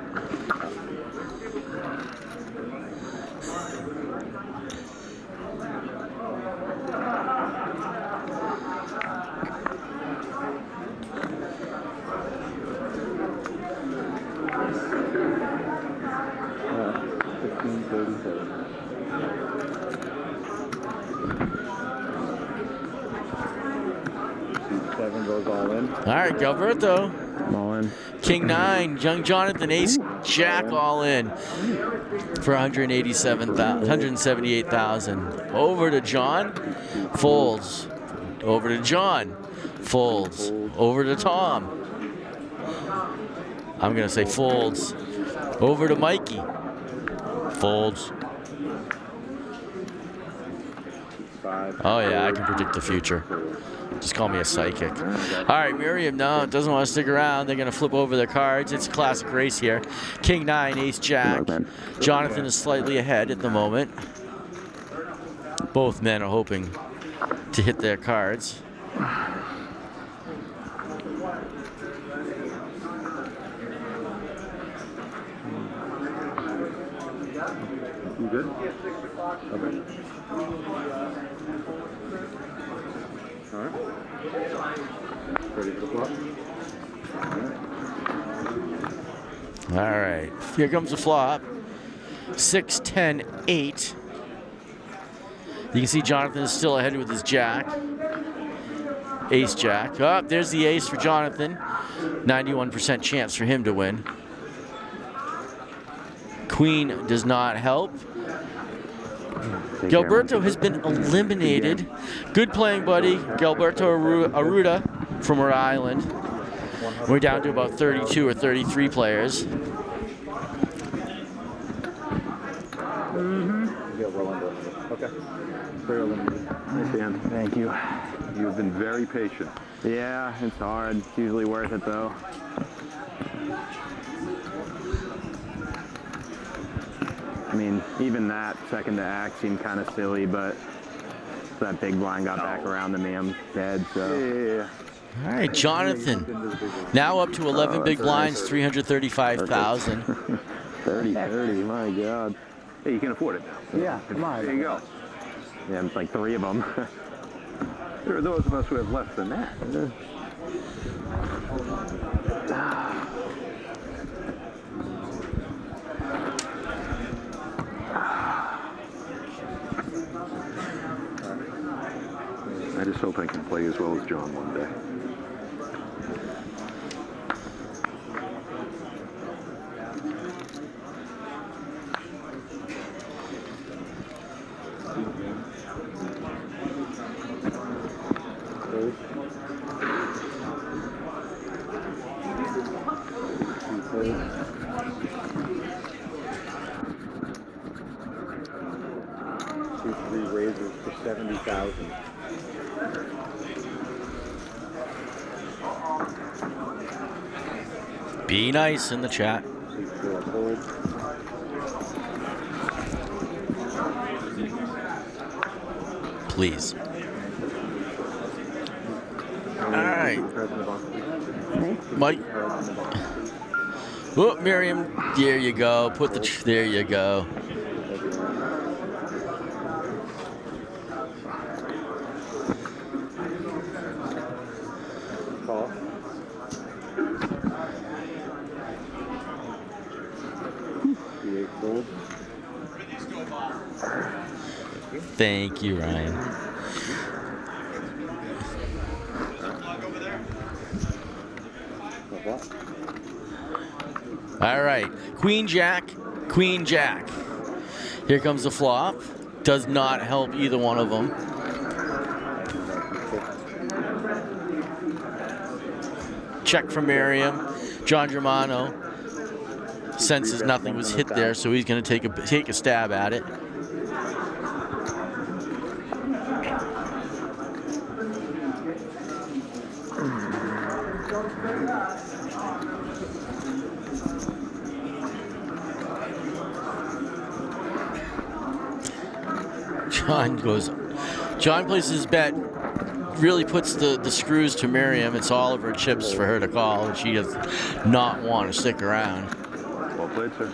Goes all in. All right, Gilberto. All in. King 9, young Jonathan, ace jack all in for 178,000. Over to John, folds. Over to John, folds. Over to Tom. I'm gonna say folds. Over to Mikey, folds. Oh yeah, I can predict the future. Just call me a psychic. All right, Miriam, no, doesn't want to stick around. They're going to flip over their cards. It's a classic race here. King 9, ace jack. Jonathan is slightly ahead at the moment. Both men are hoping to hit their cards. You good? Okay. All right. Ready for the flop? All right. Here comes the flop. 6, 10, 8. You can see Jonathan is still ahead with his jack. Ace jack. Oh, there's the ace for Jonathan. 91% chance for him to win. Queen does not help. Gilberto has been eliminated. Good playing, buddy. Gilberto Arruda from Rhode Island. We're down to about 32 or 33 players. Okay. Clear eliminated. Nice hand. Thank you. You've been very patient. Yeah, it's hard. It's usually worth it though. I mean, even that second to act seemed kind of silly, but that big blind got back around to me. I'm dead, so. Yeah. All right, Jonathan. Now up to 11 big blinds, 335,000. 30, my God. Hey, you can afford it now. Yeah, come on. There you go. Yeah, it's like 3 of them. There are those of us who have less than that. I just hope I can play as well as John one day. Three razors for 70,000. Be nice in the chat. Please. All right. Mike. Oh, Miriam, there you go. Put the, there you go. Call. The 8 gold. Thank you, Ryan. All right, Queen Jack, Queen Jack. Here comes the flop. Does not help either one of them. Check from Miriam. John Germano senses nothing was hit there, so he's going to take a stab at it. John places his bet, really puts the screws to Miriam. It's all of her chips for her to call, and she does not want to stick around. Well played, sir.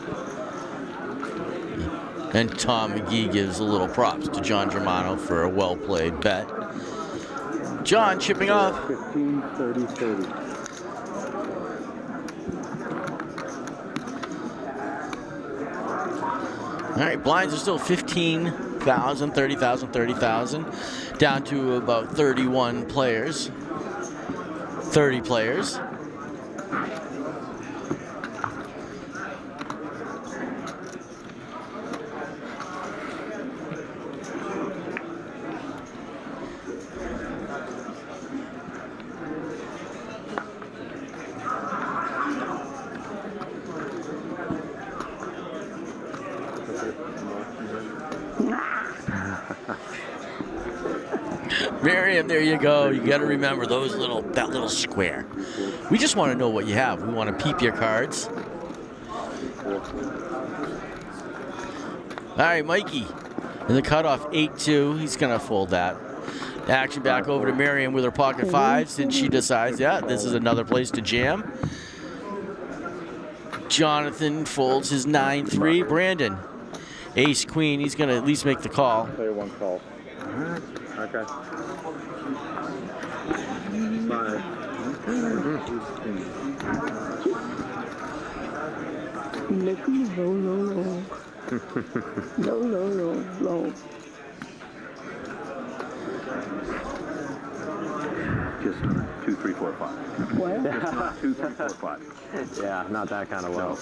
And Tom McGee gives a little props to John Germano for a well-played bet. John chipping off. 15, 30, 30. All right, blinds are still 15,000, 30,000, 30,000, down to about 31 players, 30 players. Miriam, there you go. You got to remember that little square. We just want to know what you have. We want to peep your cards. All right, Mikey. In the cutoff, 8-2. He's going to fold that. Action back over to Miriam with her pocket fives, and she decides, yeah, this is another place to jam. Jonathan folds his 9-3. Brandon, Ace, queen, he's going to at least make the call. Play one call. Alright. Okay. 5. Look low, low, low. Low, low, low, low. Just 2, 3, 4, 5. What? Just not 2, 3, 4, 5. Yeah, not that kind of low.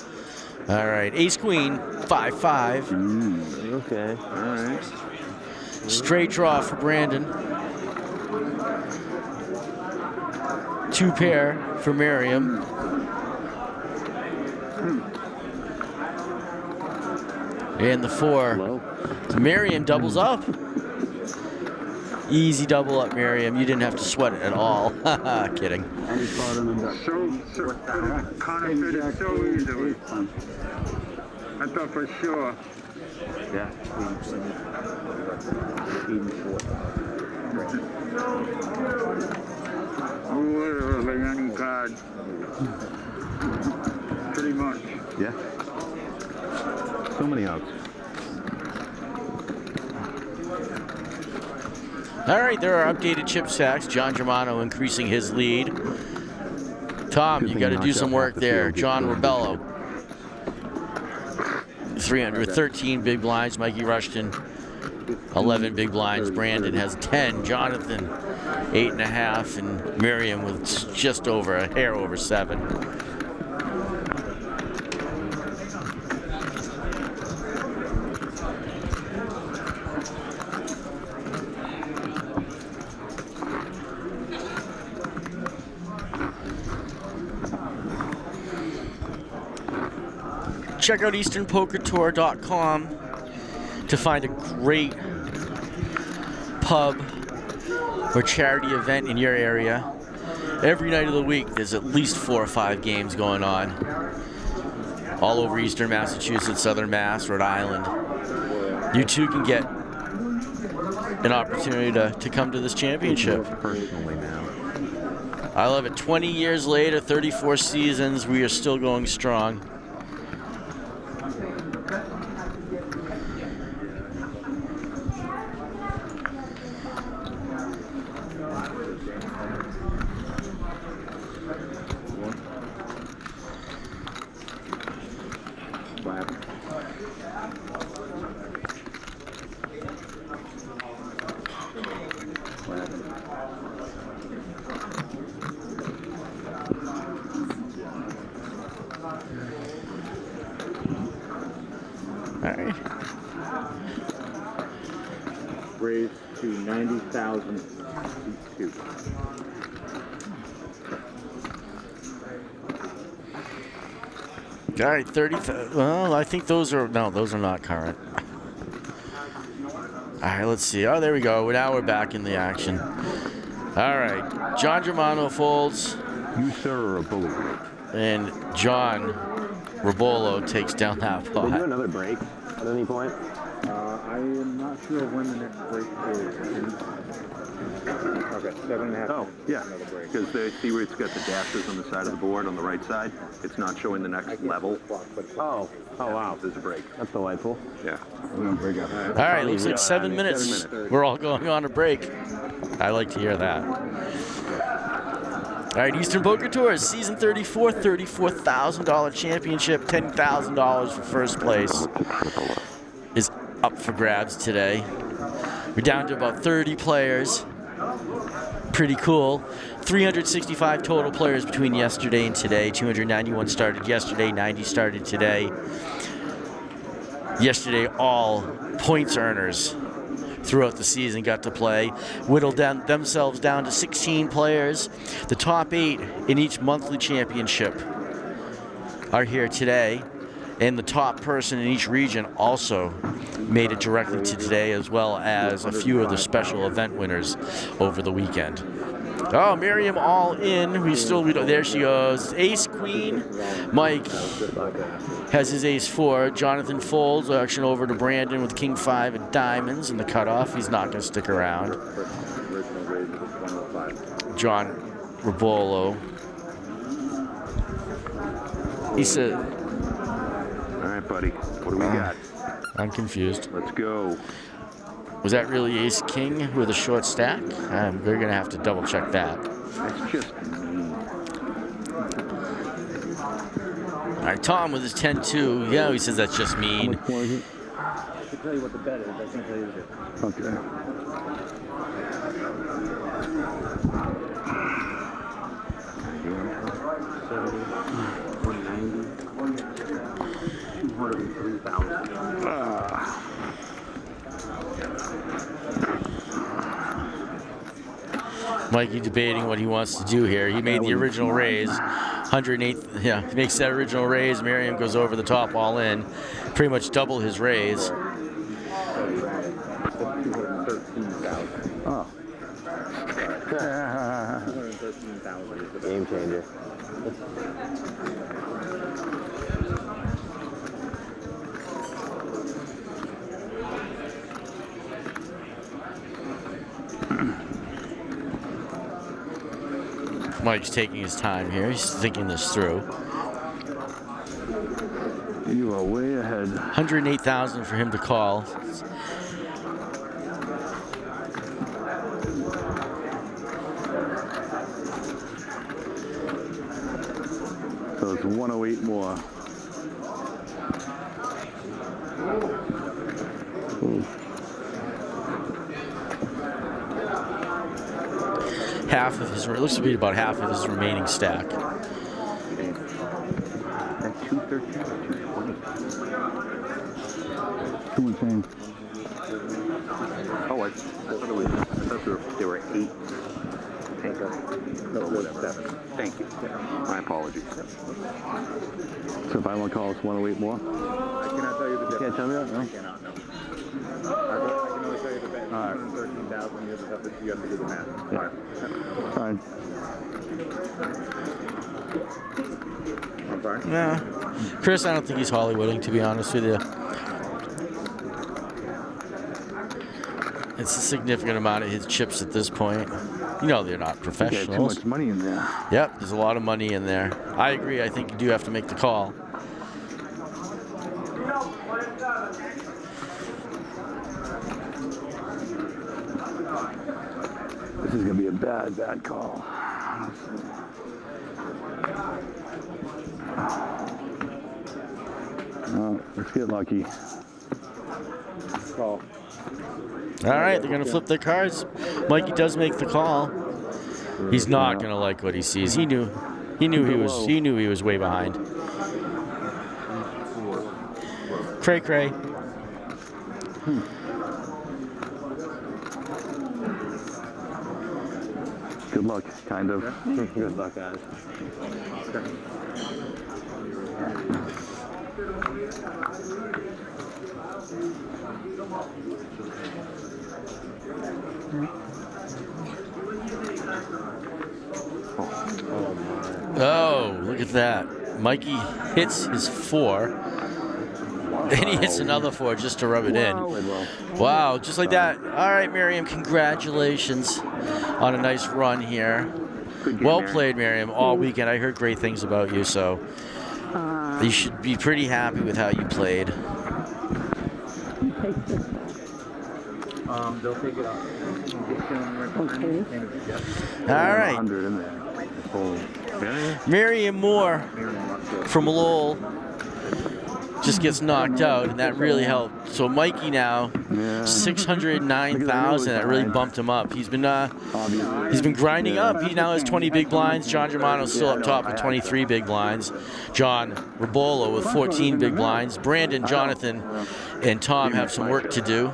All right, ace, queen, 5-5. Okay. Alright. Straight draw for Brandon. 2 pair for Miriam. And the 4. Low. Miriam doubles up. Easy double up, Miriam. You didn't have to sweat it at all. Kidding. So Connor said it so easily. I thought for sure. Yeah. Literally any card. Pretty much. Yeah. So many outs. All right, there are updated chip stacks. John Germano increasing his lead. Tom, you got to do some work there. John Rebello. 313 big blinds. Mikey Rushton, 11 big blinds. Brandon has 10. Jonathan, 8.5. And Miriam with just over a hair over 7. Check out EasternPokerTour.com to find a great pub or charity event in your area. Every night of the week, there's at least 4 or 5 games going on all over Eastern Massachusetts, Southern Mass, Rhode Island. You too can get an opportunity to come to this championship. Personally now. I love it. 20 years later, 34 seasons, we are still going strong. Raised to 90,002. All right, 30. Well, I think those are not current. All right, let's see. Oh, there we go. Now we're back in the action. All right, John Germano folds. You, sir, are a bully. And John Rebolo takes down that Can we do pot. another break at any point? I am not sure when the next break is. Okay, 7.5. Oh, yeah. Another break. Because they see where it's got the dashes on the side of the board on the right side. It's not showing the next level. Oh wow. There's a break. That's delightful. Yeah. All right, looks like 7 minutes. 7 minutes. We're all going on a break. I like to hear that. All right, Eastern Poker Tours, season 34, $34,000 championship, $10,000 for first place is up for grabs today. We're down to about 30 players. Pretty cool. 365 total players between yesterday and today. 291 started yesterday, 90 started today. Yesterday, all points earners throughout the season got to play. Whittled down themselves down to 16 players. The top 8 in each monthly championship are here today. And the top person in each region also made it directly to today, as well as a few of the special event winners over the weekend. Oh, Miriam all in. There she goes. Ace Queen. Mike has his Ace 4. Jonathan folds. Action over to Brandon with King 5 of diamonds in the cutoff. He's not going to stick around. John Rebolo. He said. All right. buddy? What do we got? I'm confused. Let's go. Was that really ace king with a short stack? We're gonna have to double check that. That's just mean. All right, Tom with his 10-2. Yeah, he says that's just mean. I can tell you what the bet is. I can't tell you the difference. Okay. Mikey debating what he wants to do here. He made the original raise, 108. Yeah, he makes that original raise. Miriam goes over the top, all in, pretty much double his raise. Oh. 213,000. Game changer. Mike's taking his time here. He's thinking this through. You are way ahead. 108,000 for him to call. So it's 108 more. Half of his, it looks to be about half of his remaining stack. At 213 or 220? 210. Oh, I thought there were 8. No, whatever. 7. Thank you. My apologies. So if I want to call us 108 more? I cannot tell you the difference. Can't tell me that? No? I cannot, no. I can only tell you the bet. All right. 213,000. You have to do the math. Yeah. All right. Fine. I'm sorry? No. Chris, I don't think he's Hollywooding, to be honest with you. It's a significant amount of his chips at this point. You know they're not Yeah, professionals. too much money in there. Yep, there's a lot of money in there. I agree. I think you do have to make the call. This is going to be a bad call. Oh, let's get lucky. Call. All right, they're going to flip their cards. Mikey does make the call. He's not going to like what he sees. He knew he was way behind. Cray cray. Good luck, kind of. Good luck, guys. Oh, look at that. Mikey hits his 4. Then he hits another 4 just to rub it in. Wow, just like that. All right, Miriam, congratulations on a nice run here. Well played, Miriam, all weekend. I heard great things about you, so you should be pretty happy with how you played. They'll take it off. Okay. All right. 100 in there. Miriam Moore from Lowell just gets knocked out, and that really helped. So Mikey now, 609,000. That really bumped him up. He's been grinding up. He now has 20 big blinds. John Germano's still up top with 23 big blinds. John Rabola with 14 big blinds. Brandon, Jonathan, and Tom have some work to do.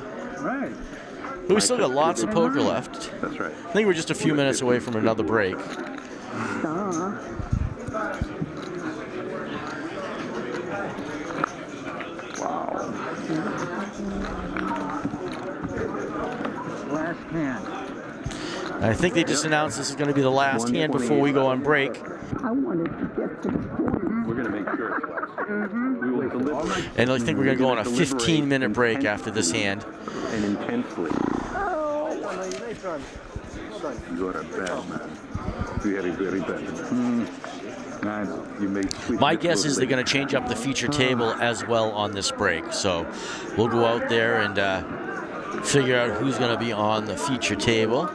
But we still got lots of poker left. That's right. I think we're just a few minutes away from another break. Wow. Last hand. I think they just announced this is going to be the last hand before we go on break. I wanted to get to the point. We're going to make sure it's last. We will deliberate. And I think we're going to go on a 15-minute break after this hand. And intensely. Oh, nice run. You are a bad man. You are a very bad man. I know. You made sweet. My guess is they're going to change up the feature table as well on this break. So we'll go out there and figure out who's going to be on the feature table.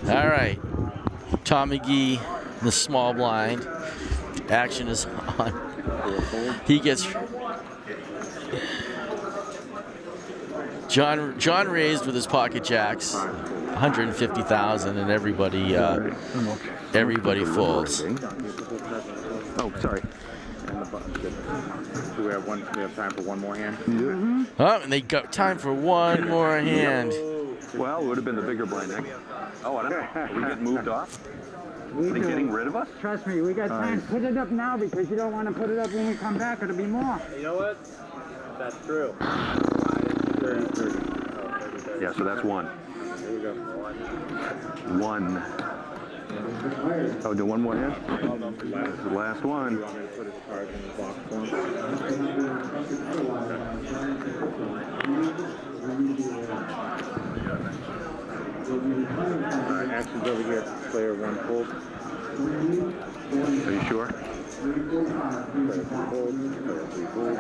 All right, Tom McGee, the small blind. Action is on. He gets John raised with his pocket jacks, 150,000, and everybody folds. Oh, sorry. Do we have time for one more hand? Oh, and they got time for one more hand. Well, it would have been the bigger blind next. Oh, I don't know. Are we getting moved off? Are they getting rid of us? Trust me, we got time. Put it up now because you don't want to put it up when we come back. It'll be more. You know what? That's true. 30. Yeah, so that's one. Here we go. One. Oh, do one more hand? This is the last one. You want me to put his cards in the box for him? All right, action's over here. Player one fold. Are you sure? Player two fold. Player three fold.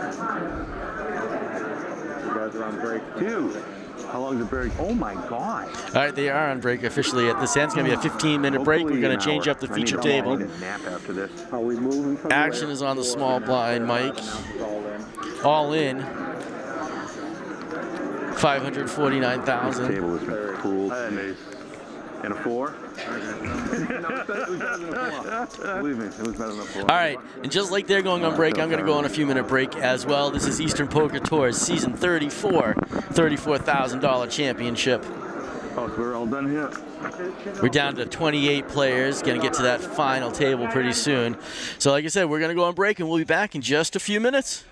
You guys are on break. Two. How long is the break? Oh my God. All right, they are on break officially at this end. It's going to be a 15-minute break. We're going to change up the feature table. I need a nap after this. Are we moving from Action is on the small blind, Mike. All in. 549,000. Table has been cruel. And a four? Believe me, it was better than a four. All right, and just like they're going on break, I'm going to go on a few-minute break as well. This is Eastern Poker Tours Season 34, $34,000 championship. Oh, so we're all done here? We're down to 28 players. Going to get to that final table pretty soon. So like I said, we're going to go on break, and we'll be back in just a few minutes.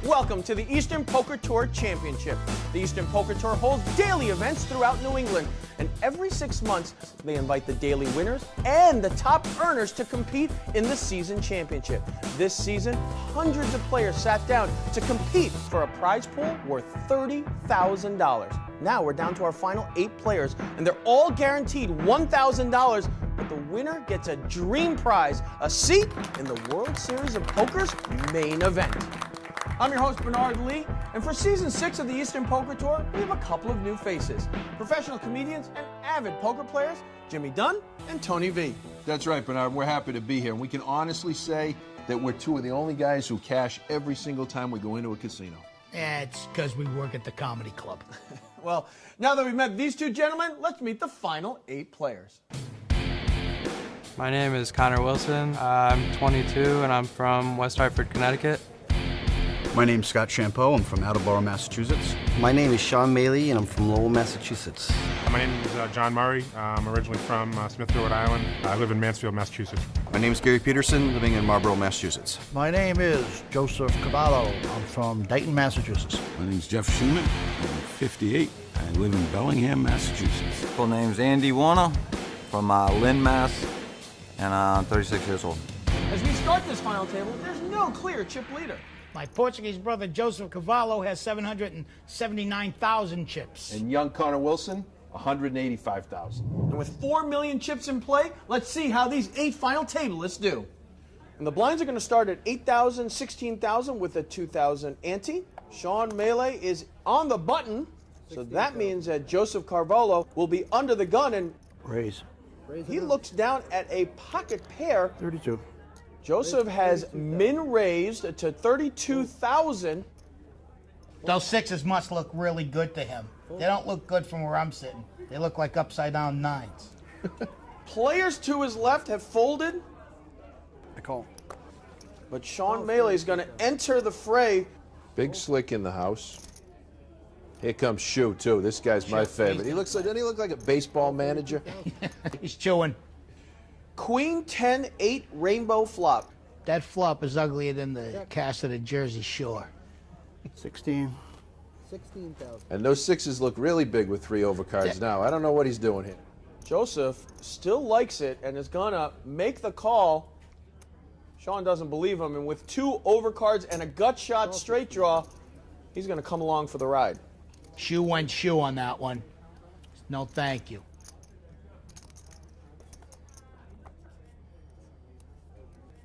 Welcome to the Eastern Poker Tour Championship. The Eastern Poker Tour holds daily events throughout New England, and every 6 months they invite the daily winners and the top earners to compete in the season championship. This season, hundreds of players sat down to compete for a prize pool worth $30,000. Now we're down to our final 8 players, and they're all guaranteed $1,000, but the winner gets a dream prize, a seat in the World Series of Poker's main event. I'm your host, Bernard Lee, and for Season 6 of the Eastern Poker Tour, we have a couple of new faces. Professional comedians and avid poker players, Jimmy Dunn and Tony V. That's right, Bernard. We're happy to be here, and we can honestly say that we're two of the only guys who cash every single time we go into a casino. It's because we work at the comedy club. Well, now that we've met these two gentlemen, let's meet the final 8 players. My name is Connor Wilson. I'm 22, and I'm from West Hartford, Connecticut. My name's Scott Champeau. I'm from Attleboro, Massachusetts. My name is Sean Maley, and I'm from Lowell, Massachusetts. My name is John Murray. I'm originally from Smithfield, Rhode Island. I live in Mansfield, Massachusetts. My name is Gary Peterson, living in Marlborough, Massachusetts. My name is Joseph Cavallo. I'm from Dayton, Massachusetts. My name's Jeff Schumann. I'm 58. I live in Bellingham, Massachusetts. Full name's Andy Warner from Lynn, Mass, and I'm 36 years old. As we start this final table, there's no clear chip leader. My Portuguese brother, Joseph Cavallo, has 779,000 chips. And young Connor Wilson, 185,000. And with 4 million chips in play, let's see how these 8 final tablists do. And the blinds are going to start at 8,000, 16,000 with a 2,000 ante. Sean Maley is on the button, so that means that Joseph Carvalho will be under the gun and raise. He looks down at a pocket pair. 32. Joseph has min raised to 32,000. Those 6s must look really good to him. They don't look good from where I'm sitting. They look like upside down 9s. Players to his left have folded. I call. But Sean Maley is going to enter the fray. Big Slick in the house. Here comes Shu, too. This guy's my favorite. He looks like, doesn't he look like a baseball manager? He's chewing. Queen 10-8 rainbow flop. That flop is uglier than the cast of the Jersey Shore. 16. 16,000. And those sixes look really big with 3 overcards now. I don't know what he's doing here. Joseph still likes it and is gonna make the call. Sean doesn't believe him, and with 2 overcards and a gut shot straight draw, he's gonna come along for the ride. Shoe went shoe on that one. No thank you.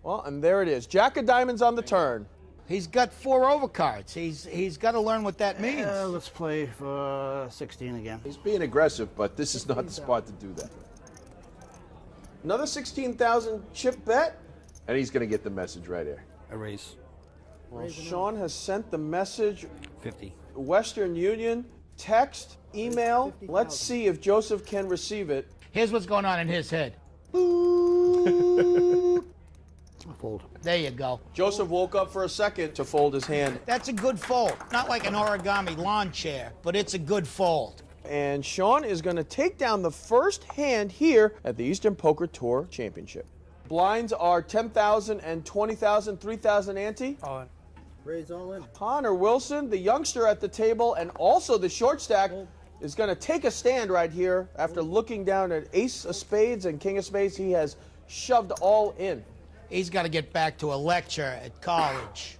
Well, and there it is. Jack of diamonds on the turn. He's got 4 overcards. He's got to learn what that means. Let's play for 16 again. He's being aggressive, but this is not the spot to do that. Another 16,000 chip bet. And he's going to get the message right here. A raise. Well, Sean has sent the message. 50. Western Union, text, email. Let's see if Joseph can receive it. Here's what's going on in his head. Fold. There you go. Joseph woke up for a second to fold his hand. That's a good fold. Not like an origami lawn chair, but it's a good fold. And Sean is going to take down the first hand here at the Eastern Poker Tour Championship. Blinds are 10,000 and 20,000, 3,000 ante. All in. Raise all in. Connor Wilson, the youngster at the table and also the short stack, is going to take a stand right here after looking down at ace of spades and king of spades. He has shoved all in. He's got to get back to a lecture at college.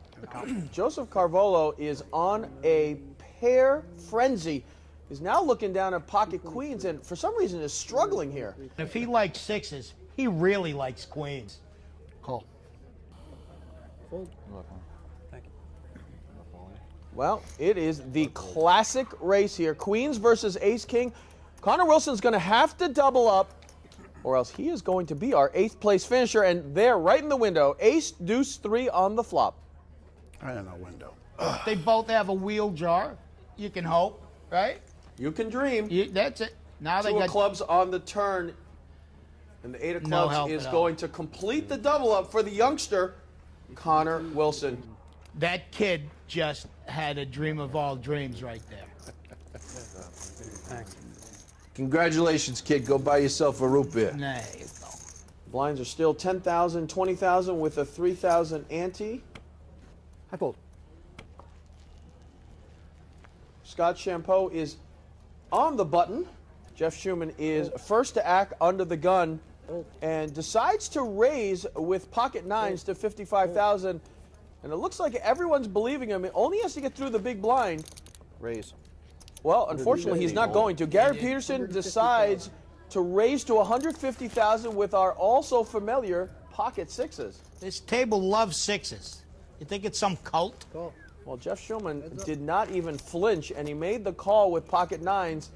Joseph Carvalho is on a pair frenzy. He's now looking down at pocket queens and for some reason is struggling here. If he likes sixes, he really likes queens. Call. Thank you. Well, it is the classic race here. Queens versus ace-king. Connor Wilson's going to have to double up or else he is going to be our 8th place finisher. And there, right in the window, ace, deuce, 3 on the flop. I don't know window. They both have a wheel jar. You can hope, right? You can dream. That's it. Now they 2 got of clubs on the turn. And the 8 of No clubs help is at going to complete the double up for the youngster, Connor Wilson. that kid just had a dream of all dreams right there. Thanks. Congratulations, kid. Go buy yourself a root beer. There you go. Blinds are still 10,000, 20,000 with a 3,000 ante. I fold. Scott Champeau is on the button. Jeff Schumann is first to act under the gun and decides to raise with pocket nines to 55,000. And it looks like everyone's believing him. It only has to get through the big blind. Raise. Well, unfortunately, he's not going to. Gary Peterson decides to raise to 150,000 with our also familiar pocket sixes. This table loves sixes. You think it's some cult? Well, Jeff Schumann did not even flinch, and he made the call with pocket nines.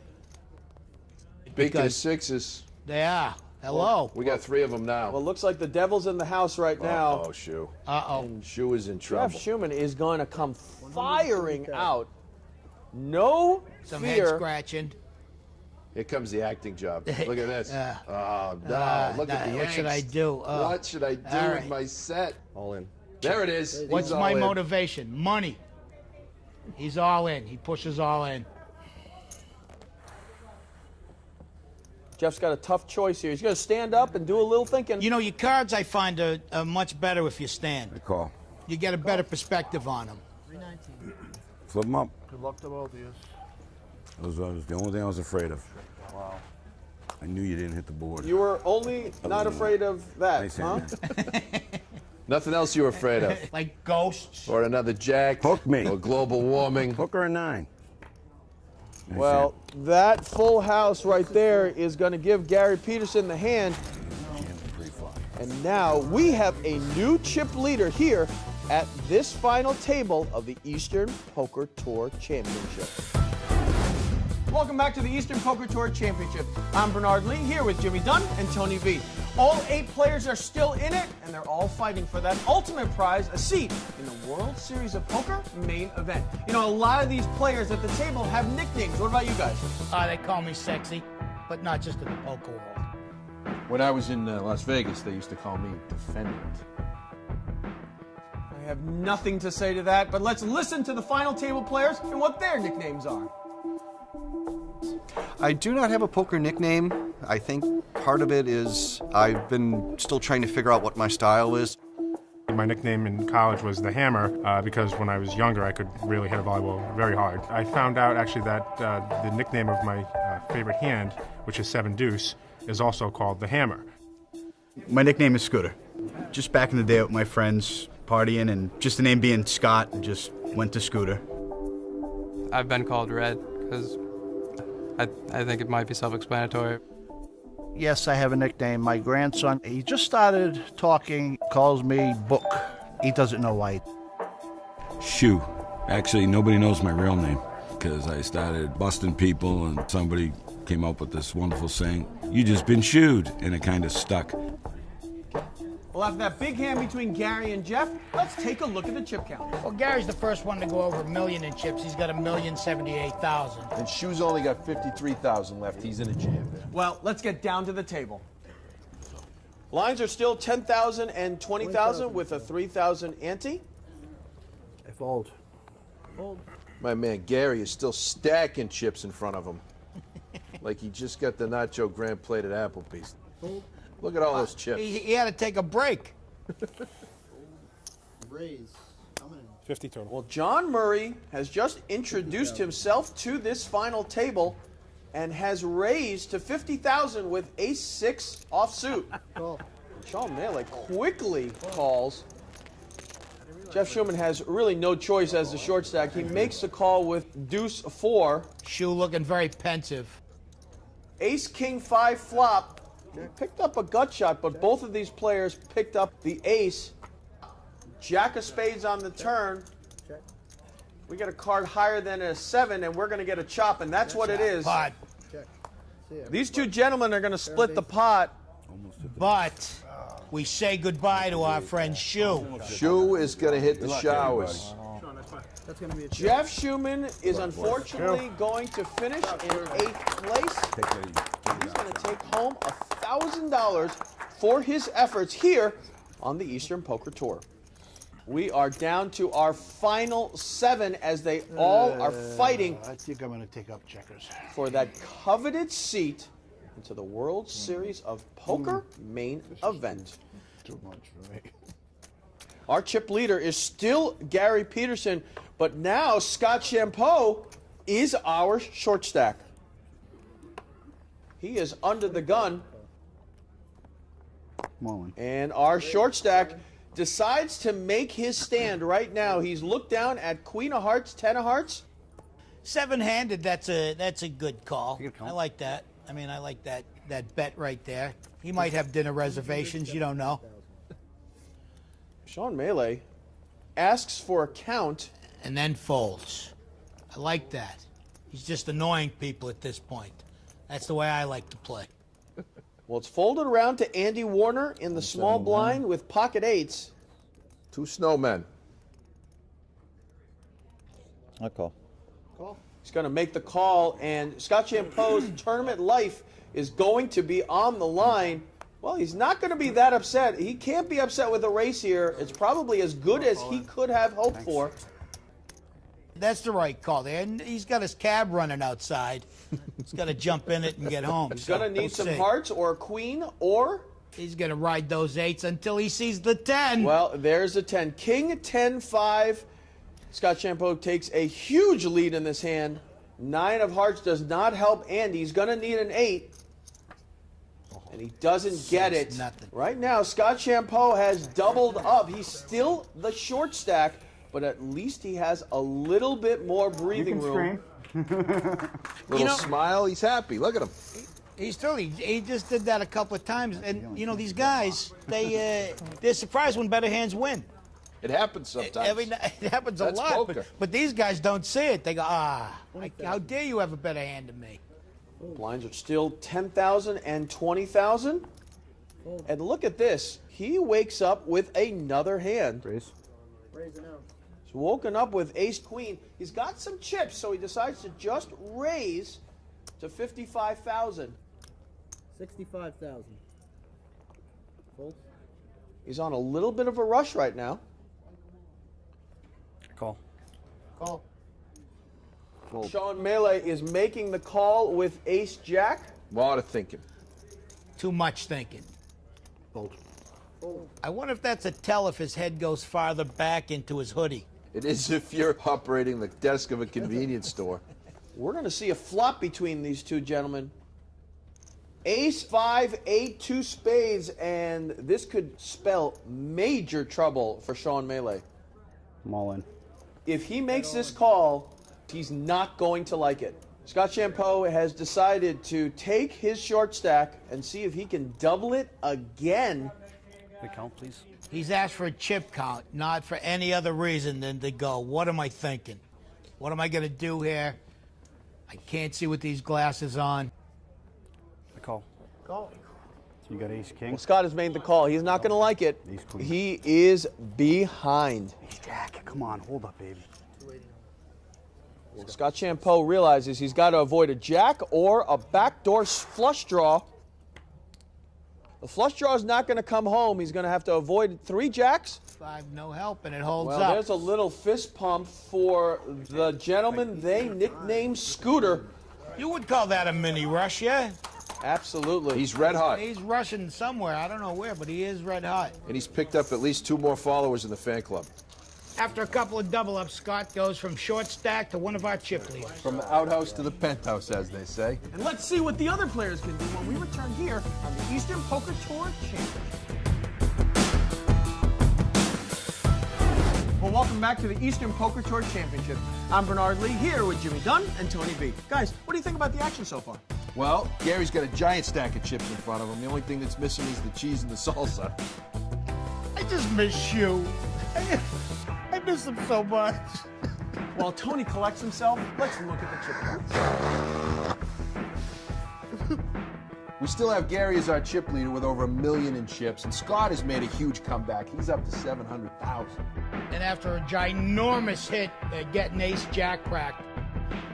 Big to sixes. They are. Hello. We got 3 of them now. Well, it looks like the devil's in the house right now. Oh, Shu. Uh-oh. And Shu is in trouble. Jeff Schumann is going to come firing out. No Some fear. head scratching. Here comes the acting job. Look at this. Oh, no. Look at the What should I angst. do? What should I do all with right. my set? All in. There it is. What's He's all my in. motivation? Money. He's all in. He pushes all in. Jeff's got a tough choice here. He's going to stand up and do a little thinking. You know, your cards, I find, are much better if you stand. I call. You get a better perspective on them. Flip them up. Good luck to both of you. That was the only thing I was afraid of. Wow. I knew you didn't hit the board. You were only not afraid of that, Nice huh? hand, Nothing else you were afraid of? Like ghosts. Or another jack? Hook me. Or global warming? Hook or a 9. Nice Well, that full house right there is going to give Gary Peterson the hand. And now we have a new chip leader here at this final table of the Eastern Poker Tour Championship. Welcome back to the Eastern Poker Tour Championship. I'm Bernard Lee here with Jimmy Dunn and Tony V. All 8 players are still in it, and they're all fighting for that ultimate prize, a seat in the World Series of Poker main event. You know, a lot of these players at the table have nicknames. What about you guys? They call me sexy, but not just in the poker world. When I was in Las Vegas, they used to call me Defendant. I have nothing to say to that, but let's listen to the final table players and what their nicknames are. I do not have a poker nickname. I think part of it is I've been still trying to figure out what my style is. My nickname in college was the Hammer because when I was younger I could really hit a volleyball very hard. I found out actually that the nickname of my favorite hand, which is 7 deuce, is also called the Hammer. My nickname is Scooter. Just back in the day with my friends partying, and just the name being Scott, just went to Scooter. I've been called Red because I think it might be self-explanatory. Yes, I have a nickname. My grandson, he just started talking, calls me Book. He doesn't know why. Shoe. Actually, nobody knows my real name because I started busting people and somebody came up with this wonderful saying, "You just been shooed," and it kind of stuck. Well, after that big hand between Gary and Jeff, let's take a look at the chip count. Well, Gary's the first one to go over 1 million in chips. He's got 1,078,000. And Shoe's only got 53,000 left. He's in a jam. Well, let's get down to the table. Lines are still 10,000 and 20,000 with a 3,000 ante. I fold. My man Gary is still stacking chips in front of him. Like he just got the Nacho Grand Plate at Applebee's. Look at all those chips. He had to take a break. Raise. 50 total. Well, John Murray has just introduced himself to this final table and has raised to 50,000 with ace-6 offsuit. Sean Melee quickly calls. Jeff Schumann has really no choice as the short stack. He makes the call with deuce-4. Shu looking very pensive. Ace-king-5 flop. He picked up a gut shot, but both of these players picked up the ace. Jack of spades on the turn. We get a card higher than a 7, and we're going to get a chop, and that's what it is. Pot. These two gentlemen are going to split the pot. But we say goodbye to our friend Shu. Shoe is going to hit the showers. Jeff Schumann is unfortunately going to finish in 8th place. He's going to take home $1,000 for his efforts here on the Eastern Poker Tour. We are down to our final 7 as they all are fighting. I think I'm going to take up checkers. For that coveted seat into the World Series of Poker main event. Too much for me. Our chip leader is still Gary Peterson, but now Scott Champeau is our short stack. He is under the gun. And our short stack decides to make his stand right now. He's looked down at Queen of Hearts, 10 of Hearts. 7-handed, that's a good call. I like that. I mean, I like that bet right there. He might have dinner reservations, you don't know. Sean Melee asks for a count. And then folds. I like that. He's just annoying people at this point. That's the way I like to play. Well, it's folded around to Andy Warner in the small blind with pocket 8s. 2 snowmen. I call. He's going to make the call, and Scott Champeau's tournament life is going to be on the line. Well, he's not going to be that upset. He can't be upset with a race here. It's probably as good as he could have hoped for. That's the right call there. And he's got his cab running outside. He's got to jump in it and get home. He's going to need some hearts or a queen, or he's going to ride those 8s until he sees the 10. Well, there's a 10. King, 10, 5. Scott Champeau takes a huge lead in this hand. 9 of Hearts does not help Andy. He's going to need an 8. And he doesn't get it. Nothing. Right now, Scott Champeau has doubled up. He's still the short stack, but at least he has a little bit more breathing room. Little smile. He's happy. Look at him. He just did that a couple of times. And, you know, these guys, they're surprised when better hands win. It happens sometimes. It happens a lot. But these guys don't see it. They go, how dare you have a better hand than me? Blinds are still 10,000 and 20,000. And look at this. He wakes up with another hand. Raise. He's woken up with ace-queen. He's got some chips, so he decides to just raise to 55,000. 65,000. Fold. He's on a little bit of a rush right now. Call. Call. Sean Melee is making the call with ace-jack. A lot of thinking. Too much thinking. Fold. I wonder if that's a tell if his head goes farther back into his hoodie. It is if you're operating the desk of a convenience store. We're going to see a flop between these two gentlemen. Ace, 5, 8, 2 spades, and this could spell major trouble for Sean Melee. I'm all in. If he makes this call, he's not going to like it. Scott Champeau has decided to take his short stack and see if he can double it again. The count, please. He's asked for a chip count, not for any other reason than to go, what am I thinking? What am I going to do here? I can't see with these glasses on. The call. Go. So you got ace king. Well, Scott has made the call. He's not going to like it. Ace queen. He is behind. Ace jack. Come on, hold up, baby. Well, Scott Champeau realizes he's got to avoid a jack or a backdoor flush draw. The flush draw is not going to come home. He's going to have to avoid 3 jacks. 5, no help, and it holds Well, up. there's a little fist pump for the gentleman they nicknamed Scooter. You would call that a mini rush, yeah? Absolutely. He's red hot. He's rushing somewhere. I don't know where, but he is red hot. And he's picked up at least 2 more followers in the fan club. After a couple of double-ups, Scott goes from short stack to one of our chip leaders. From the outhouse to the penthouse, as they say. And let's see what the other players can do when we return here on the Eastern Poker Tour Championship. Well, welcome back to the Eastern Poker Tour Championship. I'm Bernard Lee here with Jimmy Dunn and Tony B. Guys, what do you think about the action so far? Well, Gary's got a giant stack of chips in front of him. The only thing that's missing is the cheese and the salsa. I just miss you. I miss him so much. While Tony collects himself, let's look at the chip counts. We still have Gary as our chip leader with over $1 million in chips, and Scott has made a huge comeback. He's up to 700,000. And after a ginormous hit at getting ace jack cracked,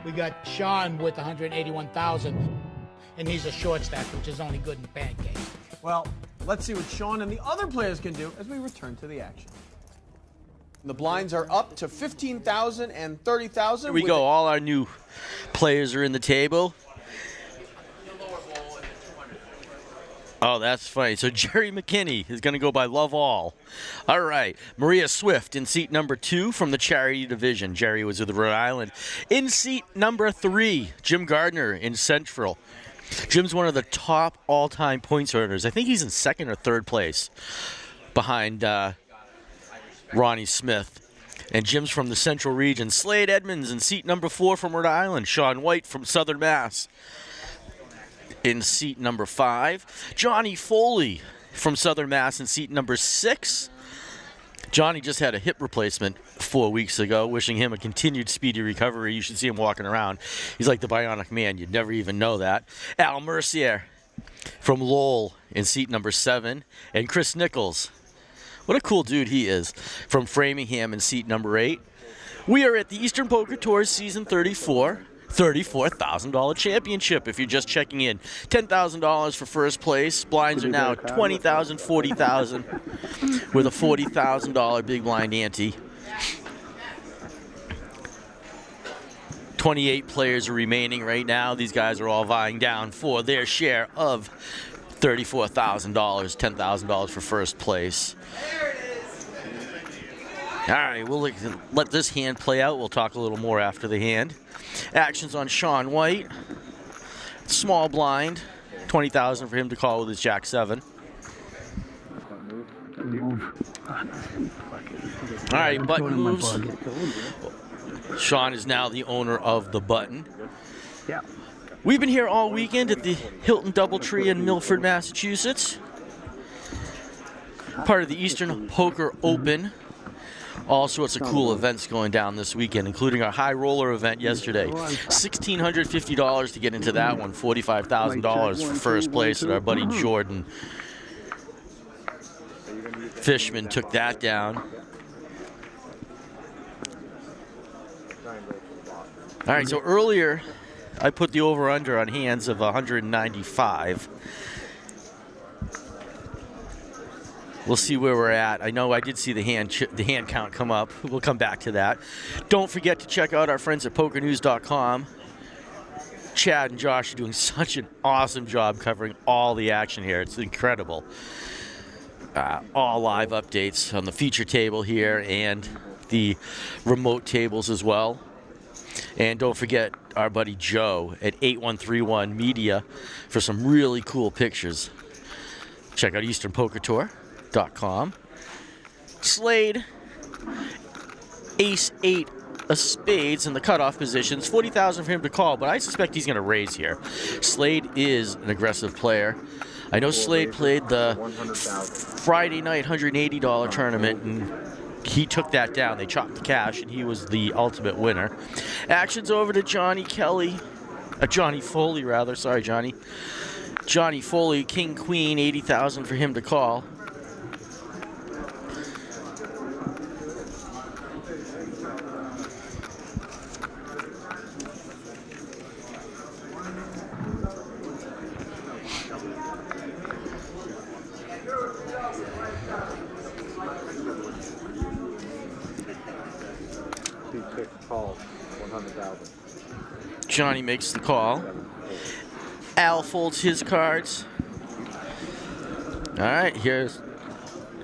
we got Sean with 181,000, and he's a short stack, which is only good in pancakes. Well, let's see what Sean and the other players can do as we return to the action. The blinds are up to 15,000 and 30,000. Here we go. All our new players are in the table. Oh, that's funny. So Jerry McKinney is going to go by Love All. All right. Maria Swift in seat number 2 from the charity division. Jerry was with Rhode Island. In seat number 3, Jim Gardner in Central. Jim's one of the top all-time points earners. I think he's in 2nd or 3rd place behind Ronnie Smith. And Jim's from the Central region. Slade Edmonds in seat number 4 from Rhode Island. Sean White from Southern Mass in seat number 5. Johnny Foley from Southern Mass in seat number 6. Johnny just had a hip replacement 4 weeks ago, wishing him a continued speedy recovery. You should see him walking around. He's like the Bionic Man. You'd never even know that. Al Mercier from Lowell in seat number 7. And Chris Nichols, what a cool dude he is, from Framingham in seat number 8. We are at the Eastern Poker Tour Season 34. $34,000 championship if you're just checking in. $10,000 for first place. Blinds are now $20,000, $40,000 with a $40,000 big blind ante. 28 players are remaining right now. These guys are all vying down for their share of $34,000, $10,000 for first place. All right, we'll let this hand play out. We'll talk a little more after the hand. Actions on Sean White. Small blind. $20,000 for him to call with his Jack 7. All right, button moves. Sean is now the owner of the button. Yeah. We've been here all weekend at the Hilton Doubletree in Milford, Massachusetts. Part of the Eastern Poker Open. All sorts of cool events going down this weekend, including our high roller event yesterday. $1,650 to get into that one. $45,000 for first place, and our buddy Jordan Fishman took that down. All right, so earlier I put the over-under on hands of 195. We'll see where we're at. I know I did see the hand count come up. We'll come back to that. Don't forget to check out our friends at pokernews.com. Chad and Josh are doing such an awesome job covering all the action here. It's incredible. all live updates on the feature table here and the remote tables as well. And don't forget our buddy Joe at 8131 Media for some really cool pictures. Check out EasternPokerTour.com. Slade, ace-8 of spades in the cutoff positions. 40,000 for him to call, but I suspect he's going to raise here. Slade is an aggressive player. I know Slade played the Friday night $180 tournament, and he took that down. They chopped the cash, and he was the ultimate winner. Action's over to Johnny Foley, rather. Sorry, Johnny. Johnny Foley, king, queen, 80,000 for him to call. Call, 100,000. Johnny makes the call. Al folds his cards. All right, here's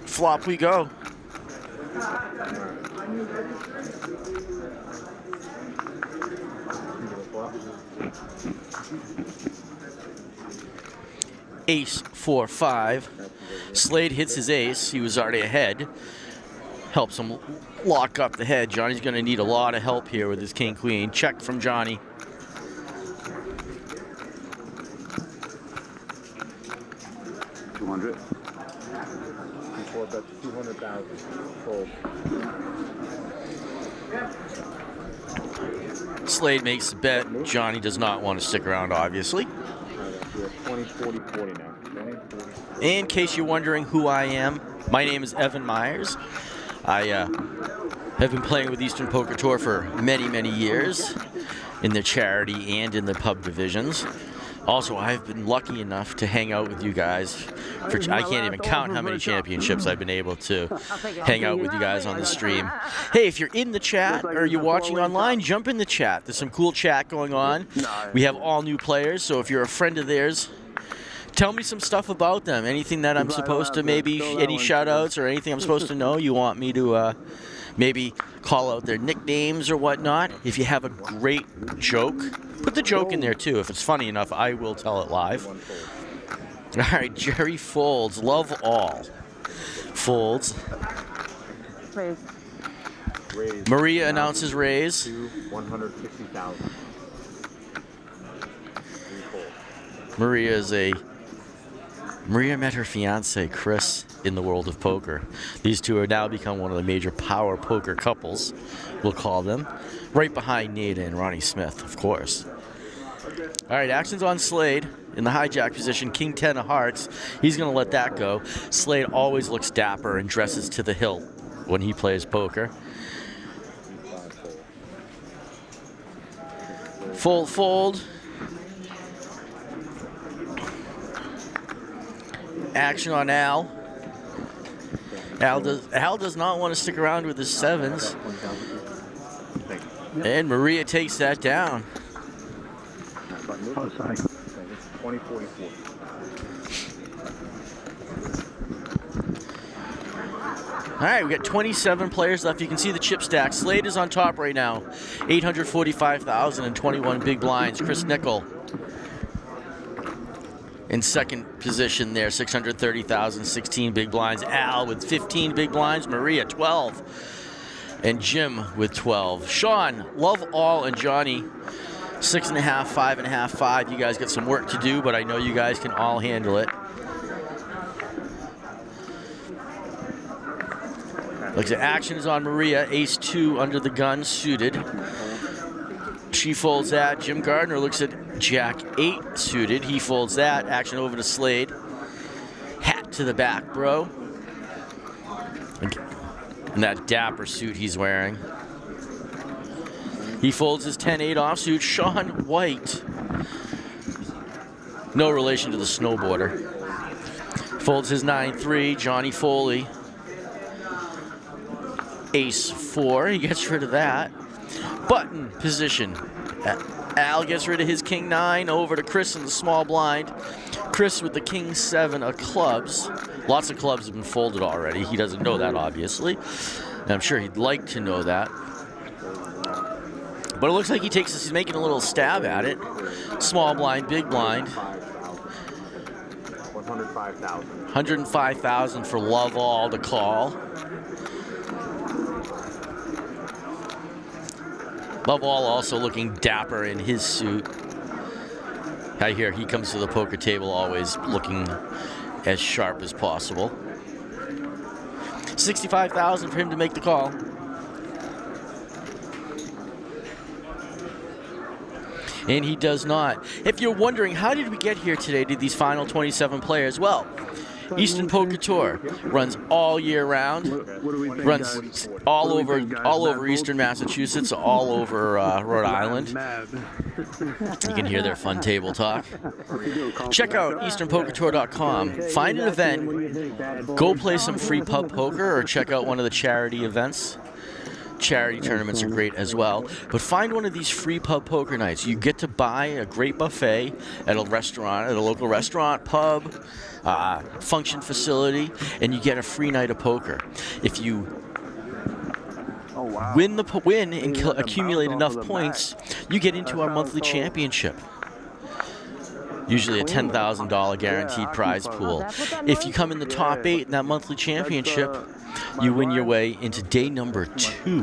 flop we go. Ace, 4, 5. Slade hits his ace. He was already ahead. Helps him lock up the head. Johnny's going to need a lot of help here with his king, queen. Check from Johnny. $200. Before bet 200,000. Fold. Slade makes the bet. Johnny does not want to stick around, obviously. 20, 40, 40 now. 20, 40. In case you're wondering who I am, my name is Evan Myers. I have been playing with Eastern Poker Tour for many, many years in the charity and in the pub divisions. Also, I've been lucky enough to hang out with you guys. I can't even count how many championships I've been able to hang out with you guys on the stream. Hey, if you're in the chat or you're watching online, jump in the chat. There's some cool chat going on. We have all new players, so if you're a friend of theirs, tell me some stuff about them. Anything that I'm supposed to maybe, any shout-outs or anything I'm supposed to know you want me to maybe call out their nicknames or whatnot. If you have a great joke, put the joke in there too. If it's funny enough, I will tell it live. All right, Jerry folds. Love all. Folds. Maria announces raise. 160,000. Maria met her fiance, Chris, in the world of poker. These two are now become one of the major power poker couples, we'll call them, right behind Nada and Ronnie Smith, of course. All right, action's on Slade in the hijack position, king 10 of hearts. He's going to let that go. Slade always looks dapper and dresses to the hilt when he plays poker. Fold, fold. Action on Al. Al does not want to stick around with his sevens. And Maria takes that down. Oh, sorry. 20, 40, 40. All right, we got 27 players left. You can see the chip stack. Slade is on top right now. 845,000 and 21 big blinds. Chris Nickel in second position there, 630,000, 16 big blinds. Al with 15 big blinds. Maria, 12. And Jim with 12. Sean, Love All, and Johnny, 6.5, 5.5, 5. You guys got some work to do, but I know you guys can all handle it. Looks at action is on Maria. Ace 2 under the gun, suited. She folds that. Jim Gardner looks at Jack 8 suited. He folds that. Action over to Slade. Hat to the back, bro. And that dapper suit he's wearing. He folds his 10-8 offsuit. Sean White. No relation to the snowboarder. Folds his 9-3. Johnny Foley. Ace 4. He gets rid of that. Button position. Al gets rid of his king 9 over to Chris in the small blind. Chris with the king 7 of clubs. Lots of clubs have been folded already. He doesn't know that, obviously. And I'm sure he'd like to know that. But it looks like he's making a little stab at it. Small blind, big blind. 105,000. 105,000 for Love All to call. Love All also looking dapper in his suit. I hear he comes to the poker table always looking as sharp as possible. 65,000 for him to make the call. And he does not. If you're wondering, how did we get here today to these final 27 players? Well, Eastern Poker Tour runs all year round, runs all over Eastern Massachusetts, all over Rhode Island. You can hear their fun table talk. Check out easternpokertour.com. Find an event, go play some free pub poker, or check out one of the charity events. Charity tournaments are great as well, but find one of these free pub poker nights. You get to buy a great buffet at a restaurant, at a local restaurant, pub, function facility, and you get a free night of poker. If you win and accumulate enough points, you get into our monthly championship. Usually a $10,000 guaranteed prize pool. If you come in the top 8 in that monthly championship, you win your way into day number 2,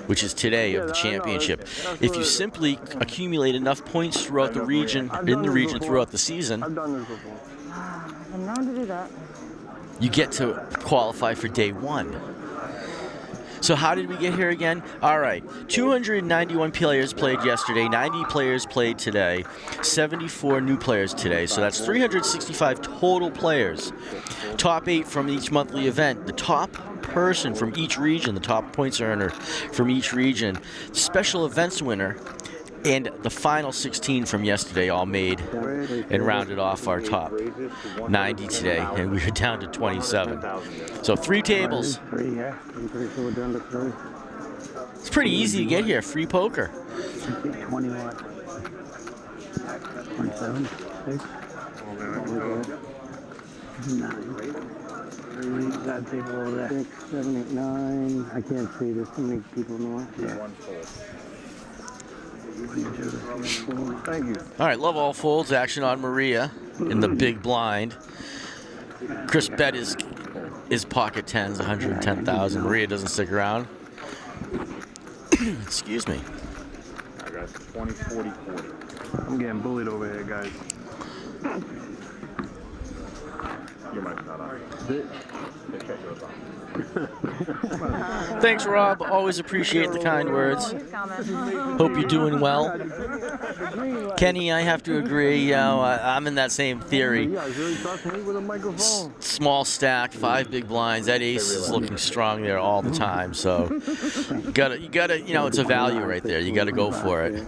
which is today of the championship. If you simply accumulate enough points throughout the region, throughout the season, you get to qualify for day 1. So how did we get here again? All right, 291 players played yesterday, 90 players played today, 74 new players today. So that's 365 total players. Top 8 from each monthly event. The top person from each region, the top points earner from each region, special events winner, and the final 16 from yesterday all made and rounded off our top 90 today, and we were down to 27. So 3 tables. It's pretty easy to get here, free poker. 21. 27. 6. 9. That table over there. 6, 7, 8, 9. I can't see this. Too many people know. Yeah. Thank you. All right, Love All folds, action on Maria in the big blind. Chris bet his pocket 10s, 110,000. Maria doesn't stick around. Excuse me. I got 20, 40, 40. I'm getting bullied over here, guys. You might not on. Thanks, Rob. Always appreciate the kind words. Hope you're doing well. Kenny, I have to agree. I'm in that same theory. Small stack, 5 big blinds. That ace is looking strong there all the time. So you gotta, it's a value right there. You gotta go for it.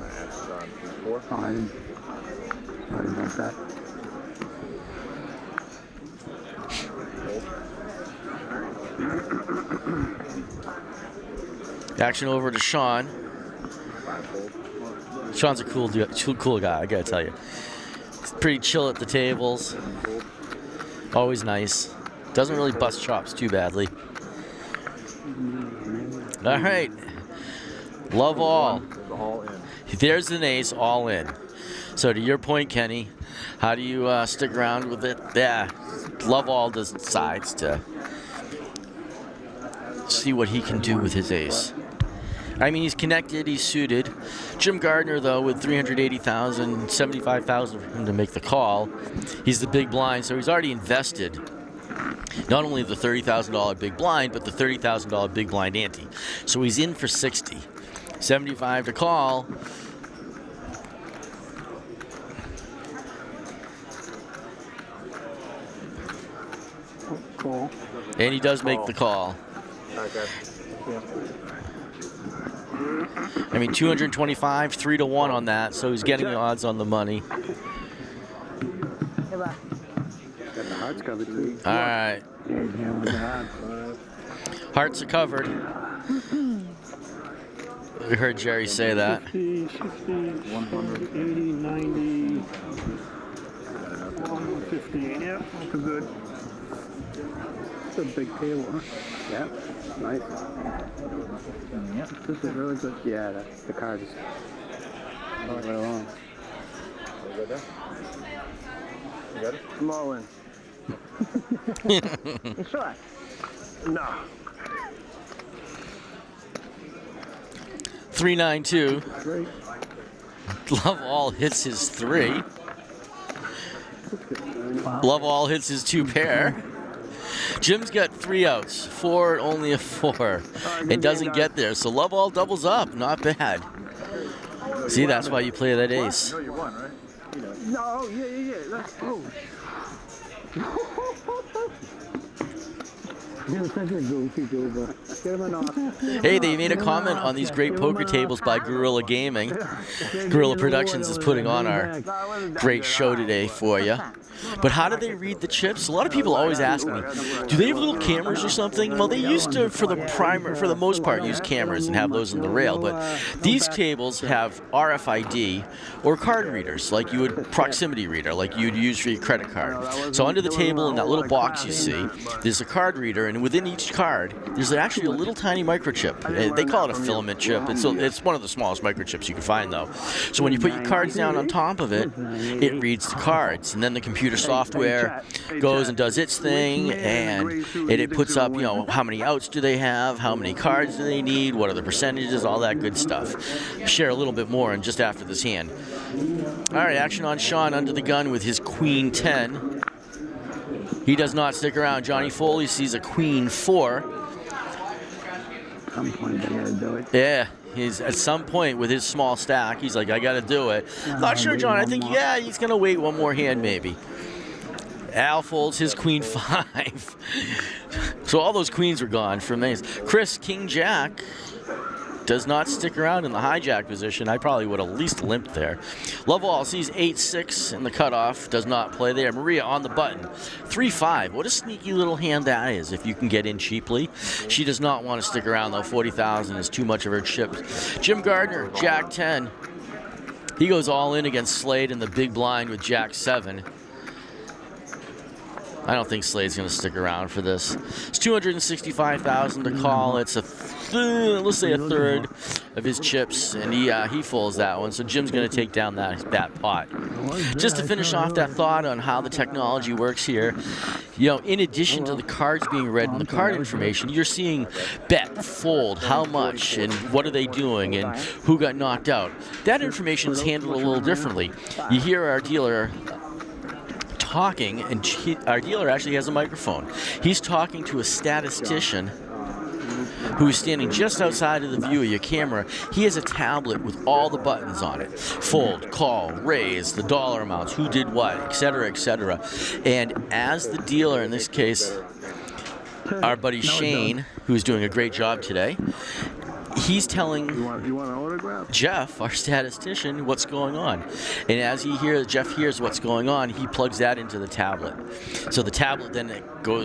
Action over to Sean. Sean's a cool guy, I gotta tell you. He's pretty chill at the tables. Always nice. Doesn't really bust chops too badly. All right. Love All. There's an ace, all in. So to your point, Kenny, how do you stick around with it? Yeah, Love All decides to see what he can do with his ace. I mean, he's connected, he's suited. Jim Gardner, though, with 380,000, 75,000 for him to make the call. He's the big blind, so he's already invested not only the $30,000 big blind, but the $30,000 big blind ante. So he's in for 60. 75 to call. Cool. And he does make the call. I mean, 225, 3-1 on that, so he's getting the odds on the money. All right. Hearts are covered. We heard Jerry say that. 50, 60, 80, 90. Yeah, looking good. It's a big table, huh? Yeah, nice. Yeah, this is really good. Yeah, the card is right along. You got that? You got it? I'm all in. You sure? No. 392. Great. Love all hits his 3. Love all hits his 2 pair. Jim's got 3 outs, 4, only a 4. It doesn't get there, so Love all doubles up. Not bad. See, that's why you play that ace. You won, right? No, yeah. That's, oh. You're such a goofy goober. Get him an off. Hey, they made a comment on these great poker tables by Gorilla Gaming. Gorilla Productions is putting on our great show today for you. But how do they read the chips? A lot of people always ask me, do they have little cameras or something? Well, they used to, for the most part, use cameras and have those in the rail. But these tables have RFID or card readers, like you would proximity reader, like you'd use for your credit card. So under the table in that little box you see, there's a card reader, and within each card, there's actually a little tiny microchip. They call it a filament chip. It's one of the smallest microchips you can find, though. So when you put your cards down on top of it, it reads the cards, and then the computer software goes and does its thing, and it puts up, how many outs do they have, how many cards do they need, what are the percentages, all that good stuff. Share a little bit more in just after this hand. All right, action on Sean under the gun with his Queen 10. He does not stick around. Johnny Foley sees a Queen 4. At some point, I gotta do it. Yeah. He's at some point with his small stack, he's like, I got to do it. Not sure, John. I think, he's going to wait one more hand maybe. Al folds his Queen 5. So all those queens are gone from these. Chris, King Jack, does not stick around in the hijack position. I probably would have at least limped there. Lovewall sees 8-6 in the cutoff, does not play there. Maria on the button, 3-5. What a sneaky little hand that is if you can get in cheaply. She does not want to stick around though. 40,000 is too much of her chips. Jim Gardner, Jack 10. He goes all in against Slade in the big blind with Jack 7. I don't think Slade's going to stick around for this. It's 265,000 to call. It's let's say a third of his chips, and he folds that one. So Jim's going to take down that pot. Just to finish off that thought on how the technology works here, in addition to the cards being read and the card information, you're seeing bet, fold, how much, and what are they doing, and who got knocked out. That information is handled a little differently. You hear our dealer talking, and our dealer actually has a microphone. He's talking to a statistician who is standing just outside of the view of your camera. He has a tablet with all the buttons on it. Fold, call, raise, the dollar amounts, who did what, etc., etc. And as the dealer, in this case, our buddy Shane, who's doing a great job today, he's telling Jeff, our statistician, what's going on. And as Jeff hears what's going on, he plugs that into the tablet. So the tablet then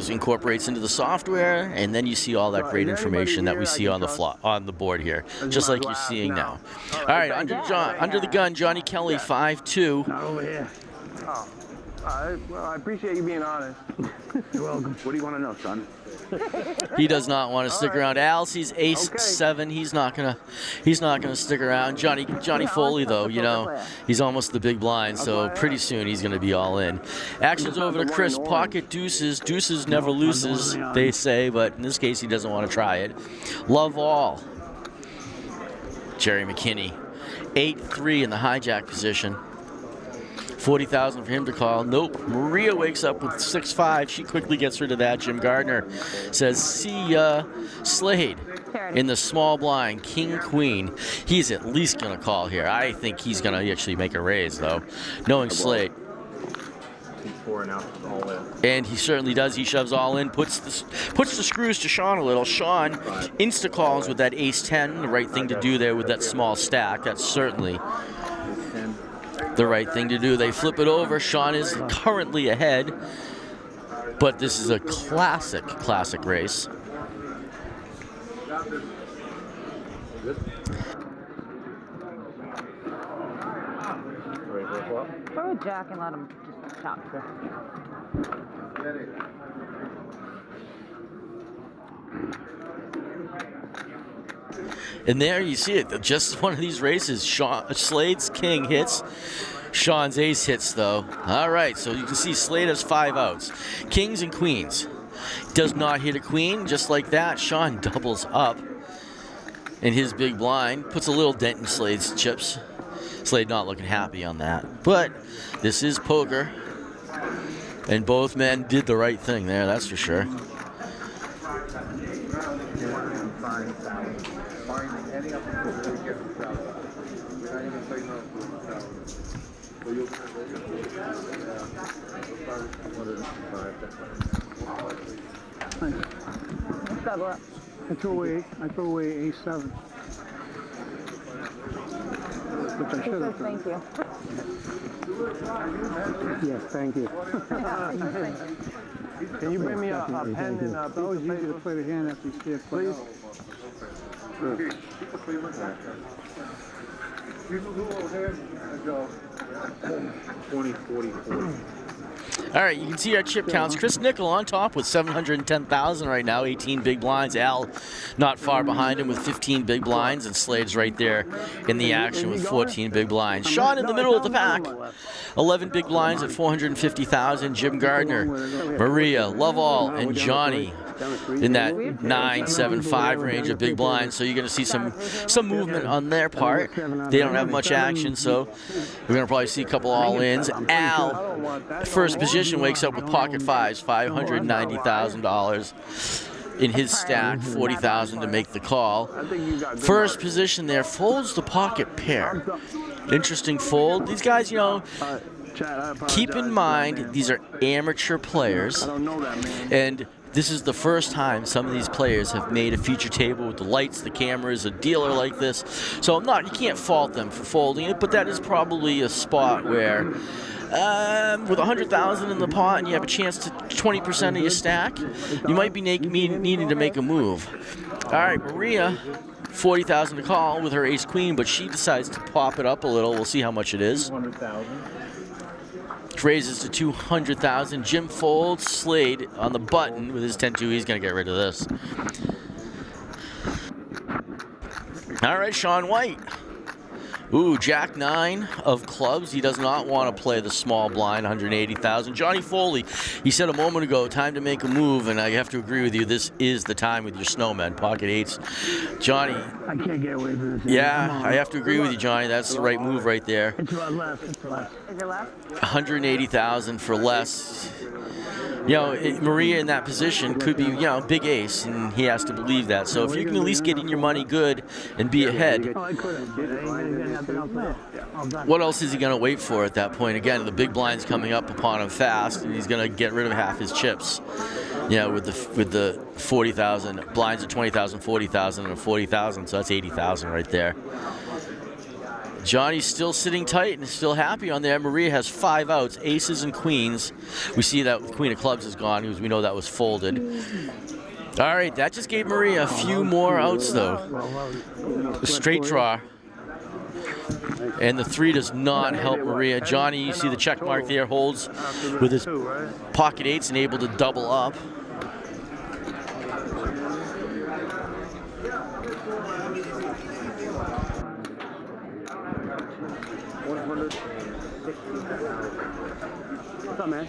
incorporates into the software, and then you see all that great information that we see on the board here, just like you're seeing now. All right, under the gun, Johnny Kelly, 5-2. Not over here. Oh. Well, I appreciate you being honest. You're welcome. What do you want to know, son? He does not want to stick around. Al sees ace 7. He's not gonna stick around. Johnny Foley though, he's almost the big blind, so pretty soon he's gonna be all in. Action's over to Chris. Pocket deuces. Deuces never loses, they say, but in this case he doesn't want to try it. Love all. Jerry McKinney, 8-3 in the hijack position. 40,000 for him to call. Nope. Maria wakes up with 6-5. She quickly gets rid of that. Jim Gardner says, see ya. Slade in the small blind. King, Queen. He's at least going to call here. I think he's going to actually make a raise, though, knowing Slade. And he certainly does. He shoves all in, puts the screws to Sean a little. Sean insta-calls with that ace-10. The right thing to do there with that small stack. That's certainly the right thing to do. They flip it over. Sean is currently ahead, but this is a classic race. Throw a jack and let him top. And there you see it. Just one of these races. Slade's king hits. Sean's ace hits, though. All right, so you can see Slade has 5 outs. Kings and queens. Does not hit a queen. Just like that, Sean doubles up in his big blind. Puts a little dent in Slade's chips. Slade not looking happy on that. But this is poker. And both men did the right thing there, that's for sure. I threw away A7. Which I should have. Thank you. Yes, thank you. Can you bring me a pen and a It's always easy to play the hand after you see it play. Please. All right, you can see our chip counts. Chris Nickel on top with 710,000 right now, 18 big blinds. Al not far behind him with 15 big blinds, and Slade's right there in the action with 14 big blinds. Sean in the middle of the pack, 11 big blinds at 450,000. Jim Gardner, Maria, Loveall, and Johnny in that 9-7-5 range of big blinds. So you're going to see some movement on their part. They don't have much action, so we're going to probably see a couple all-ins. Al, first position, wakes up with pocket fives, $590,000 in his stack, 40,000 to make the call. First position there, folds the pocket pair. Interesting fold. These guys, you know, keep in mind these are amateur players, and this is the first time some of these players have made a feature table with the lights, the cameras, a dealer like this. So you can't fault them for folding it, but that is probably a spot where with 100,000 in the pot and you have a chance to 20% of your stack, you might be needing to make a move. All right, Maria, 40,000 to call with her ace queen, but she decides to pop it up a little. We'll see how much it is. 200,000. Raises to 200,000. Jim folds. Slade on the button with his 10-2. He's going to get rid of this. All right, Sean White. Ooh, Jack 9 of clubs. He does not want to play the small blind, 180,000. Johnny Foley, he said a moment ago, time to make a move, and I have to agree with you. This is the time with your snowmen, pocket eights. Johnny. I can't get away from this. Yeah, I have to agree with you, Johnny. That's the right move right there. It's less. It's less. Is it less? 180,000 for less. You know, Maria in that position could be, you know, big ace, and he has to believe that. So if you can at least get in your money good and be ahead, what else is he going to wait for at that point? Again, the big blind's coming up upon him fast, and he's going to get rid of half his chips. You know, with the 40,000 blinds at 20,000, 40,000, and 40,000, so that's 80,000 right there. Johnny's still sitting tight and still happy on there. Maria has 5 outs, aces and queens. We see that Queen of Clubs is gone because we know that was folded. All right, that just gave Maria a few more outs, though. The straight draw. And the 3 does not help Maria. Johnny, you see the check mark there, holds with his pocket eights and able to double up. What's up, man?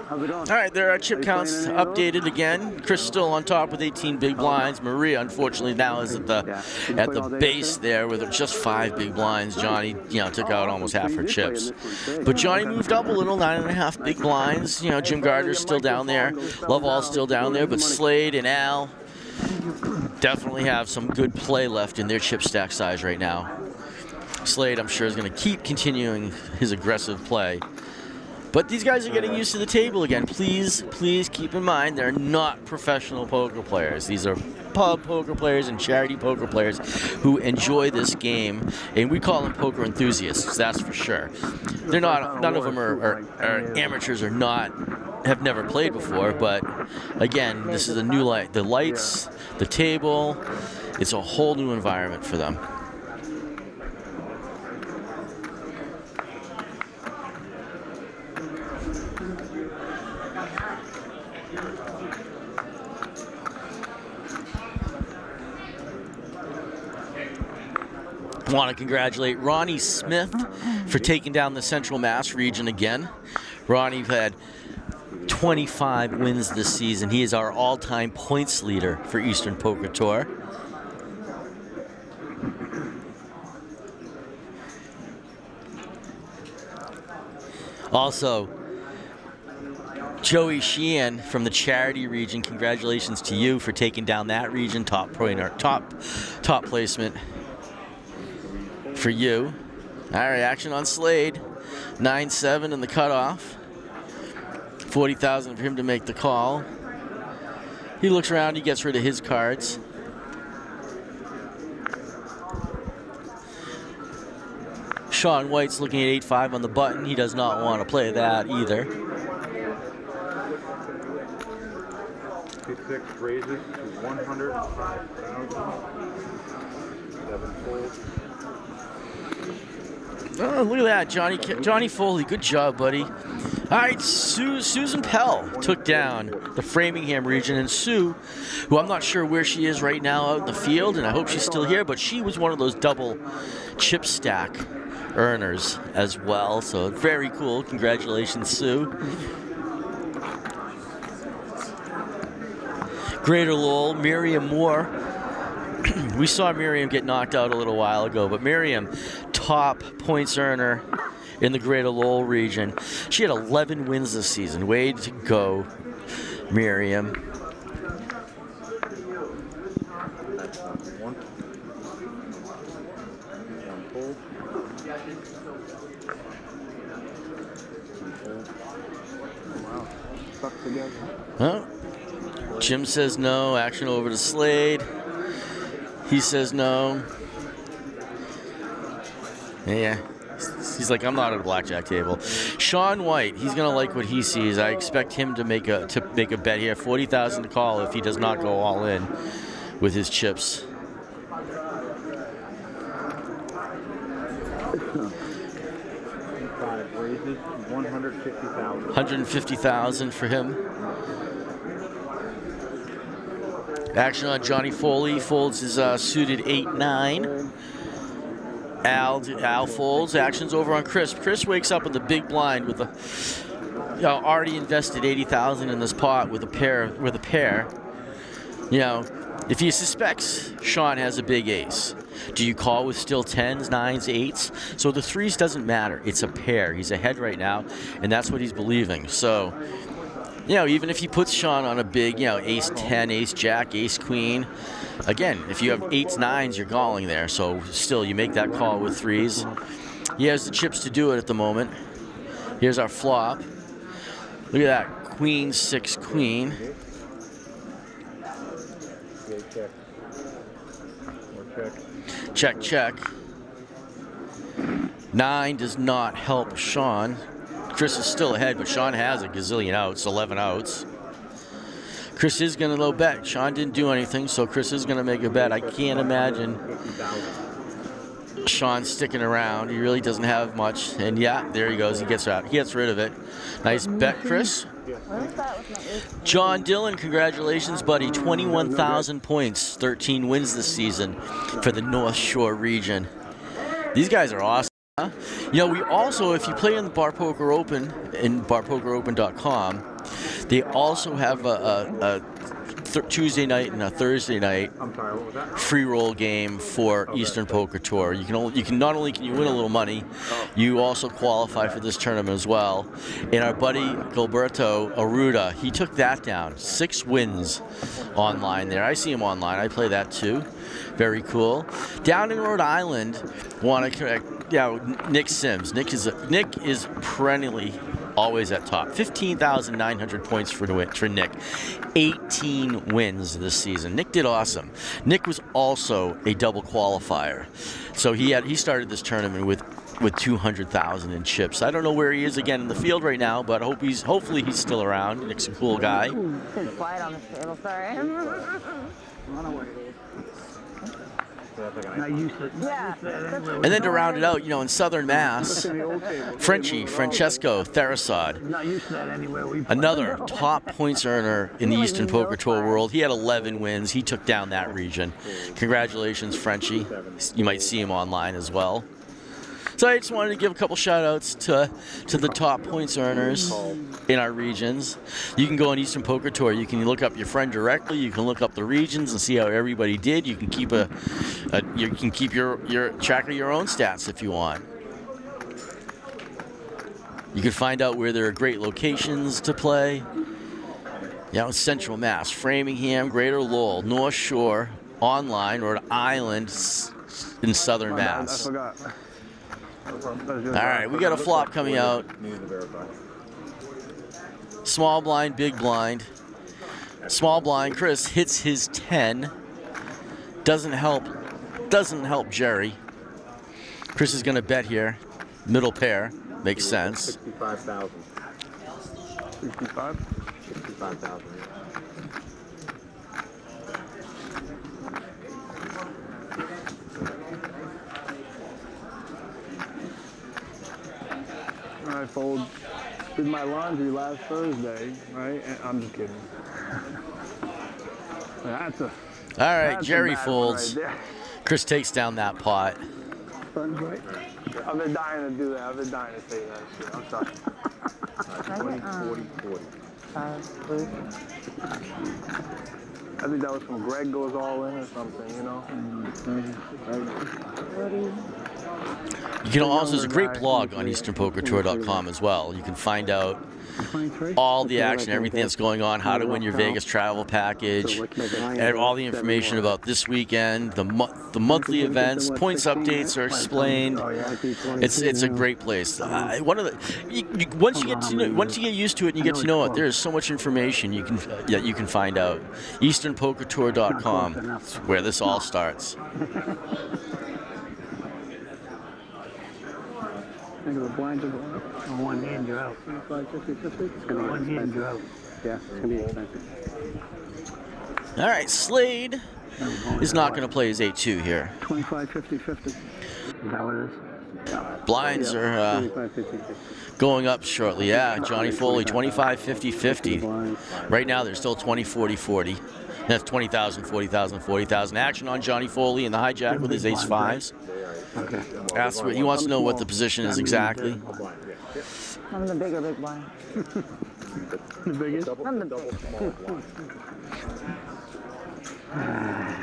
How's it going? All right, there are chip counts updated again. Chris still on top with 18 big blinds. Maria, unfortunately, now is at the base there with just 5 big blinds. Johnny, you know, took out almost half her chips. But Johnny moved up a little, 9.5 big blinds. You know, Jim Gardner's still down there. Loveall's still down there, but Slade and Al definitely have some good play left in their chip stack size right now. Slade, I'm sure, is going to keep continuing his aggressive play. But these guys are getting used to the table again. Please keep in mind they're not professional poker players. These are pub poker players and charity poker players who enjoy this game, and we call them poker enthusiasts, that's for sure. They're not, none of them are amateurs or have never played before, but again, this is a new light. The lights, the table, it's a whole new environment for them. Want to congratulate Ronnie Smith for taking down the Central Mass region again. Ronnie had 25 wins this season. He is our all-time points leader for Eastern Poker Tour. Also, Joey Sheehan from the charity region, congratulations to you for taking down that region. Top placement for you. All right, action on Slade. 9-7 in the cutoff. 40,000 for him to make the call. He looks around, he gets rid of his cards. Sean White's looking at 8-5 on the button. He does not want to play that either. 56 raises to 105,000. 7 folds. Oh, look at that, Johnny Foley. Good job, buddy. All right, Susan Pell took down the Framingham region, and Sue, who I'm not sure where she is right now out in the field, and I hope she's still here, but she was one of those double chip stack earners as well, so very cool. Congratulations, Sue. Greater Lowell, Miriam Moore. We saw Miriam get knocked out a little while ago, but Miriam, top points earner in the Greater Lowell region. She had 11 wins this season. Way to go, Miriam. Oh, Jim says no. Action over to Slade. He says no. Yeah. He's like, I'm not at a blackjack table. Sean White, he's gonna like what he sees. I expect him to make a bet here. 40,000 to call if he does not go all in with his chips. Raises 150,000. 150,000 for him. Action on Johnny Foley. Folds his suited 8-9. Al folds. Action's over on Chris. Chris wakes up with a big blind with already invested 80,000 in this pot with a pair. You know, if he suspects Sean has a big ace, do you call with still 10s, 9s, 8s? So the 3s doesn't matter. It's a pair. He's ahead right now, and that's what he's believing. So, you know, even if he puts Sean on a big, you know, ace 10, ace jack, ace queen, again, if you have 8s, 9s, you're calling there. So still, you make that call with 3s. He has the chips to do it at the moment. Here's our flop. Look at that, queen, 6, queen. Check, check. 9 does not help Sean. Chris is still ahead, but Sean has a gazillion outs, 11 outs. Chris is going to low bet. Sean didn't do anything, so Chris is going to make a bet. I can't imagine Sean sticking around. He really doesn't have much. And yeah, there he goes. He gets out. He gets rid of it. Nice bet, Chris. John Dillon, congratulations, buddy. 21,000 points, 13 wins this season for the North Shore region. These guys are awesome. Huh? You know, we also, if you play in the Bar Poker Open, in barpokeropen.com, they also have a Tuesday night and a Thursday night free roll game for Eastern Poker Tour. You can not only can you win a little money, you also qualify for this tournament as well. And our buddy Gilberto Aruda, he took that down. 6 wins online there. I see him online. I play that too. Very cool. Down in Rhode Island, want to correct. Yeah, Nick Sims. Nick is perennially always at top. 15,900 points for Nick. 18 wins this season. Nick did awesome. Nick was also a double qualifier. So he started this tournament with 200,000 in chips. I don't know where he is again in the field right now, but hopefully he's still around. Nick's a cool guy. It's quiet on this table, sorry. Not used to that anyway. And then to round it out, you know, in Southern Mass, Francesco Therasod, Not used to that anywhere. We another top points earner in the Eastern Poker Tour world. He had 11 wins. He took down that region. Congratulations, Frenchie. You might see him online as well. So I just wanted to give a couple shout-outs to the top points earners in our regions. You can go on Eastern Poker Tour. You can look up your friend directly. You can look up the regions and see how everybody did. You can keep your track of your own stats if you want. You can find out where there are great locations to play. You know, Central Mass, Framingham, Greater Lowell, North Shore, online, Rhode Island, in Southern Mass. I forgot. All right, we got a flop coming out. Small blind, big blind. Small blind, Chris hits his 10. Doesn't help Jerry. Chris is going to bet here. Middle pair. Makes sense. 65,000. 65? 65,000. I did my laundry last Thursday, right? And I'm just kidding. All right, Jerry folds. Right, Chris takes down that pot. right. I've been dying to do that. I've been dying to say that shit. I'm sorry. 20, 40, 40. I think that was from Greg Goes All In or something, you know? You can also, there's a great blog on EasternPokerTour.com as well. You can find out all the action, everything that's going on, how to win your Vegas travel package, and all the information about this weekend, the monthly events, points updates are explained. It's a great place. Once you get used to it and you get to know it, there is so much information you can find out. EasternPokerTour.com, where this all starts. I think the blinds are going up. On one hand, you're out. 25, 50, 50. It's going to one hand, you're out. Yeah, it's going to be expensive. All right, Slade is not going to play his 8-2 here. 25, 50, 50. Is that what it is? Yeah. Blinds are going up shortly. Yeah, Johnny Foley, 25, 50, 50. Right now, they're still 20, 40, 40. That's 20,000, 40,000, 40,000. Action on Johnny Foley in the hijack with his ace-5s. Okay. He wants to know what the position is exactly. I'm the bigger big blind. The biggest? I'm the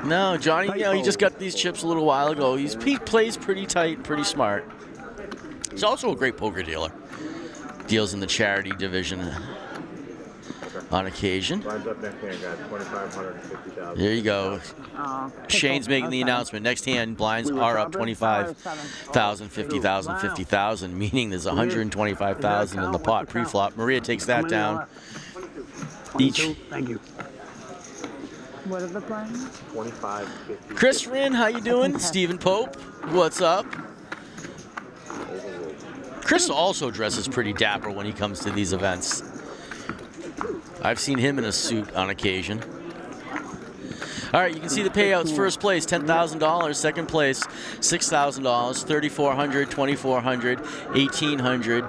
No, Johnny, he just got these chips a little while ago. He plays pretty tight, pretty smart. He's also a great poker dealer. Deals in the charity division on occasion. There you go. Shane's making the announcement. Next hand, blinds are up 25,000, 50,000, 50,000, meaning there's 125,000 in the pot pre-flop. Maria takes that down. Each. Thank you. What are the blinds? 25, 50. Chris Rinn, how you doing? Stephen Pope, what's up? Chris also dresses pretty dapper when he comes to these events. I've seen him in a suit on occasion. All right, you can see the payouts. First place, $10,000. Second place, $6,000. $3,400, $2,400, $1,800,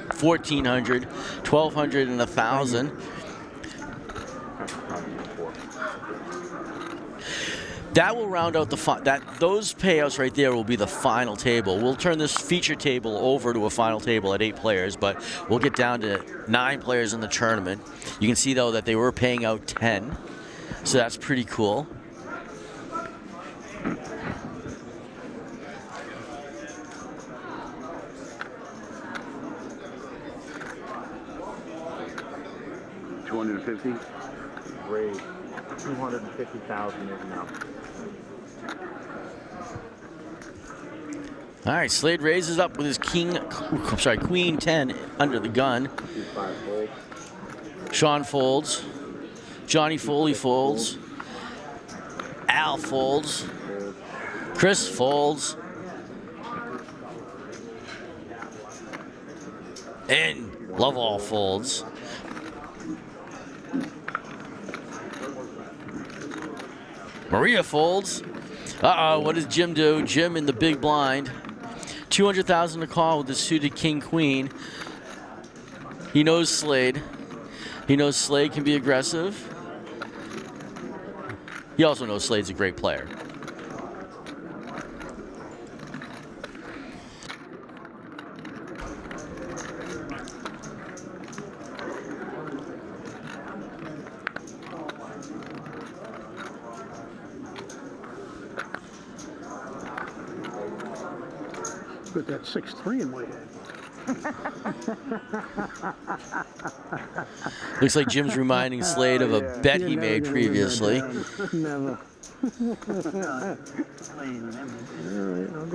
$1,400, $1,200, and $1,000. That will round out those payouts right there will be the final table. We'll turn this feature table over to a final table at 8 players, but we'll get down to 9 players in the tournament. You can see though that they were paying out 10, so that's pretty cool. $250. Great. 250,000 is now. All right, Slade raises up with his Queen 10 under the gun. Sean folds. Johnny Foley folds. Al folds. Chris folds. And Lovell folds. Maria folds. Uh-oh, what does Jim do? Jim in the big blind. 200,000 to call with the suited king-queen. He knows Slade. He knows Slade can be aggressive. He also knows Slade's a great player. Put that 6-3 in my head. Looks like Jim's reminding Slade of a bet he made previously. Never.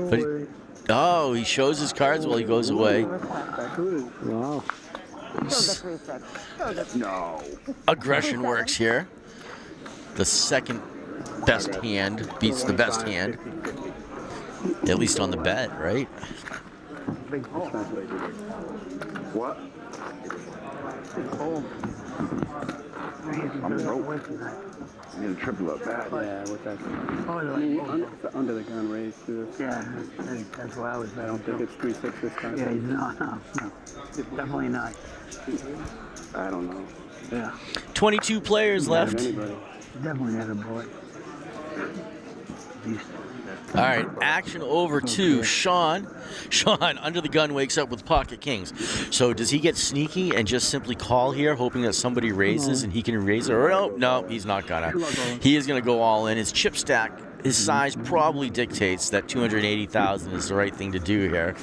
But oh, he shows his cards while he goes away. Wow. No. Aggression works here. The second best hand beats the best hand. At least on the bet, right? What? I'm broke. I need a triple up bad. Yeah, with that. Under the gun raise, too. Yeah, that's why I was betting. I don't think it's 3-6 this time. Yeah, no. Definitely not. I don't know. Yeah. 22 players left. Definitely not a boy. All right, action over to Sean. Sean, under the gun, wakes up with pocket kings. So does he get sneaky and just simply call here, hoping that somebody raises and he can raise it? Or no, he's not gonna. He is gonna go all in. His chip stack, his size probably dictates that 280,000 is the right thing to do here.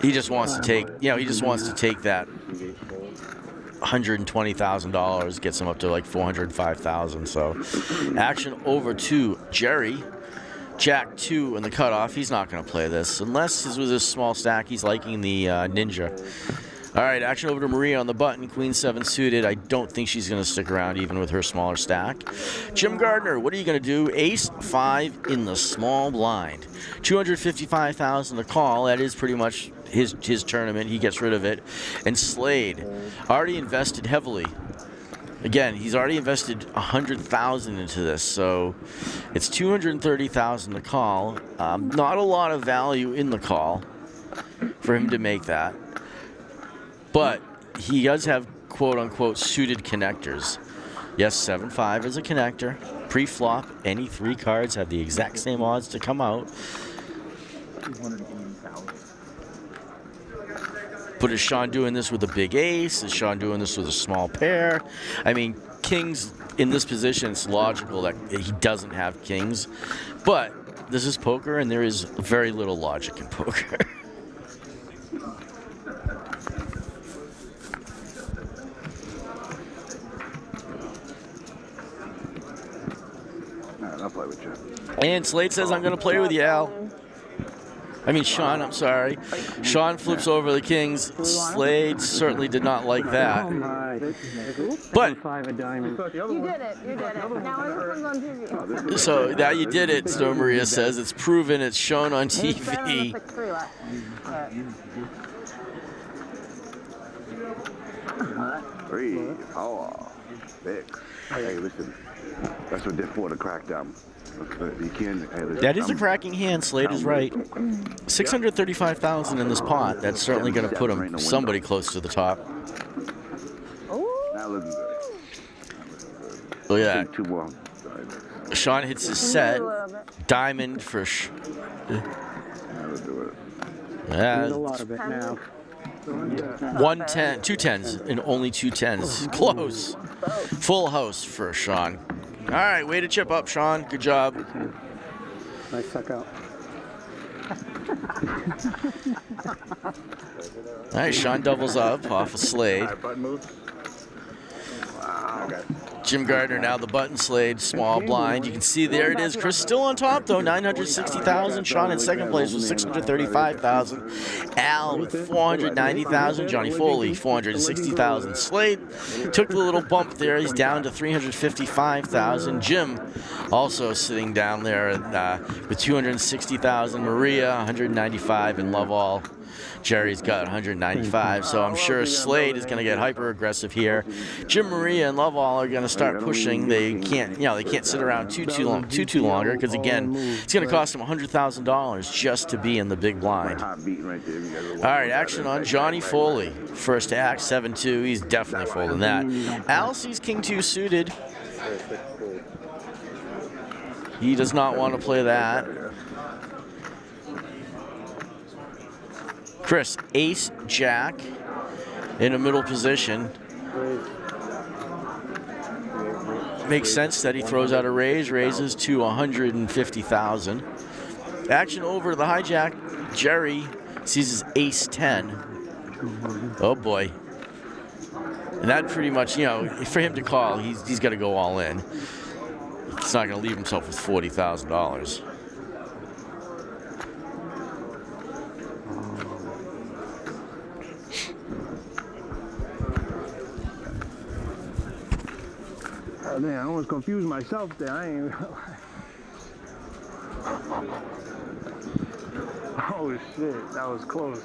He just wants to take, he just wants to take that $120,000, gets him up to like 405,000. So action over to Jerry. Jack 2 in the cutoff. He's not going to play this unless this was a small stack. He's liking the ninja. All right, action over to Maria on the button. Queen 7 suited. I don't think she's going to stick around even with her smaller stack. Jim Gardner, what are you going to do? Ace 5 in the small blind. 255,000 to call. That is pretty much his tournament. He gets rid of it. And Slade already invested heavily. Again, he's already invested 100,000 into this, so it's 230,000 to call. Not a lot of value in the call for him to make that, but he does have quote-unquote suited connectors. Yes, 7-5 is a connector. Pre-flop, any 3 cards have the exact same odds to come out. But is Sean doing this with a big ace? Is Sean doing this with a small pair? I mean, kings in this position, it's logical that he doesn't have kings. But this is poker, and there is very little logic in poker. All right, I'll play with you. And Slade says, I'm going to play with you, Al. I mean, Sean, I'm sorry. Sean flips over the kings. Slade certainly did not like that. But, You did it. Now everyone's on TV. so now you did it, Snow Maria says. It's proven, it's shown on TV. 6-3 left. Three, power, 6. Hey, listen, that's what they're for, the crackdown. You can, hey, listen, That is a cracking hand, Slade is right. 635,000 in this pot. That's certainly going to put him somebody close to the top. Now listen to it. Look at Two more. that. Sean hits his set. Diamond for... There's a lot of it now. 110, 2 10s, and only 2 10s. Close. Full house for Sean. All right, way to chip up, Sean. Good job. Nice suck out. All right, Sean doubles up off of Slade. Jim Gardner now the button Slade, small blind. You can see there it is. Chris still on top though, 960,000. Sean in second place with 635,000. Al with 490,000. Johnny Foley 460,000. Slade took the little bump there. He's down to 355,000. Jim also sitting down there with 260,000. Maria 195 and Love All Jerry's got 195, so I'm sure Slade is going to get hyper aggressive here. Jim Maria and Lovell are going to start pushing. They can't, they can't sit around too longer because again, it's going to cost them $100,000 just to be in the big blind. All right, action on Johnny Foley. First act, 7-2. He's definitely folding that. Al sees King 2 suited. He does not want to play that. Chris, ace, jack in a middle position. Makes sense that he throws out a raise, raises to 150,000. Action over to the hijack. Jerry sees his ace 10. Oh boy. And that pretty much, for him to call, he's got to go all in. He's not going to leave himself with $40,000. Oh, man, I almost confused myself there. I ain't realize. Oh shit, that was close.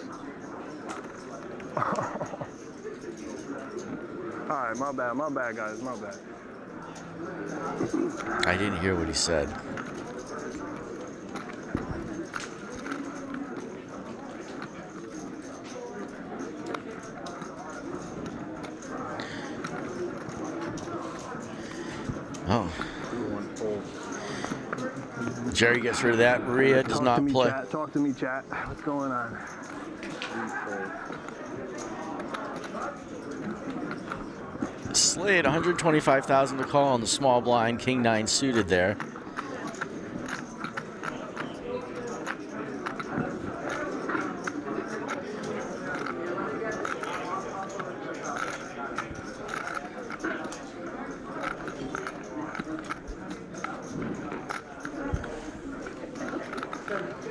Alright, my bad guys, my bad. I didn't hear what he said. Oh. Jerry gets rid of that. Maria does not play. Talk to me, chat. What's going on? Slade, 125,000 to call on the small blind. King 9 suited there.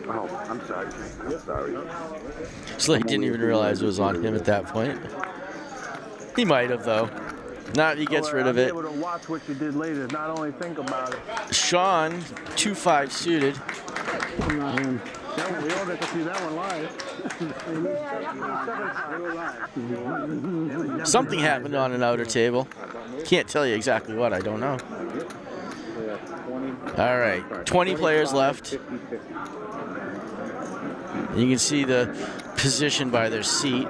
Oh, I'm sorry. Sorry. Slade didn't even realize it was on him at that point. He might have, though. Not, he gets rid of it. I'll be able to watch what you did later, not only think about it. Sean, 2-5 suited. Not him. We all get to see that one live. Something happened on an outer table. Can't tell you exactly what, I don't know. All right, 20 players left. You can see the position by their seat.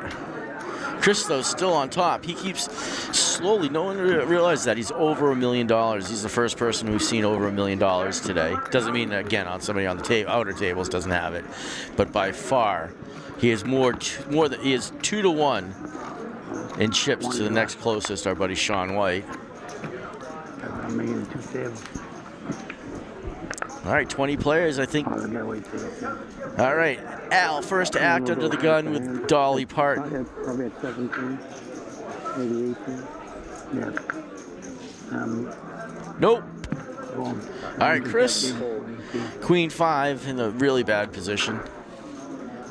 Christo's still on top. He keeps slowly, no one realizes that he's over $1 million. He's the first person we've seen over $1 million today. Doesn't mean, again, on somebody on the outer tables doesn't have it. But by far, he is he is 2-1 in chips to the next closest, our buddy Sean White. I'm making 2 tables. All right, 20 players, I think. All right, Al, first act under the gun with Dolly Parton. Probably at 17, maybe 18. Yeah. Nope. All right, Chris, Queen 5 in a really bad position.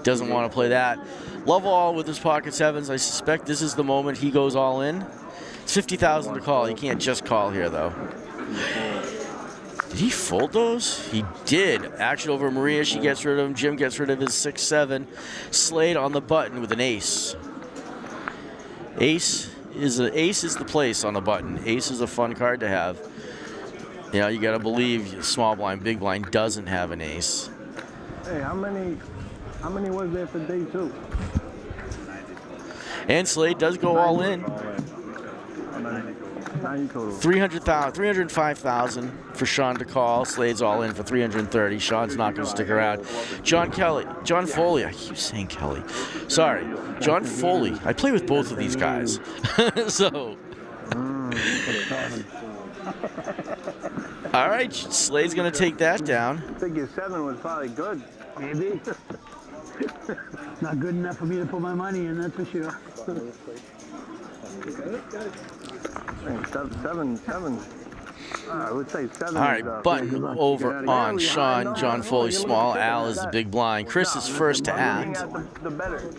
Doesn't want to play that. Lovell with his pocket 7s. I suspect this is the moment he goes all in. It's 50,000 to call. He can't just call here, though. Did he fold those? He did. Action over Maria. She gets rid of him. Jim gets rid of his 6-7. Slade on the button with an ace. Ace is the place on the button. Ace is a fun card to have. You got to believe small blind, big blind doesn't have an ace. Hey, how many was there for day 2? And Slade does go all in. 305,000 for Sean to call. Slade's all in for 330. Sean's not going to stick around. John Foley. I keep saying Kelly. Sorry, John Foley. I play with both of these guys, so. All right, Slade's going to take that down. I think your 7 was probably good. Maybe. Not good enough for me to put my money in, that's for sure. Seven. I would say 7. All right, button over on Sean. John Foley small. Al is the big blind. Chris is first to act. The better.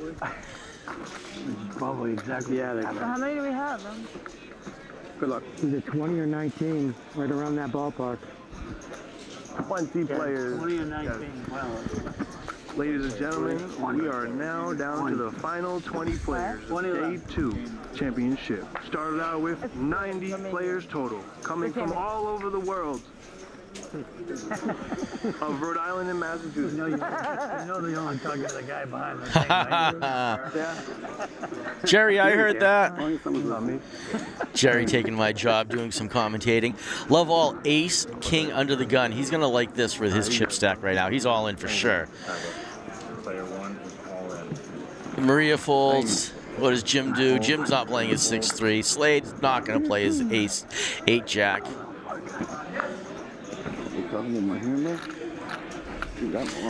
Probably exactly. How many do we have? Good luck. Either 20 or 19, right around that ballpark. 20 players. 20 or 19. Wow. Ladies and gentlemen, we are now down to the final 20 players of Day 2 Championship. Started out with 90 players total, coming from all over the world. Of Rhode Island and Massachusetts. You know you're only talking to the guy behind the thing, right? Jerry, I heard that. Jerry taking my job, doing some commentating. Love all ace, king under the gun. He's going to like this with his chip stack right now. He's all in for sure. Player 1 is all in. Maria folds. What does Jim do? Jim's not playing his 6-3. Slade's not going to play his ace 8-jack.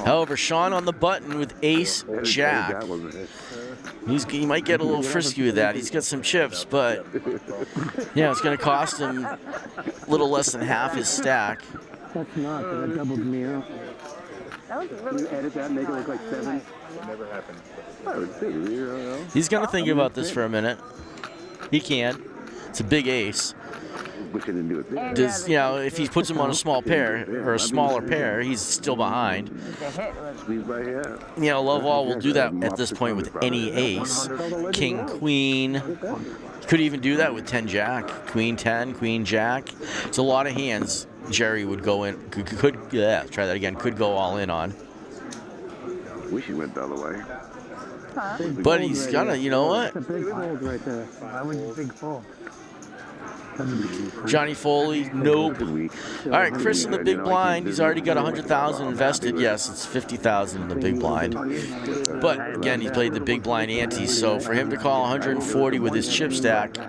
However, Sean on the button with ace jack. He might get a little frisky with that. He's got some chips, but yeah, it's going to cost him a little less than half his stack. That's not, that doubled me up. Can you edit that and make it look like 7? Never happened. He's going to think about this for a minute. He can. It's a big ace. Does, you know, if he puts him on a small pair or a smaller pair, he's still behind. You know, love all will do that at this point with any ace. King, queen. Could even do that with 10-jack. Queen 10, queen jack. It's a lot of hands Jerry would go in. Could try that again. Could go all in on. Wish he went the other way. But he's gonna, you know what? That's a big fold right there. Why would you big fold? Johnny Foley, nope. All right, Chris in the big blind. He's already got 100,000 invested. Yes, it's 50,000 in the big blind. But again, he's played the big blind ante, so for him to call 140 with his chip stack,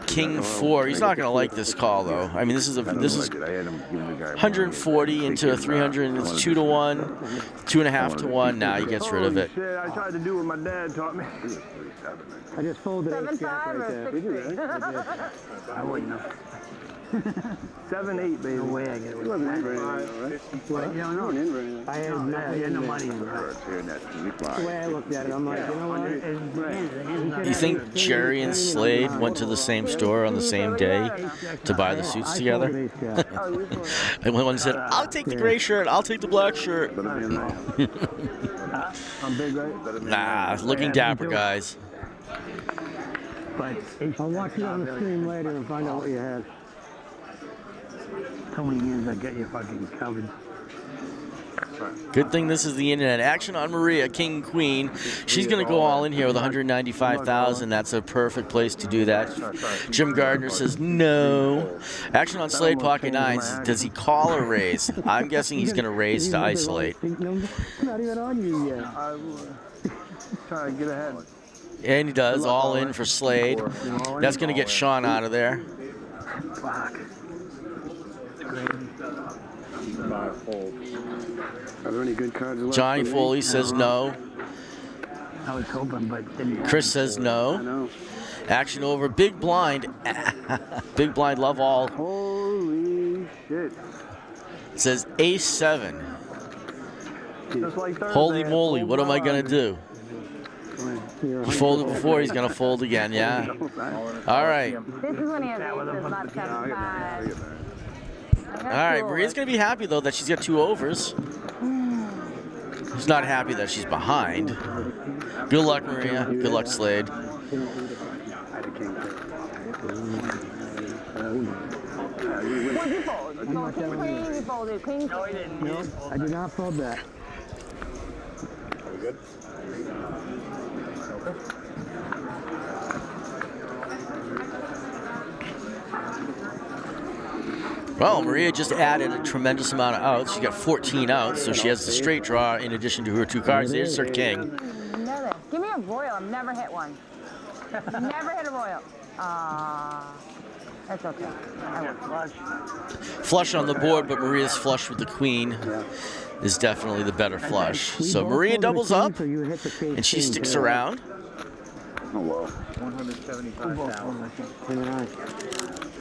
King 4. He's not going to like this call though. I mean, this is 140 into a 300, and it's 2-1, 2.5 to 1. Now he gets rid of it. Shit, I tried to do what my dad taught me. I just folded 8 jack right there. Did you really? I wouldn't know. 7-8, baby. No way I get it. You wasn't in very right? What? You don't know. I had no money in that. That's the way I looked at it. I'm like, you know what? You think Jerry and Slade went to the same store on the same day to buy the suits together? And one said, I'll take the gray shirt, I'll take the black shirt. I'm big, right? Nah, looking dapper, guys. But I'll watch it on the stream later and find out what you had. So many years I get you fucking covered. Good thing this is the internet. Action on Maria, king, queen. She's going to go all in here with 195,000. That's a perfect place to do that. Jim Gardner says no. Action on Slade, pocket nines. Does he call or raise? I'm guessing he's going to raise to isolate. Not even on you yet. Trying to get ahead. And he does, all in for Slade. That's going to get Sean out of there. Fuck. Are there any good cards left? Johnny Foley says no. I was hoping, but didn't. Chris says no. Action over big blind. Big blind love all. Holy shit. Says ace 7. Like Holy moly, what am I going to do? He folded before, he's going to fold again, yeah. All right. This is when he has aces, not 7-5. All right, Maria's going to be happy, though, that she's got 2 overs. She's not happy that she's behind. Good luck, Maria. Good luck, Slade. What'd you fold? You folded king queen, you folded king queen. No, he didn't. No, I did not fold that. Are we good? Okay. Well, Maria just added a tremendous amount of outs. She got 14 outs, so she has the straight draw in addition to her 2 cards. There's her king. Another. Give me a royal. I've never hit one. Never hit a royal. That's okay. I went flush. Flush on the board, but Maria's flush with the queen is definitely the better flush. So Maria doubles up, and she sticks around. Oh, wow. 175,000.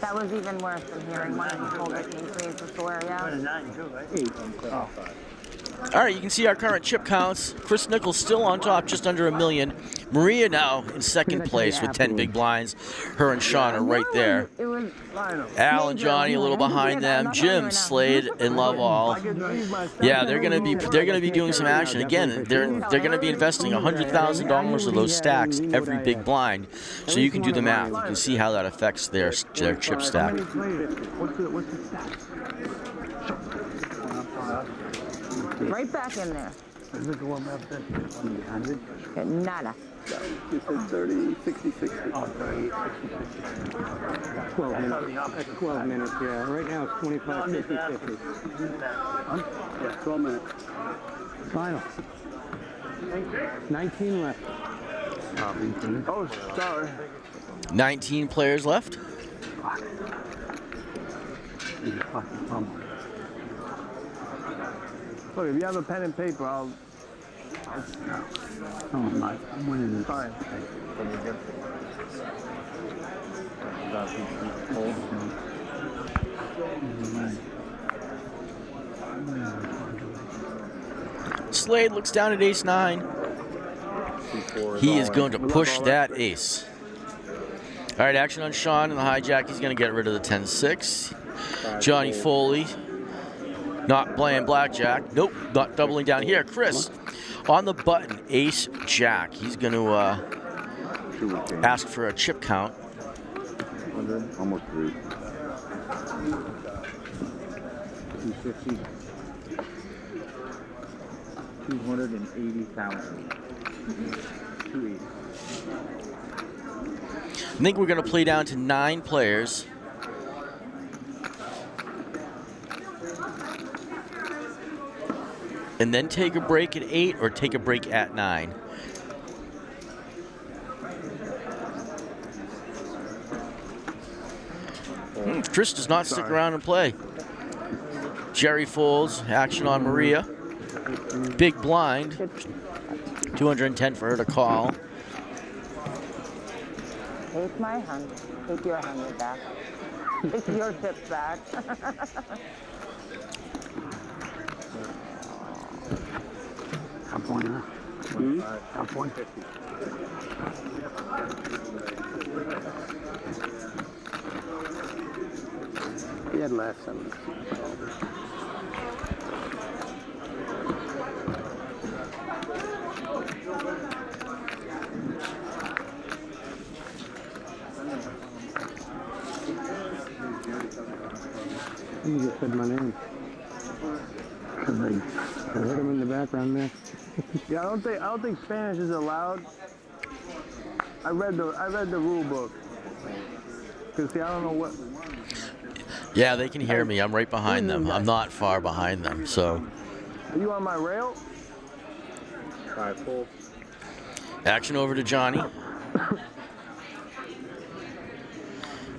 That was even worse than hearing one of you fold the king queen before, yeah? All right, you can see our current chip counts. Chris Nichols still on top, just under $1 million. Maria now in second place with 10 big blinds. Her and Sean are right there. Al and Johnny a little behind them. Jim, Slade, and Love All. Yeah, they're gonna be doing some action again. They're gonna be investing $100,000 of those stacks every big blind, so you can do the math. You can see how that affects their chip stack. Right back in there. Okay, nada. You said 30, 60, 60. Oh, 30, 60, 60. 12 minutes. 12 minutes, yeah. Right now it's 25, 50, 50. Yeah, 12 minutes. Final. 19 left. Oh, sorry. 19 players left. Look, if you have a pen and paper, I'll. Oh, my. I'm winning this. Fine. Slade looks down at ace-9. He is going to push that ace. All right, action on Sean and the hijack. He's going to get rid of the 10-6. Johnny Foley not playing blackjack. Nope, not doubling down here. Chris on the button, ace-jack. He's going to ask for a chip count. Almost 3. 250. 280,000. 280. I think we're going to play down to 9 players. And then take a break at 8 or take a break at 9. Chris does not stick around and play. Jerry folds, action on Maria. Big blind, 210 for her to call. Take my 100. Take your 100 back. Take your chips back. Top one, huh? Top one. He had last 7. You just said my name. I heard him in the background there. Yeah, I don't think Spanish is allowed. I read the rule book. Cause see, I don't know what. Yeah, they can hear me. I'm right behind them. I'm not far behind them, so. Are you on my rail? 5 full. Action over to Johnny.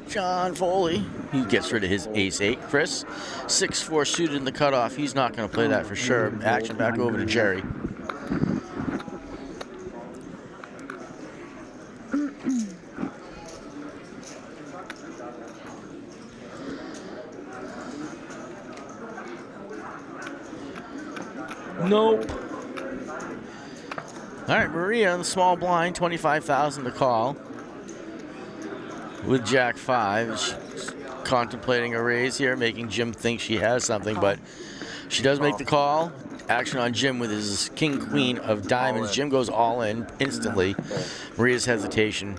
John Foley, he gets rid of his ace-8. Chris, 6-4 suited in the cutoff. He's not going to play that for sure. Action back over to Jerry. Nope. All right, Maria on the small blind, 25,000 to call. With Jack 5, she's contemplating a raise here, making Jim think she has something, but she does make the call. Action on Jim with his King Queen of Diamonds. Jim goes all in instantly. Maria's hesitation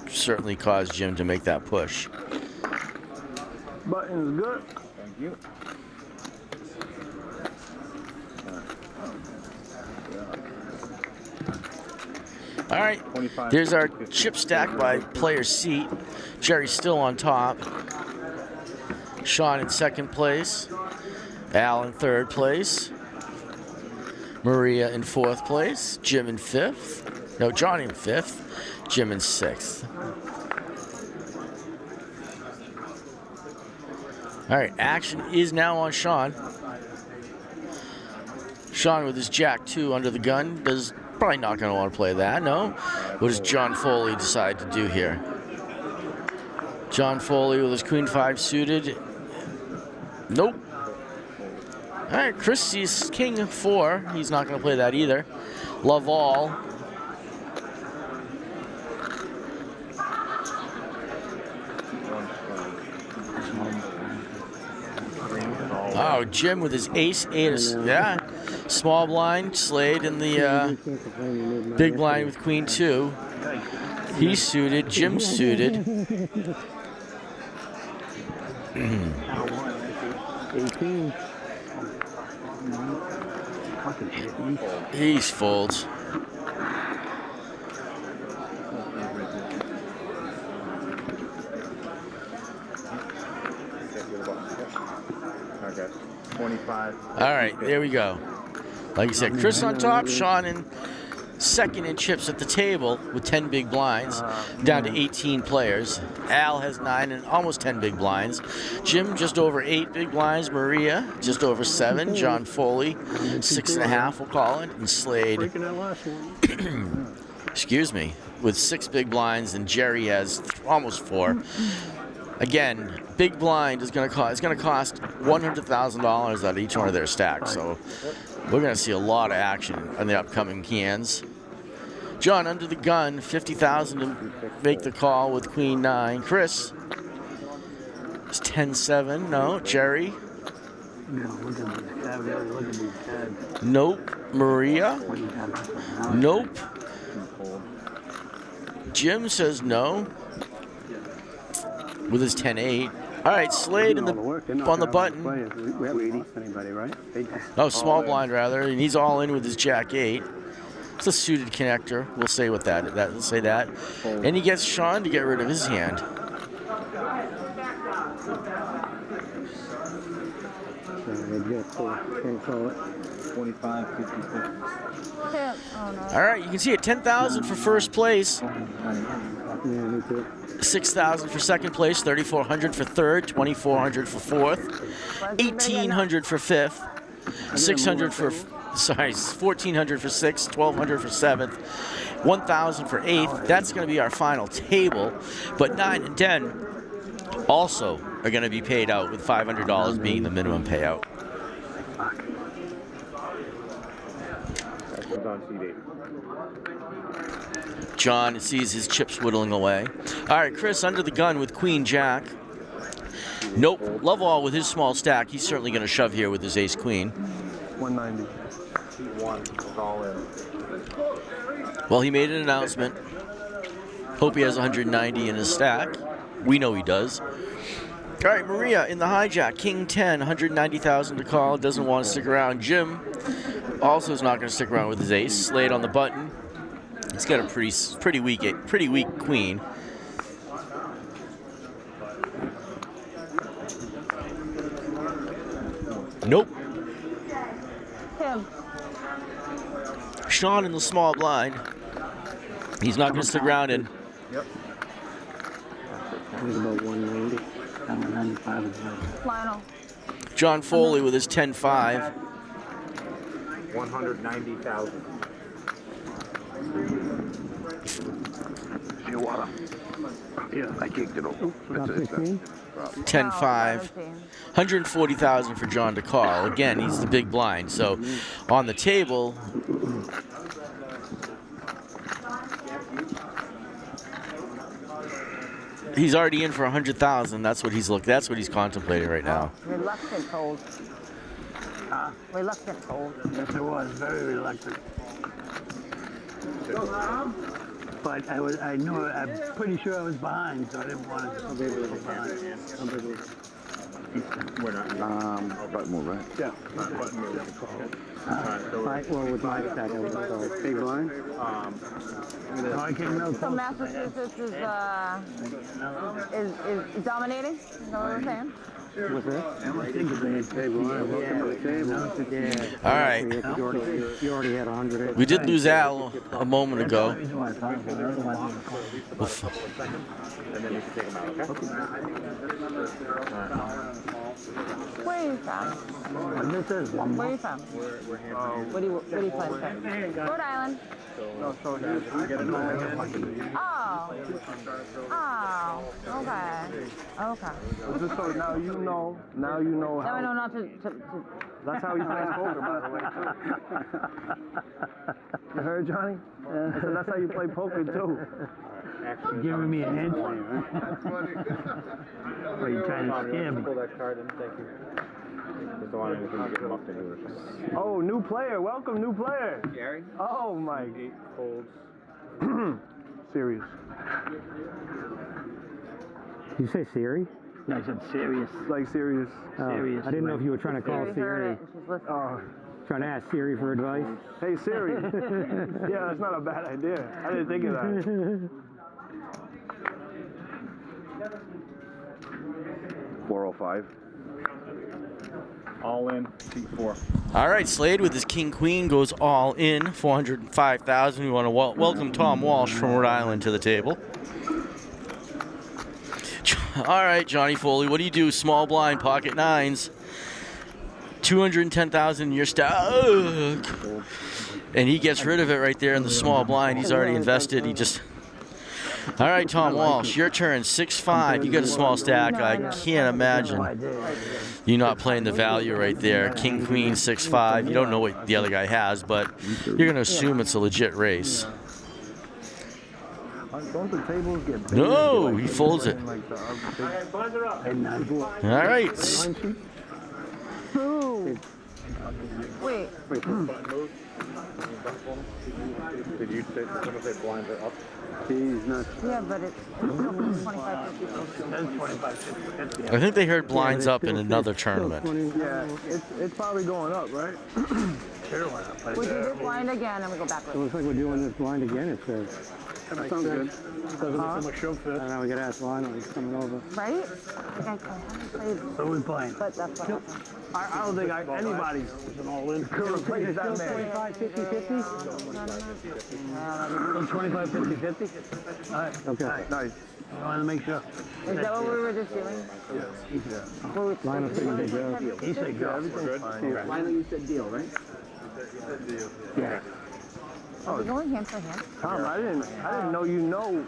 certainly caused Jim to make that push. Button's good. Thank you. All right, there's our chip stack by player seat. Jerry's still on top. Sean in second place. Al in third place. Maria in fourth place. Jim in fifth. No, Johnny in fifth. Jim in sixth. All right, action is now on Sean. Sean with his Jack 2 under the gun does. Probably not going to want to play that, no. What does John Foley decide to do here? John Foley with his Queen 5 suited. Nope. All right, Chris sees King 4. He's not going to play that either. Love all. Oh, Jim with his ace, yeah. Small blind, Slade in the big blind with queen two. He's suited, Jim's suited. 18. He's folds. Okay, 25. All right, there we go. Like you said, Chris on top, Sean in second in chips at the table with 10 big blinds, down to 18 players. Al has 9 and almost 10 big blinds. Jim just over 8 big blinds. Maria just over 7. John Foley 6.5, we'll call it. And Slade, excuse me, with 6 big blinds, and Jerry has almost 4. Again, big blind is going to cost. It's going to cost $100,000 out of each one of their stacks. So we're going to see a lot of action in the upcoming hands. John under the gun, $50,000 to make the call with queen 9. Chris is 10-7. No, Jerry. Nope. Maria. Nope. Jim says no with his 10-8. All right, Slade on the button. Anybody, right? Oh, small blind rather, and he's all in with his jack 8. It's a suited connector. We'll say what we'll say that. And he gets Sean to get rid of his hand. All right, you can see it. 10,000 for first place. 6,000 for second place, 3,400 for third, 2,400 for fourth, 1,800 for fifth, 600 for 1,400 for sixth, 1,200 for seventh, 1,000 for eighth. That's going to be our final table. But 9 and 10 also are going to be paid out with $500 being the minimum payout. John sees his chips whittling away. All right, Chris under the gun with queen jack. Nope, Lovewall with his small stack. He's certainly going to shove here with his ace queen. 190. All in. Well, he made an announcement. Hope he has 190 in his stack. We know he does. All right, Maria in the hijack, king 10, 190,000 to call. Doesn't want to stick around. Jim also is not going to stick around with his ace. Slade on the button. He's got a pretty weak queen. Nope. Tim. Sean in the small blind. He's not going to stick around in. Yep. I think about 190. 195 is right. Lionel. John Foley with his 10-5. 190,000. See water. Yeah, I kicked it over. 10-5. 140,000 for John to call. Again, he's the big blind. So on the table, he's already in for 100,000. That's what he's contemplating right now. Reluctant hold. Reluctant hold. Yes, it was very reluctant. But I'm pretty sure I was behind, so I didn't want to go behind. We're not. Button move, right? Yeah. Button move. Well, with my stack, I was big blind. No, I can't know. So Massachusetts is dominating? Is that what we're saying? What's that? I think it's big blind. Yeah. All right. You already had 100. We did lose Al a moment ago. And then you can take them out, okay? Where are you from? This is one Where are you from? What do you plan to say? Rhode Island. Oh. Oh. Okay. Okay. Just so now you know Now I know not to That's how he plays poker, by the way, too. You heard, Johnny? I said that's how you play poker, too. You're giving me a hint? That's funny. Are you trying to scam me? Pull that card in, thank you. Just don't want anything to get mucked into or something. Oh, new player. Welcome, new player. Gary? Oh, my. 8 folds. Serious. Did you say Siri? No, I said serious. Like serious. Serious. I didn't know if you were trying to call Siri. Oh. Trying to ask Siri for advice. Hey, Siri. Yeah, that's not a bad idea. I didn't think of that. 405. All in, seat 4. All right, Slade with his king queen goes all in, 405,000. We want to welcome Tom Walsh from Rhode Island to the table. All right, Johnny Foley, what do you do? Small blind, pocket nines. 210,000 in your stack. And he gets rid of it right there in the small blind. He's already invested. He just... All right, Tom Walsh, your turn. 6-5. You got a small stack. I can't imagine you not playing the value right there. King, queen, 6-5. You don't know what the other guy has, but you're going to assume it's a legit race. Don't the tables get bigger? No, he folds it. All right. Wait. Did you say someone say blinds are up? He's not. Yeah, but it's 25, 50. I think they heard blinds up in another tournament. Yeah, it's probably going up, right? We do this blind again and we go backwards. It looks like we're doing this blind again, it says. That sounds good. Doesn't look so fit. And now we got to ask Lionel, he's coming over. Right? I haven't played. So we playing. But that's what happened. I don't think anybody's an all-in. could replace that man. 25, 50, 50? No. 25, 50, 50? All right. Okay. Nice. I wanted to make sure. Is that what we were just doing? Lionel said good job. He said go. Everything's fine. Finally, you said deal, right? Yeah. Are we going hand for hand? Tom, I didn't know you know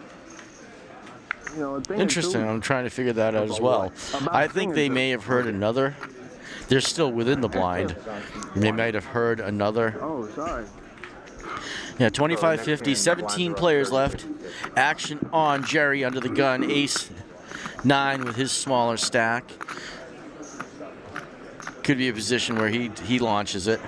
a thing or Interesting. two. I'm trying to figure that out as well. I think they may have heard another. They're still within the blind. They might have heard another. Oh, sorry. Yeah, 25-50, 17 players left. Action on Jerry under the gun. Ace 9 with his smaller stack. Could be a position where he launches it.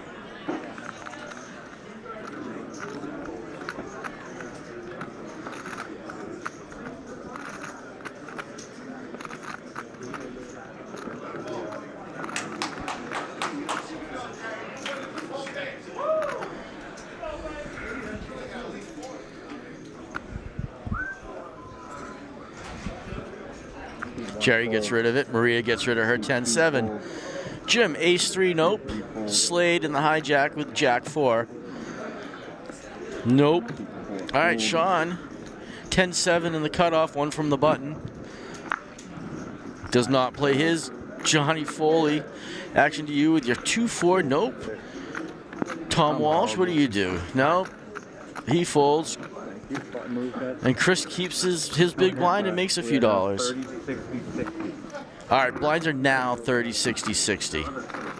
Jerry gets rid of it. Maria gets rid of her 10-7. Jim, ace 3, nope. Slade in the hijack with jack 4. Nope. All right, Sean, 10-7 in the cutoff, 1 from the button. Does not play his. Johnny Foley, action to you with your 2-4, nope. Tom Walsh, what do you do? No, he folds. And Chris keeps his big blind and makes a few dollars. 30, 60, 60. All right, blinds are now 30, 60, 60.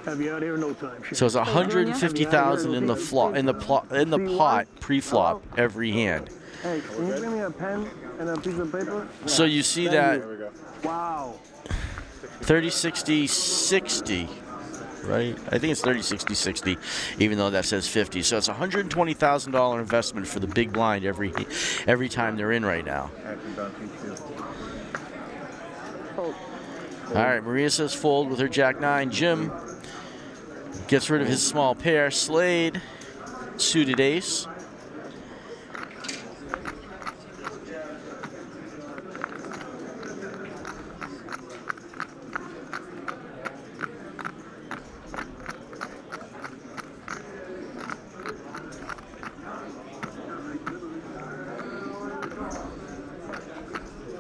Have you out here no time? So it's 150,000 in the pot pre-flop every hand. Hey, can you bring me a pen and a piece of paper? So you see that Wow. 30, 60, 60, right? I think it's 30, 60, 60, even though that says 50. So it's a $120,000 investment for the big blind every time they're in right now. All right, Maria says fold with her jack 9. Jim gets rid of his small pair. Slade, suited ace.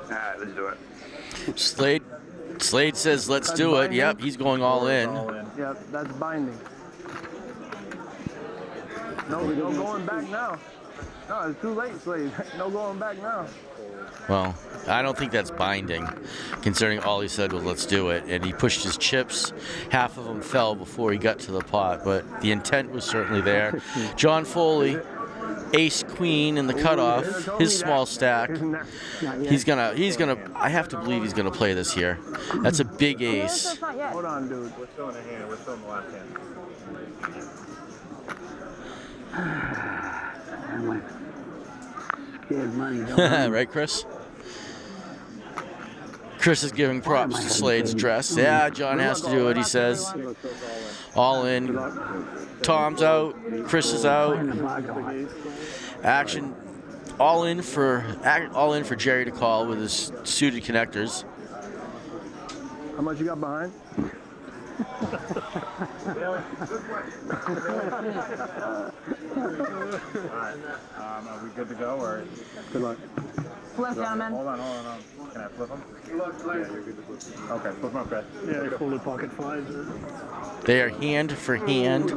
All right, let's do it. Slade says, let's do it. Yep, he's going all in. Yep, that's binding. No going back now. No, it's too late, Slade. No going back now. Well, I don't think that's binding, considering all he said was let's do it. And he pushed his chips. Half of them fell before he got to the pot, but the intent was certainly there. John Foley, ace queen in the cutoff, his small stack. He's gonna, I have to believe he's gonna play this here. That's a big ace. Hold on, dude. We're still in the hand. We're still in the left hand. Scared money, don't Right, Chris? Chris is giving props to Slade's dress. Yeah, John has to do it, he says. All in. Tom's out. Chris is out. Action. All in for Jerry to call with his suited connectors. How much you got behind? Alright, are we good to go, or? Good luck. Flip, gentlemen. Hold on. Can I flip them? Yeah, you're good to flip. Okay, flip them up, guys. Yeah, you're fully pocket fives. They are hand for hand.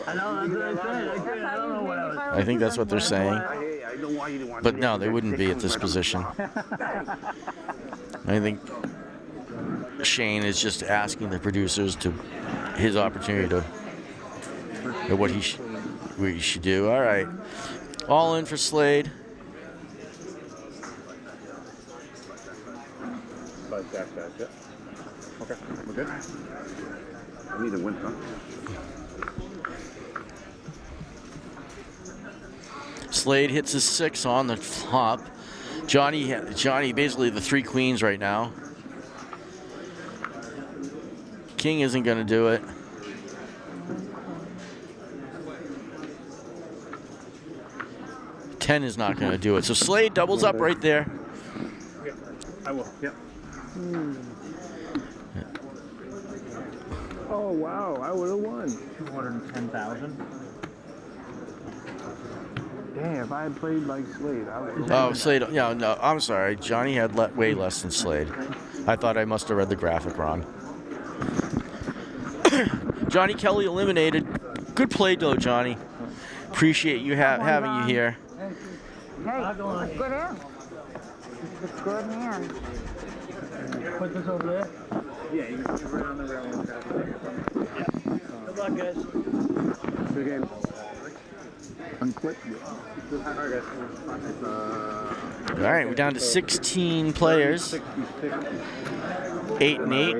I know, that's what I said. I don't know what I was. I think that's what they're saying. But no, they wouldn't be at this position. I think Shane is just asking the producers to his opportunity to what he should do. All right, all in for Slade. Okay, we're good. I need a win some. Slade hits his 6 on the flop. Johnny basically the 3 queens right now. King isn't going to do it. Ten is not going to do it. So Slade doubles up right there. I will, yep. Oh, wow, I would have won. 210,000. Damn, if I had played like Slade, I would have. Oh, Slade, yeah, no, I'm sorry. Johnny had way less than Slade. I thought I must have read the graphic wrong. Johnny Kelly eliminated. Good play, though, Johnny. Appreciate you having you here. Hey, good hand. It's good hand. Put this over there. Yeah, you're right on the rail. Good luck, guys. Good game. Unclick. All right, we're down to 16 players. 8 and 8.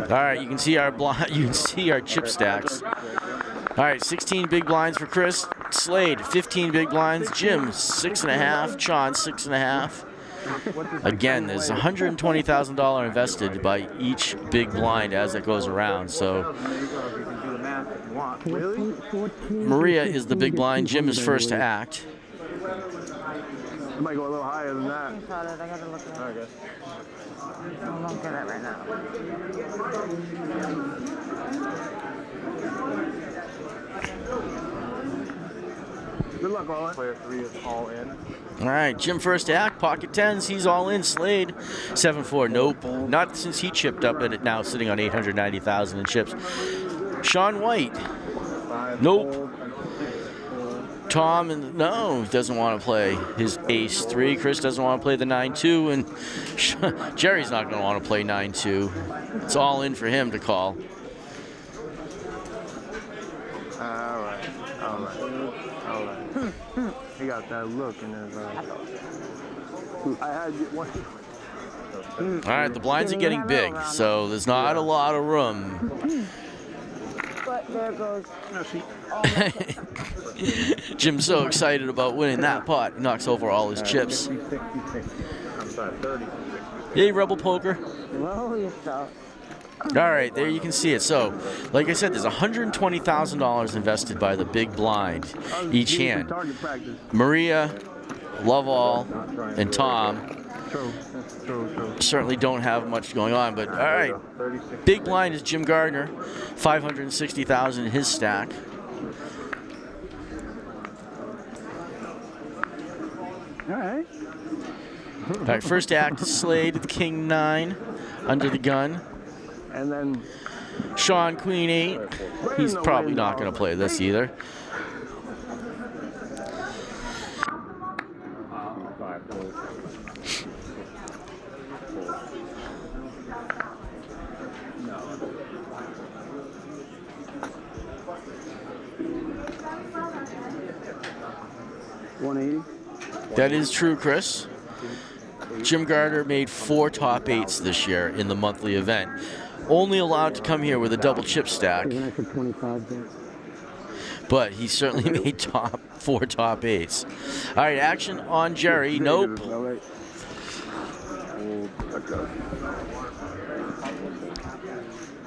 All right, you can see our chip stacks. All right, 16 big blinds for Chris. Slade, 15 big blinds. Jim, 6.5. Sean, 6.5. Again, there's $120,000 invested by each big blind as it goes around. So Maria is the big blind. Jim is first to act. I might go a little higher than that. I gotta look at it. I won't get it right now. Good luck, all. Player 3 is all in. All right, Jim first to act, pocket tens, he's all in. Slade, 7-4, nope. Not since he chipped up at it, now sitting on 890,000 in chips. Sean White, nope. Tom, no, he doesn't want to play his ace-3. Chris doesn't want to play the 9-2, and Jerry's not going to want to play 9-2. It's all in for him to call. All right. He got that look in his eye. I had one. All right, the blinds are getting big, so there's not a lot of room. But there goes. Jim's so excited about winning that pot, he knocks over all his chips. 50, 60. I'm sorry, 30. Yay, Rebel Poker. Roll yourself. All right, there you can see it. So, like I said, there's $120,000 invested by the big blind each hand. Maria, Lovall, and Tom certainly don't have much going on, but all right. Big blind is Jim Gardner, $560,000 in his stack. All right. All right, first act is Slade, the King 9, under the gun. And then Sean, Queen 8. He's probably not going to play this either. 180. That is true, Chris. Jim Gardner made 4 top 8s this year in the monthly event. Only allowed to come here with a double chip stack. There's an extra 25 there. But he certainly made 4 top 8s. All right, action on Jerry. Nope.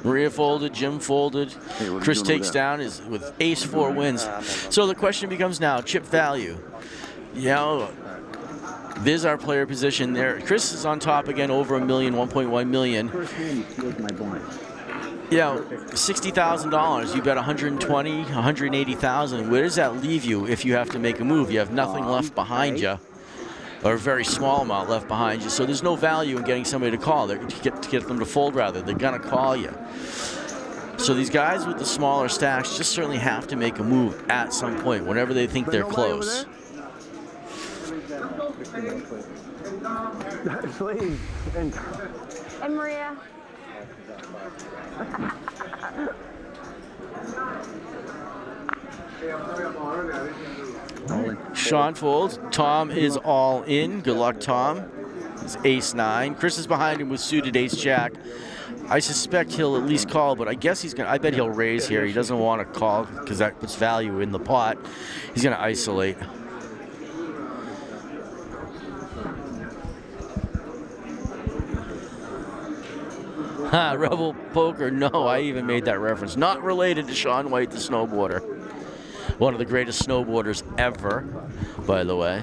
Maria folded, Jim folded. Chris takes down is with ace 4 wins. So the question becomes now, chip value. You know, there's our player position there. Chris is on top again, over $1 million, 1.1 million. You know, $60,000. You bet 120, 180,000. Where does that leave you if you have to make a move? You have nothing left behind you, or a very small amount left behind you. So there's no value in getting somebody to call. To get them to fold, rather. They're gonna call you. So these guys with the smaller stacks just certainly have to make a move at some point, whenever they think they're close. And Maria. Sean folds. Tom is all in. Good luck, Tom. It's ace 9. Chris is behind him with suited ace jack. I suspect he'll at least call, but I guess he's gonna. I bet he'll raise here. He doesn't want to call because that puts value in the pot. He's gonna isolate. Ha, Rebel Poker. No, I even made that reference. Not related to Shaun White, the snowboarder. One of the greatest snowboarders ever, by the way.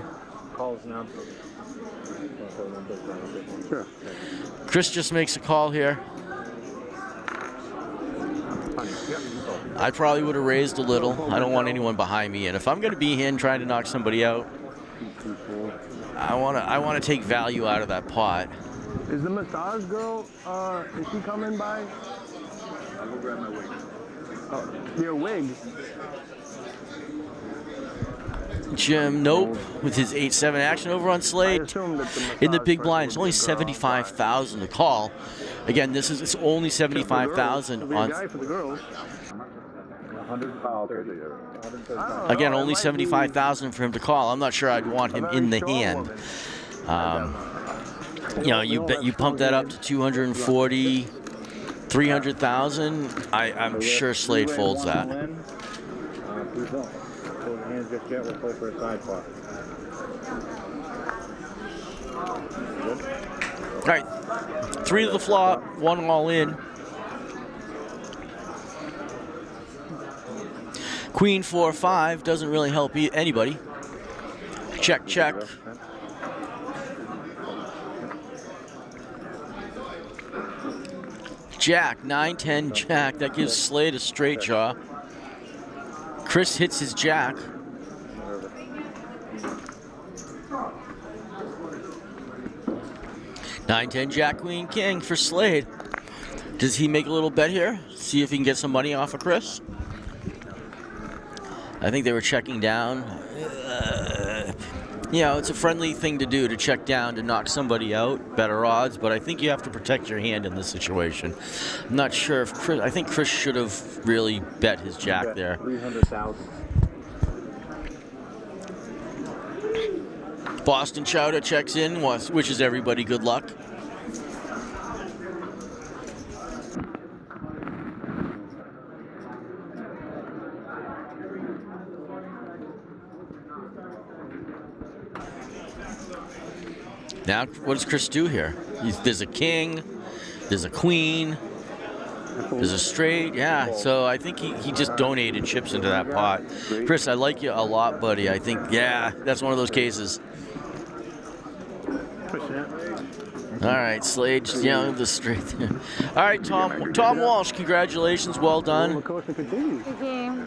Sure. Chris just makes a call here. I probably would have raised a little. I don't want anyone behind me, and if I'm going to be in trying to knock somebody out, I want to take value out of that pot. Is the massage girl, is she coming by? I'll go grab my wig. Oh, your wig? Jim, nope, with his 8-7 action over on Slade. In the big blind, it's only 75,000 to call. Again, it's only 75,000 on. Again, only 75,000 for him to call. I'm not sure I'd want him in the hand. You know, you pump that up to 240, 300,000. I'm sure Slade folds that. Hands just yet, we'll play for a side pot. All right, 3 to the flop, 1 all in. Queen 4-5 doesn't really help anybody. Check, check. Jack, 9-10 jack. That gives Slade a straight jaw. Chris hits his jack. Nine, 10, jack, queen, king for Slade. Does he make a little bet here? See if he can get some money off of Chris? I think they were checking down. You know, it's a friendly thing to do, to check down, to knock somebody out, better odds, but I think you have to protect your hand in this situation. I'm not sure if Chris, I think Chris should have really bet his jack there. 300,000. Boston Chowder checks in, wishes everybody good luck. Now, what does Chris do here? There's a king, there's a queen, there's a straight. Yeah, so I think he just donated chips into that pot. Chris, I like you a lot, buddy. I think, yeah, that's one of those cases. All right, Slade, yeah, the straight there. All right, Tom Walsh, congratulations, well done. Good game.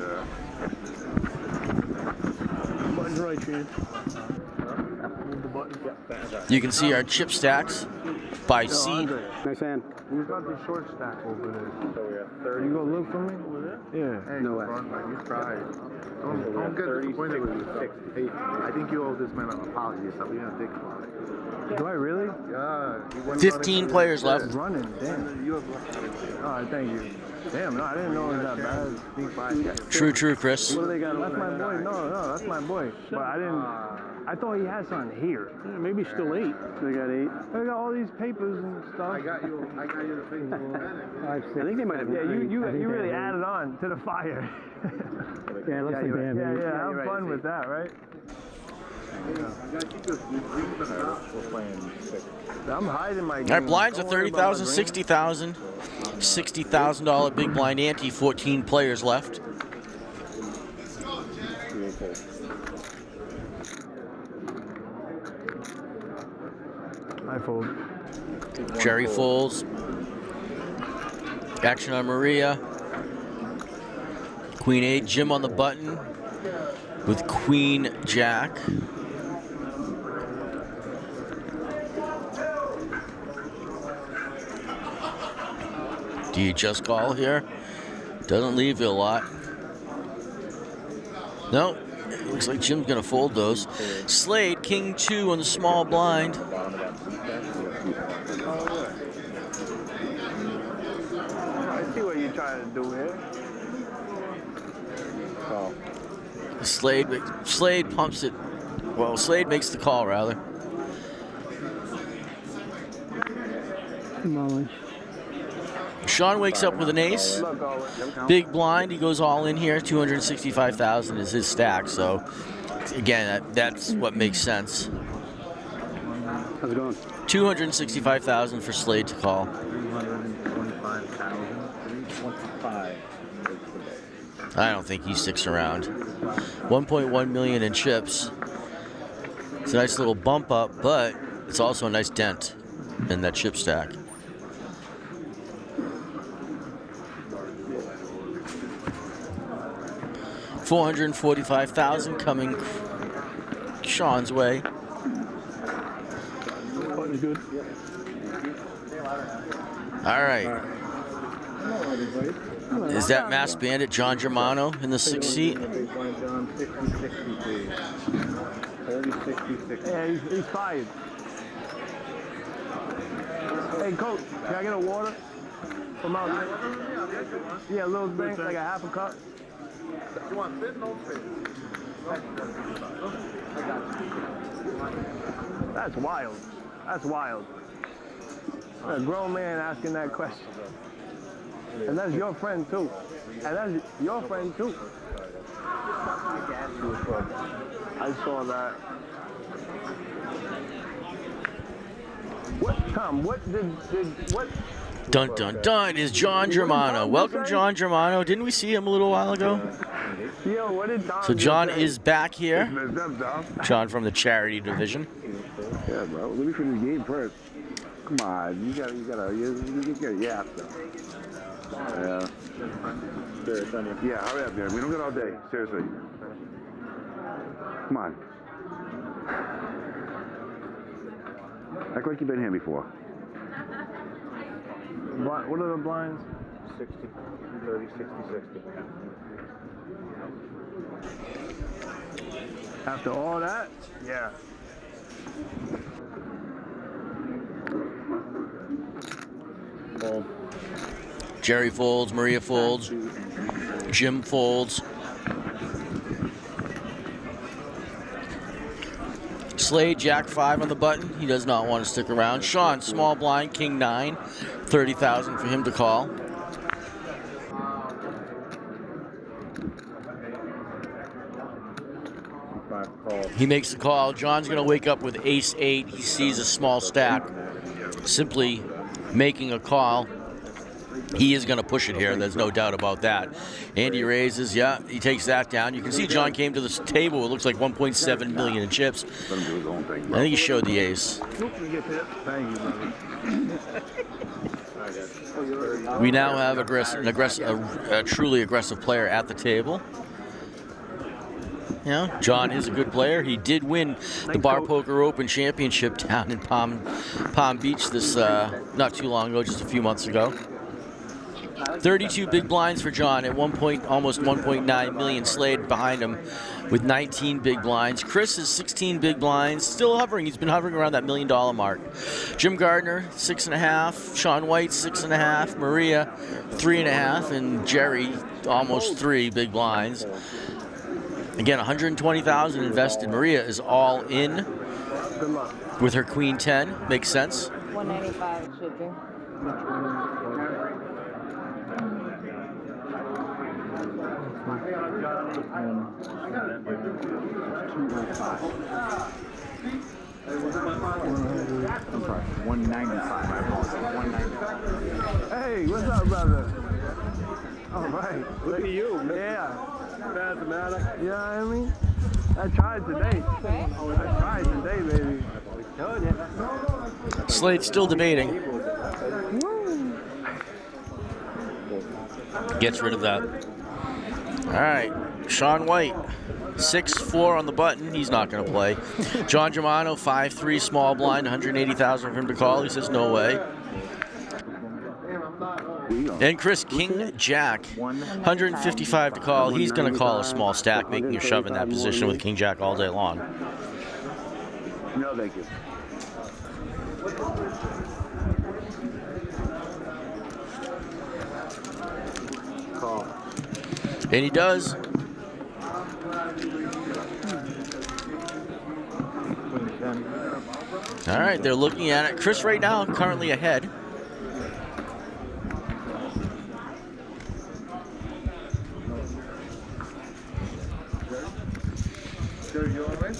Button's right, Shane. You can see our chip stacks by seed. Nice hand. We've got the short stack over there. So we have 30. You go look for me over there? Yeah. Hey, no way. You tried. Don't get disappointed with me. Hey, I think you owe this man an apology, so we have to think about it. Do I really? Yeah. 15 players left. Running, damn. You have all right, thank you. Damn, no, I didn't know it was that bad. True, Chris. What do they got? That's my boy. No, that's my boy. But I didn't. I thought he had something here. Yeah, maybe still 8. They got 8. They got all these papers and stuff. I got you the thing. I think they might have. Yeah, you really added on to the fire. Yeah, it looks like they have. Yeah, have fun with that, right? I'm hiding my game. All right, blinds are Don't worry about my $30,000, green. $60,000. $60,000 big blind ante, 14 players left. I fold. Jerry folds. Action on Maria. Queen 8, Jim on the button with Queen Jack. Do you just call here? Doesn't leave you a lot. No, looks like Jim's gonna fold those. Slade, King 2 on the small blind. I see what you're trying to do here. Oh. Slade pumps it. Well, Slade makes the call, rather. Sean wakes up with an ace. Big blind, he goes all in here. 265,000 is his stack. So, again, that's what makes sense. How's it going? 265,000 for Slade to call. 325. I don't think he sticks around. 1.1 million in chips. It's a nice little bump up, but it's also a nice dent in that chip stack. $445,000 coming Sean's way. All right. Is that Mass Bandit John Germano in the 6th seat? Yeah, he's fired. Hey, coach, can I get a water from out there? Yeah, a little drink, like a half a cup. You want fit? No fit. That's wild. That's wild. A grown man asking that question. And that's your friend too. And that's your friend too. I saw that. What, Tom, what? Dun dun dun is John Germano. Welcome, John Germano. Didn't we see him a little while ago? Yo, what did Tom So John say? is back here. John from the charity division. Yeah, bro. Let me finish the game first. Come on, you gotta yap though. Yeah. Yeah, hurry up, man. We don't got all day. Seriously. Come on. Act like you've been here before. What are the blinds? 60, 30, 60, 60. After all that? Yeah. Jerry folds, Maria folds, Jim folds. Slade, Jack 5 on the button. He does not want to stick around. Sean, small blind, King 9. 30,000 for him to call. He makes the call. John's going to wake up with ace 8. He sees a small stack. Simply making a call. He is going to push it here. There's no doubt about that. Andy raises. Yeah, he takes that down. You can see John came to this table. It looks like 1.7 million in chips. I think he showed the ace. We now have a truly aggressive player at the table. You know, John is a good player. He did win the Bar Poker Open Championship down in Palm Beach this not too long ago, just a few months ago. 32 big blinds for John at almost 1.9 million. Slade behind him with 19 big blinds. Chris is 16 big blinds, still hovering. He's been hovering around that $1 million mark. Jim Gardner, 6.5. Sean White, 6.5. Maria, 3.5. And Jerry, almost 3 big blinds. Again, 120,000 invested. Maria is all in with her queen 10. Makes sense. 195 it should be. I'm sorry, 195. I apologize. 195. Hey, what's up, brother? All right. Look at you. Yeah. Mathematics. Yeah, I mean, I tried today. I tried today, baby. Told you. Slade's still debating. Gets rid of that. All right, Sean White, 6'4" on the button. He's not going to play. John Germano, 5'3", small blind, 180,000 for him to call. He says no way. And Chris, King Jack, 155 to call. He's going to call a small stack, making a shove in that position with King Jack all day long. No, thank you. Call. And he does. All right, they're looking at it. Chris right now currently ahead. You all right?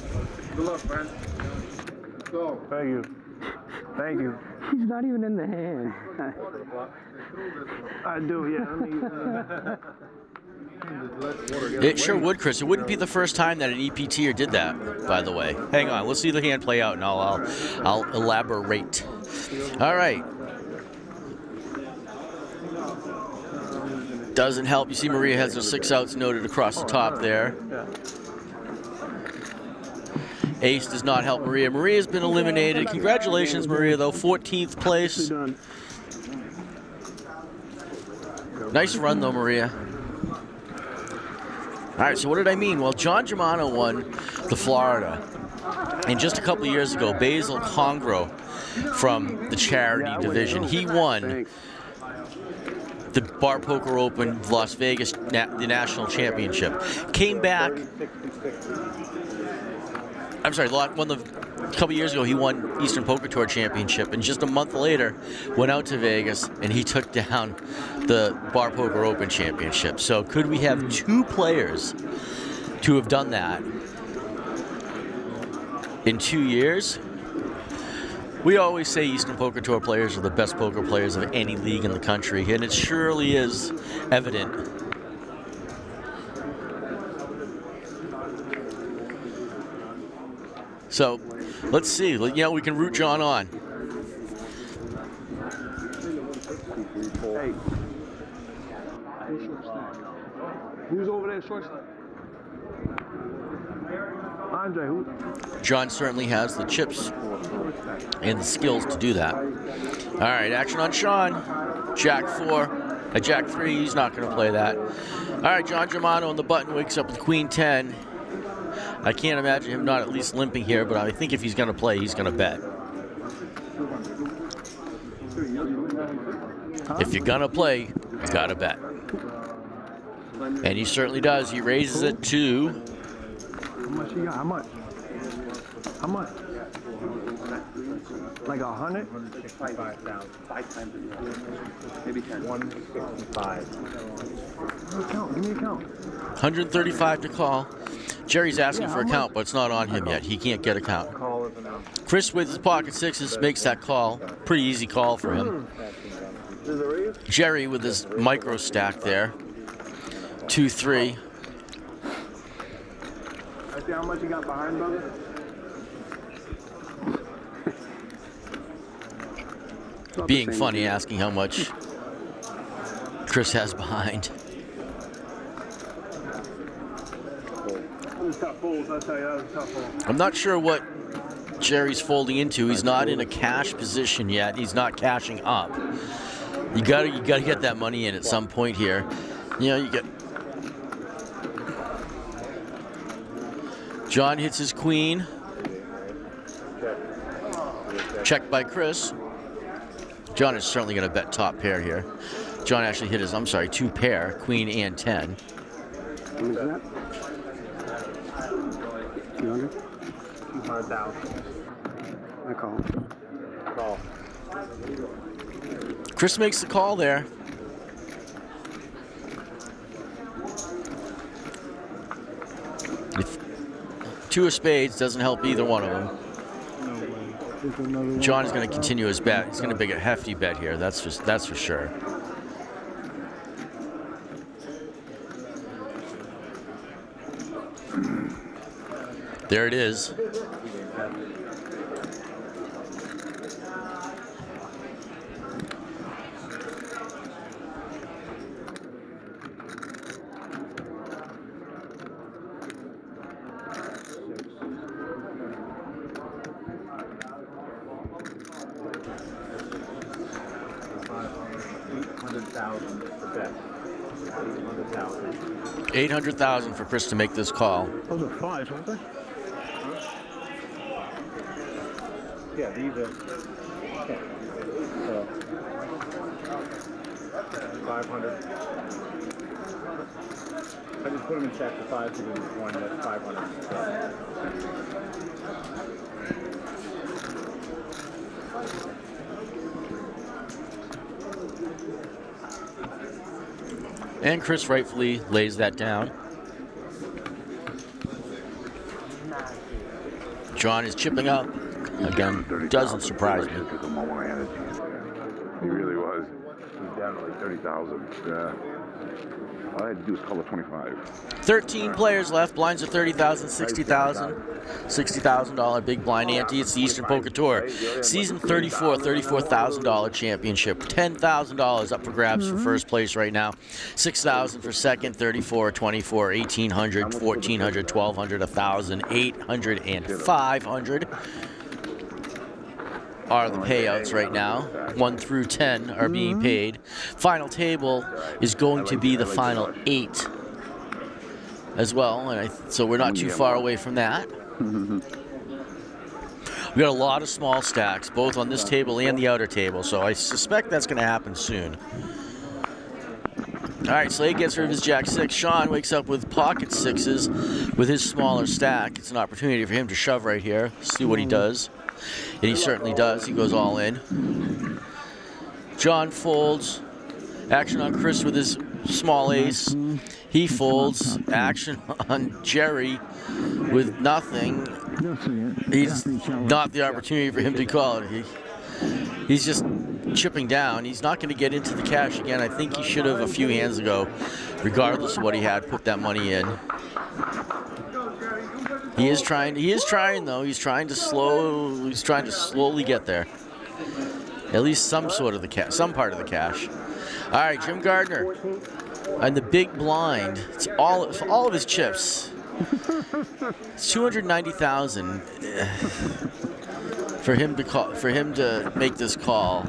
Good luck, man. Go. Thank you. Thank you. He's not even in the hand. I do, yeah. It sure would, Chris. It wouldn't be the first time that an EPTer did that, by the way. Hang on, let's see the hand play out, and I'll elaborate. All right. Doesn't help. You see Maria has her 6 outs noted across the top there. Ace does not help Maria. Maria's been eliminated. Congratulations, Maria, though. 14th place. Nice run, though, Maria. All right, so what did I mean? Well, John Germano won the Florida. And just a couple of years ago, Basil Congro from the charity division, he won the Bar Poker Open Las Vegas, the national championship. Came back. I'm sorry, won a couple years ago, he won Eastern Poker Tour Championship, and just a month later, went out to Vegas, and he took down the Bar Poker Open Championship. So could we have 2 players to have done that in 2 years? We always say Eastern Poker Tour players are the best poker players of any league in the country, and it surely is evident. So, let's see. Yeah, we can root John on. Hey. Who's over there short stack? Andre, who? John certainly has the chips and the skills to do that. All right, action on Sean. Jack 4. Jack 3, he's not going to play that. All right, John Germano on the button wakes up with Queen 10. I can't imagine him not at least limping here, but I think if he's going to play, he's going to bet. If you're going to play, you got to bet. And he certainly does. He raises it to... How much you got? How much? How much? Like 100? 165,000. 5 times maybe 10. 165. Give me a count. Give me a count. 135 to call. Jerry's asking for a count, but it's not on him yet. He can't get a count. Chris with his pocket sixes makes that call. Pretty easy call for him. Jerry with his micro stack there. 2-3. I see how much you got behind, brother. Being funny, asking how much Chris has behind. I'm not sure what Jerry's folding into. He's not in a cash position yet. He's not cashing up. You gotta get that money in at some point here. You know, you get. John hits his queen. Checked by Chris. John is certainly going to bet top pair here. John actually hit his, I'm sorry, 2 pair, queen and 10. What is that? 200? 200,000. I call. Call. Chris makes the call there. If 2 of spades doesn't help either one of them. John is going to continue his bet. He's going to make a hefty bet here. That's for sure. There it is. $800,000 for Chris to make this call. Those are 5s, weren't they? Yeah, these are. Okay. So, 500. I just put them in check for 5 to do one that's 500. And Chris rightfully lays that down. John is chipping up. Again, doesn't surprise me. He really was. He's down to like 30,000. Yeah. All I had to do was call a 25. 13 players left. Blinds are 30,000, 60,000. $60,000 big blind ante. It's the Eastern Poker Tour. Season 34, $34,000 championship. $10,000 up for grabs for first place right now. $6,000 for second, 34, 24, 1,800, 1,400, 1,200, 1,000, 800, and 500 are the payouts right now. 1 through 10 are being paid. Final table is going to be the final 8 as well, and so we're not too far away from that. We got a lot of small stacks, both on this table and the outer table, so I suspect that's going to happen soon. All right, Slade gets rid of his Jack-6. Sean wakes up with pocket 6s with his smaller stack. It's an opportunity for him to shove right here, see what he does. And he certainly does. He goes all in. John folds. Action on Chris with his small ace. He folds. Action on Jerry with nothing. He's not the opportunity for him to call it. He's just chipping down. He's not going to get into the cash again. I think he should have a few hands ago, regardless of what he had, put that money in. He is trying though. He's trying to slowly get there. At least some sort of the cash, some part of the cash. All right, Jim Gardner and the big blind. It's all of his chips. It's 290,000 for him to make this call.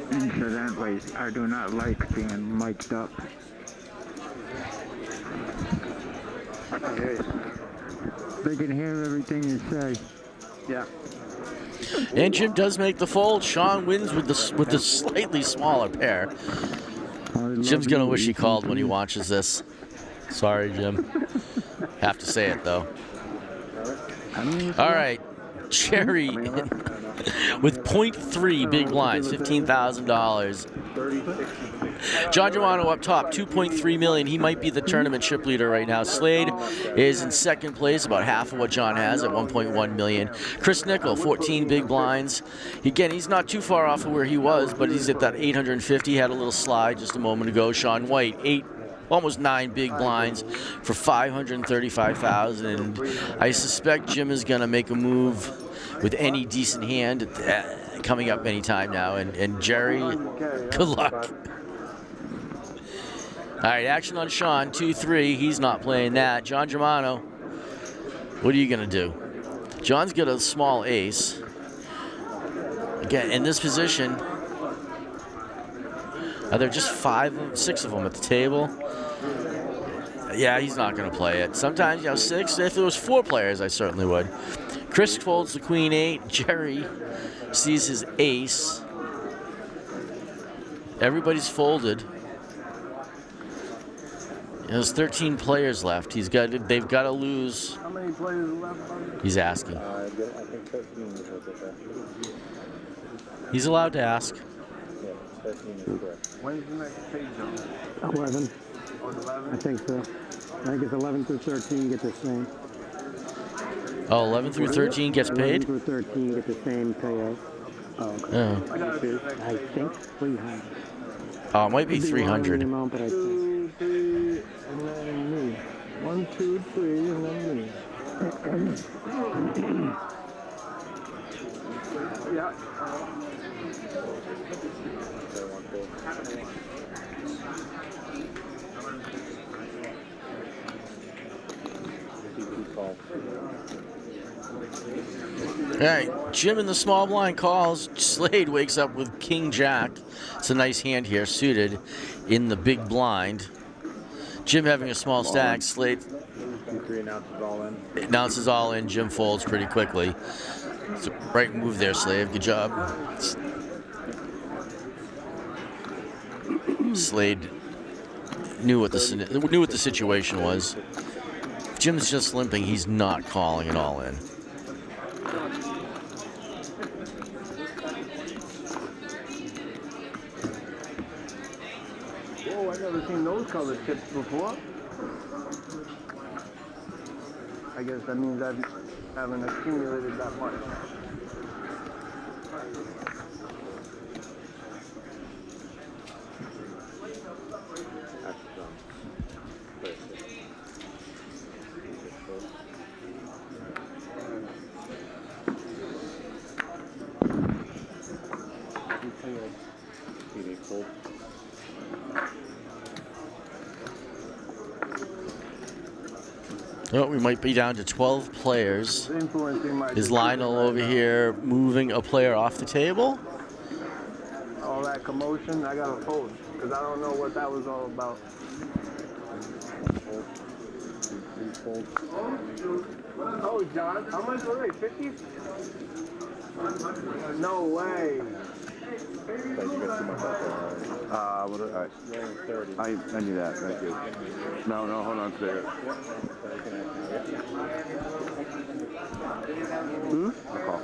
Incidentally, I do not like being mic'd up. They can hear everything you say. Yeah. And Jim does make the fold. Sean wins with the slightly smaller pair. Jim's gonna wish he called when he watches this. Sorry, Jim. Have to say it though. All right, Jerry with 0.3 big blinds, $15,000. John Giovanni up top, 2.3 million. He might be the tournament chip leader right now. Slade is in second place, about half of what John has at 1.1 million. Chris Nickel, 14 big blinds. Again, he's not too far off of where he was, but he's at that 850. Had a little slide just a moment ago. Sean White, almost 9 big blinds for 535,000. I suspect Jim is going to make a move with any decent hand coming up any time now. And Jerry, good luck. All right, action on Sean, 2-3. He's not playing that. John Germano, what are you going to do? John's got a small ace. Again, in this position, are there just 6 of them at the table? Yeah, he's not going to play it. Sometimes, 6. If there was 4 players, I certainly would. Chris folds the queen 8. Jerry sees his ace. Everybody's folded. There's 13 players left. They've got to lose. How many players left? He's asking. I think 13 is okay. He's allowed to ask. Yeah, 13 is correct. When's the next page on? 11. Oh, 11? I think so. I think it's 11 through 13 get the same. Oh, 11 through 13 gets 11 paid? through 13 get the same payout. Oh, okay. Oh. I think 300. Oh, it might be 300. Amount, but I think. 2, 3, and then me. 1, 2, 3, and then me. Yeah. All right, Jim in the small blind calls. Slade wakes up with King Jack. It's a nice hand here, suited in the big blind. Jim having a small stack. Slade 2-3 announces all in. announces all in. Jim folds pretty quickly. It's a right move there, Slade. Good job. Slade knew what the situation was. If Jim's just limping, he's not calling it all in. Oh, I've never seen those colored chips before. I guess that means I haven't accumulated that much. Oh, we might be down to 12 players. Is Lionel over here moving a player off the table? All that commotion, I gotta fold because I don't know what that was all about. Oh, John, how much were they? 50? No way. All right. I knew that. Thank you. No, hold on a second. Call.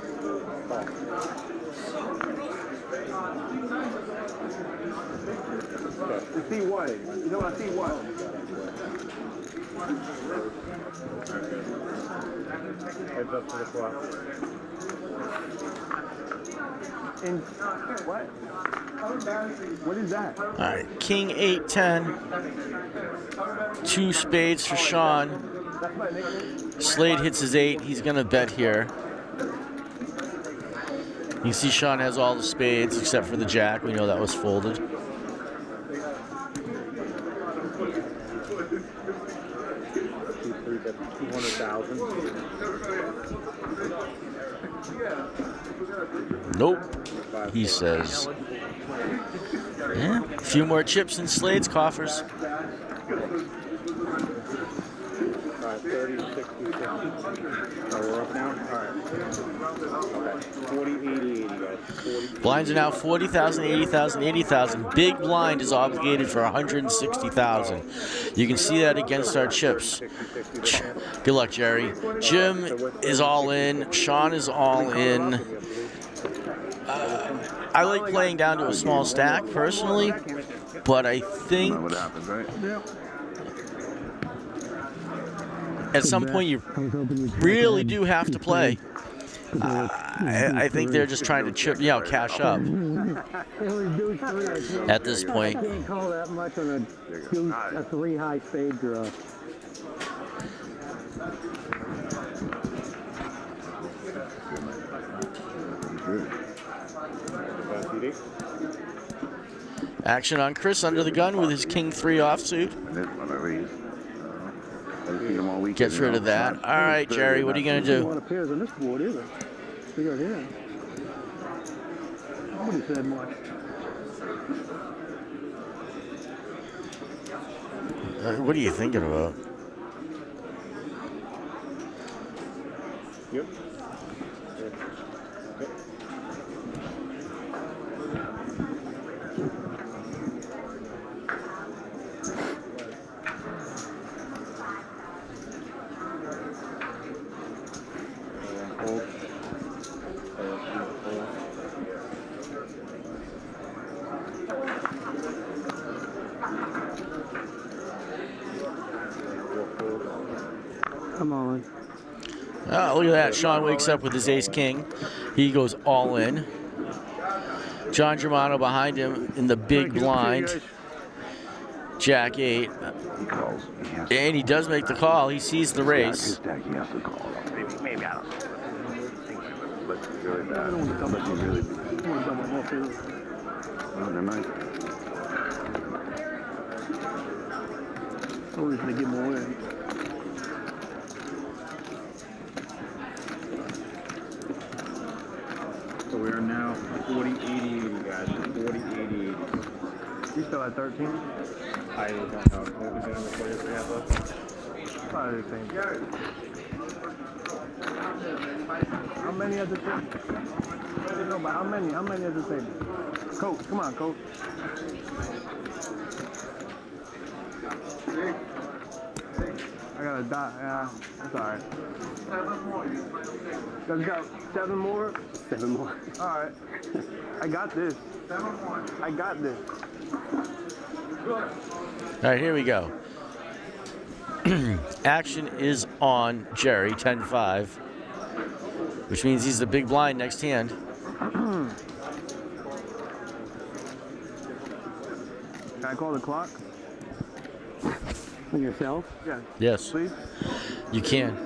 C1. You know what C1? Heads up to the clock. In what? What is that? All right, King 8-10. 2 spades for Sean. Slade hits his 8. He's going to bet here. You see Sean has all the spades except for the jack. We know that was folded. Nope, he says. Yeah, a few more chips in Slade's coffers. All right, 30, 60, 50. Oh, we're up now? All right. Okay. 40, 80, 80, guys. 40. Blinds are now 40,000, 80,000, 80,000. Big blind is obligated for 160,000. You can see that against our chips. Good luck, Jerry. Jim is all in. Sean is all in. I like playing down to a small stack personally, but I think at some point you really do have to play. I think they're just trying to chip, cash up at this point. I can't call that much on a 3 high spade draw. Action on Chris under the gun with his King 3 offsuit. Gets rid of that. All right, Jerry, what are you going to A do? lot of pairs on this board either. We got here. Nobody said much. What are you thinking about? Yep. Come on. Oh, look at that. Sean wakes up with his ace king. He goes all in. John Germano behind him in the big blind. Jack 8. And he does make the call. He sees the race. Maybe I don't know. But really bad. Oh, they're nice. Always going to give them away. So we are now 40, 80, 80, guys. 40, 80, 80. You still at 13? I don't know. What was it on the players we have left? Probably the same. How many at the table? No, but how many? How many at the table? Coach, come on, coach. I got a dot. Yeah, that's all right. 7 more. You got 7 more? 7 more. All right. I got this. 7 more. I got this. All right, here we go. Action is on Jerry, 10-5, which means he's the big blind next hand. Can I call the clock? On yourself? Yeah. Yes. Please? You can.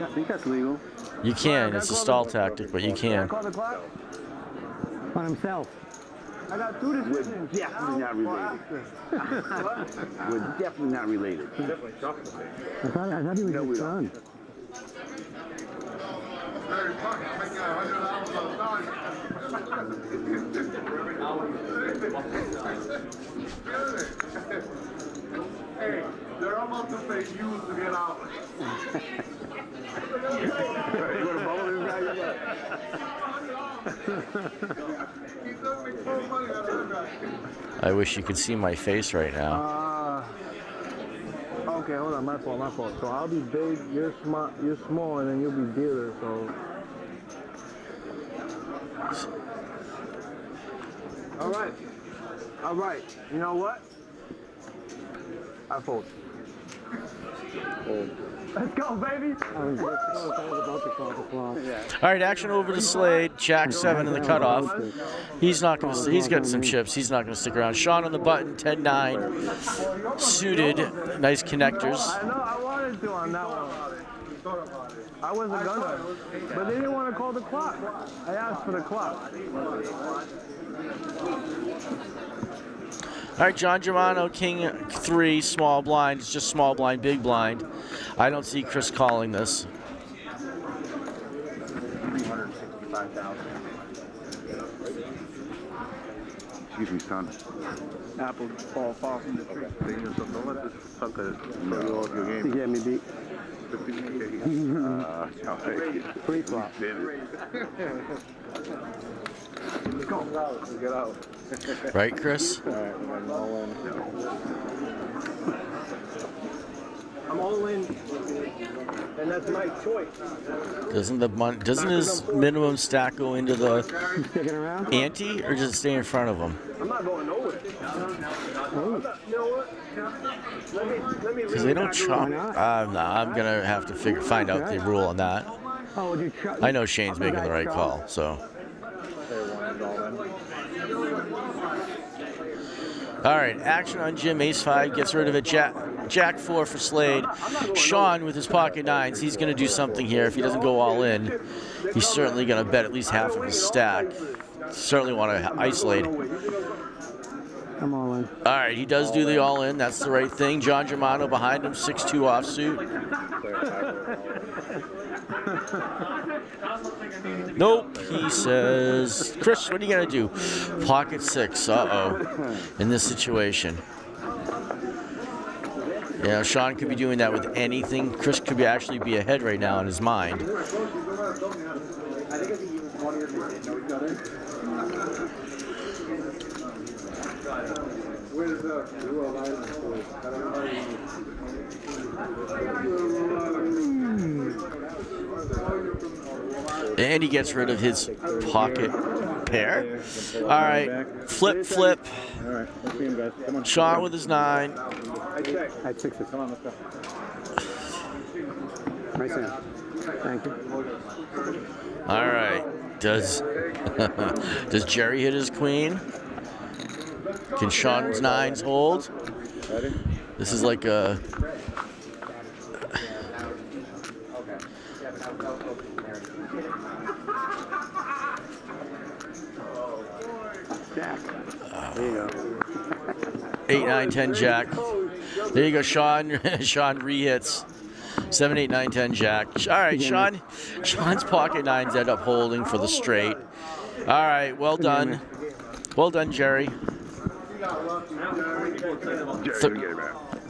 I think that's legal. You can. It's a stall tactic, but you Can I can. call the clock? On himself. I got 2 decisions. We're definitely not related. We're definitely not related. Definitely chocolate. I thought he was your son. Hey, they're about to pay you to get out. I wish you could see my face right now. Okay, hold on, my fault. So I'll be big, you're small, and then you'll be dealer, so. All right. You know what? I fold. Let's go, baby. I was about to call the clock. All right, action over to Slade. Jack 7 in the cutoff. He's not going to. He's got some chips. He's not going to stick around. Sean on the button, 10-9. Suited, nice connectors. I know. I wanted to on that one. I wasn't gonna, but they didn't want to call the clock. I asked for the clock. All right, John Germano, King 3, small blind. It's just small blind, big blind. I don't see Chris calling this. 365,000. Excuse me, son. Apple fall from the tree. Don't let this sucker throw off your game. You get me beat. Free flop. Let's go. Get out. Right, Chris? All right, I'm all in. I'm all in, and that's my choice. Doesn't his minimum stack go into the Sticking around? ante, or does it stay in front of him? I'm not going nowhere. You know what? Let me Because they don't chop. No, I'm gonna have to find out the rule on that. Oh, would you I know Shane's making the right call, so. All right, action on Jim, ace 5, gets rid of it. Jack 4 for Slade. Sean with his pocket 9s, he's going to do something here. If he doesn't go all in, he's certainly going to bet at least half of his stack. Certainly want to isolate. I'm all in. All right, he does do the all-in. That's the right thing. John Germano behind him, 6'2" offsuit. Nope, he says. Chris, what are you going to do? Pocket 6, uh-oh, in this situation. Yeah, Sean could be doing that with anything. Chris could actually be ahead right now in his mind. And he gets rid of his pocket pair. All right, flip, flip. All right, let's see him, guys. Come on. Sean with his 9. I had 6. Come on, let's go. Nice hand. Thank you. All right. Does Jerry hit his queen? Can Sean's 9s hold? This is like a... Jack. There you go. 8, 9, 10, Jack. There you go, Sean. Sean re-hits. 7, 8, 9, 10, Jack. All right, Sean. Sean's pocket 9s end up holding for the straight. All right, well done. Well done, Jerry.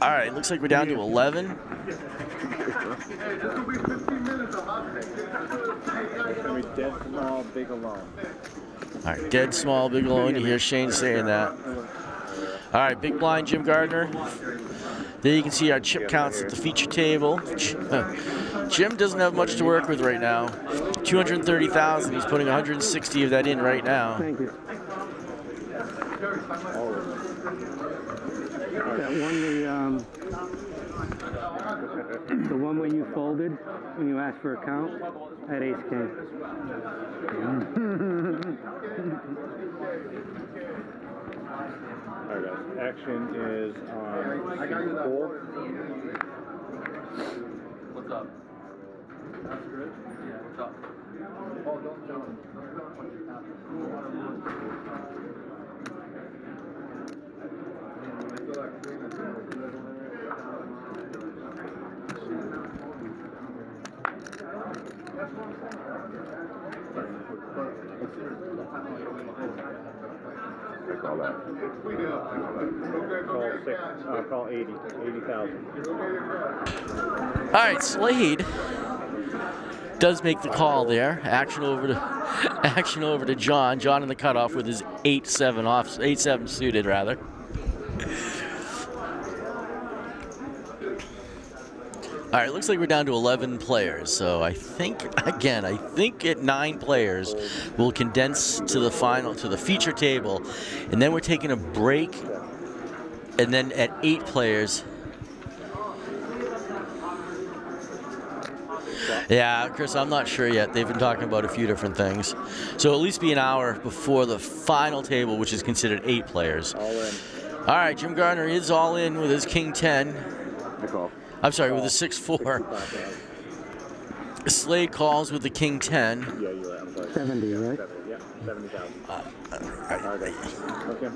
All right, looks like we're down to 11. Dead small, big alone. All right, dead small, big alone. You hear Shane saying that. All right, big blind, Jim Gardner. There you can see our chip counts at the feature table. Jim doesn't have much to work with right now. 230,000. He's putting 160 of that in right now. Thank you. That one, the one when you folded, when you asked for a count, I had ace king. All right, guys. Action is on 4. What's up? That's good. Yeah, what's up? Oh, don't tell him. Call that. Call 6. Call 80,000. All right, Slade does make the call there. Action over to John. John in the cutoff with his 8-7 off, 8-7 suited rather. All right, looks like we're down to 11 players. So I think at 9 players, we'll condense to the final, to the feature table, and then we're taking a break. And then at 8 players. Yeah, Chris, I'm not sure yet. They've been talking about a few different things. So at least be an hour before the final table, which is considered 8 players. All in. All right, Jim Gardner is all in with his king 10. I'm sorry, with the 6-4. Slade calls with the king 10. Yeah, you're right. I'm sorry. 70, right? 70, yeah, 70,000. Okay.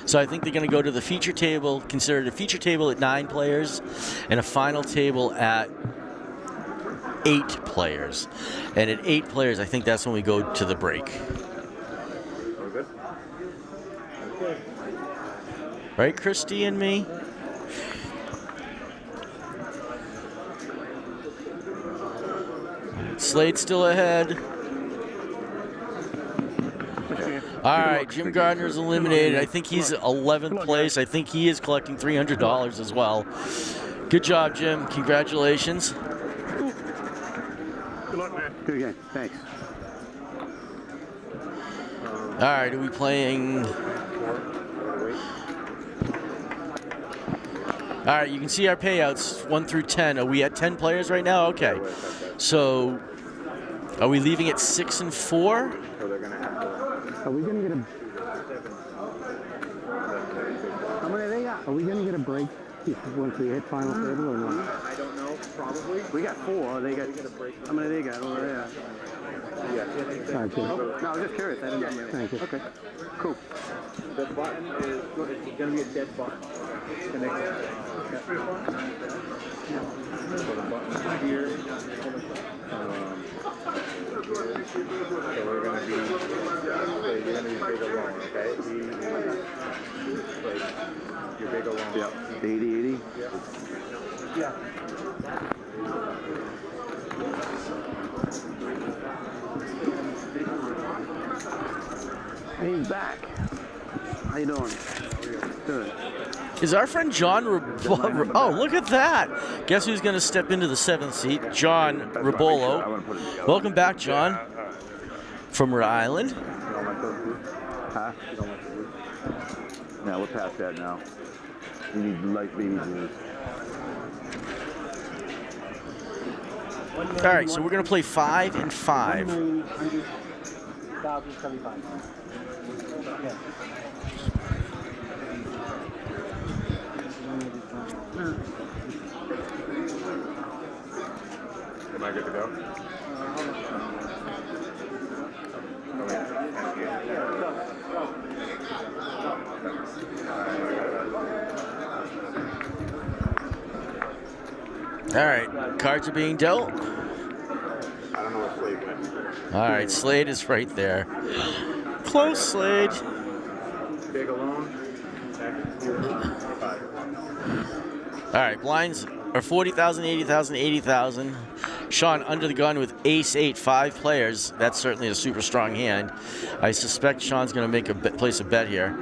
So I think they're going to go to the feature table, considered a feature table at 9 players, and a final table at 8 players. And at 8 players, I think that's when we go to the break. Good. Okay. Right, Christy and me? Slade's still ahead. All right, Jim Gardner's eliminated. I think he's 11th place. I think he is collecting $300 as well. Good job, Jim. Congratulations. Good luck, man. Good game. Thanks. All right, are we playing? All right, you can see our payouts 1 through 10. Are we at 10 players right now? Okay. So, are we leaving at 6 and 4? Are we gonna get a? How many they got? Are we gonna get a break once we hit final table or not? I don't know. Probably. We got 4. They got. How many they got over there? No, I was just curious. I didn't Thank you. Okay. Cool. The button is it's going to be a dead button. Connect. So the button here. So we're going to be. So you're going to be big alone, okay? You're big alone. Yep. 80. Yeah. He's back. How you doing? Good. Is our friend John oh, look at that. Guess who's going to step into the 7th seat? John Ribolo. Welcome back, John. From Rhode Island. Huh? No, we're past that now. You need light baby blues. All right, so we're going to play 5 and 5. 1,075. Yeah. Am I good to go? All right, cards are being dealt. I don't know what Slade went. All right, Slade is right there. Close, Slade. Big alone. All right, blinds are 40,000, 80,000, 80,000. Sean under the gun with ace 8, 5 players. That's certainly a super strong hand. I suspect Sean's going to make place a bet here.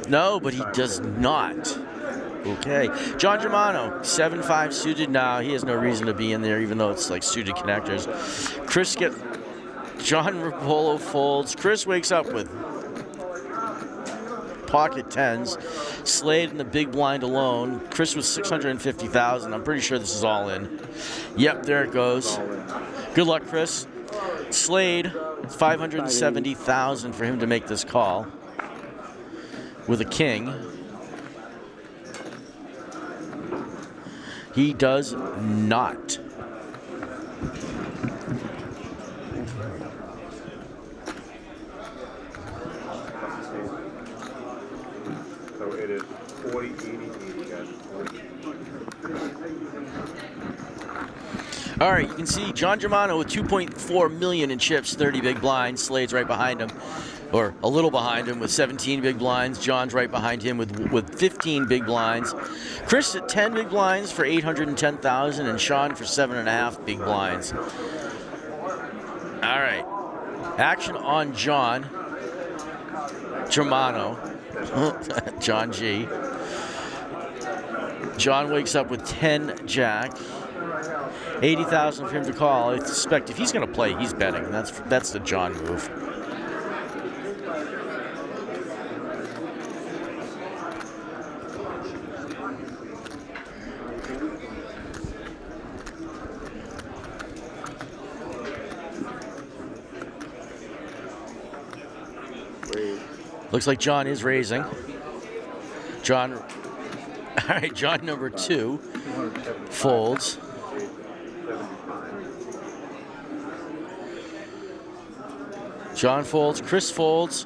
No, but he does not. Okay, John Germano, 7-5 suited now. He has no reason to be in there, even though it's like suited connectors. Chris get John Ribolo folds. Chris wakes up with pocket 10s. Slade in the big blind alone. Chris was 650,000. I'm pretty sure this is all in. Yep, there it goes. Good luck, Chris. Slade, 570,000 for him to make this call with a king. He does not. So it is 40, 80, 80, guys. All right, you can see John Germano with 2.4 million in chips, 30 big blinds. Slade's right behind him, or a little behind him with 17 big blinds. John's right behind him with 15 big blinds. Chris at 10 big blinds for 810,000, and Sean for 7.5 big blinds. All right, action on John Germano, John G. John wakes up with 10 jack. 80,000 for him to call. I suspect if he's going to play, he's betting. That's the John move. Looks like John is raising. John, all right, John number 2 folds. John folds, Chris folds.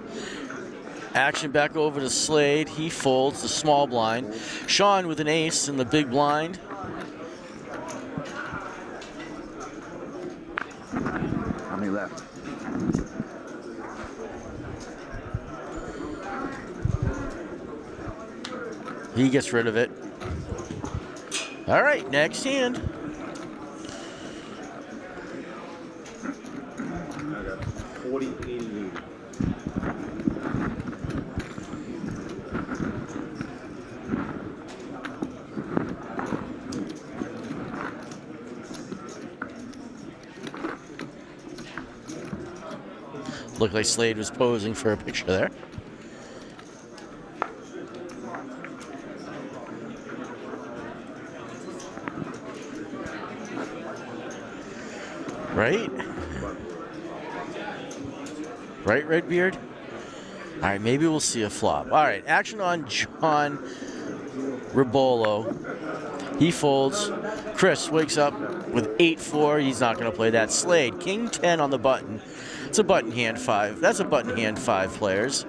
Action back over to Slade. He folds the small blind. Sean with an ace in the big blind. How many left? He gets rid of it. All right, next hand. I got 40, 80, 80. Looked like Slade was posing for a picture there. Right? Right, Redbeard? All right, maybe we'll see a flop. All right, action on John Ribolo. He folds. Chris wakes up with 8-4. He's not going to play that. Slade, king 10 on the button. It's a button hand 5. That's a button hand 5 players.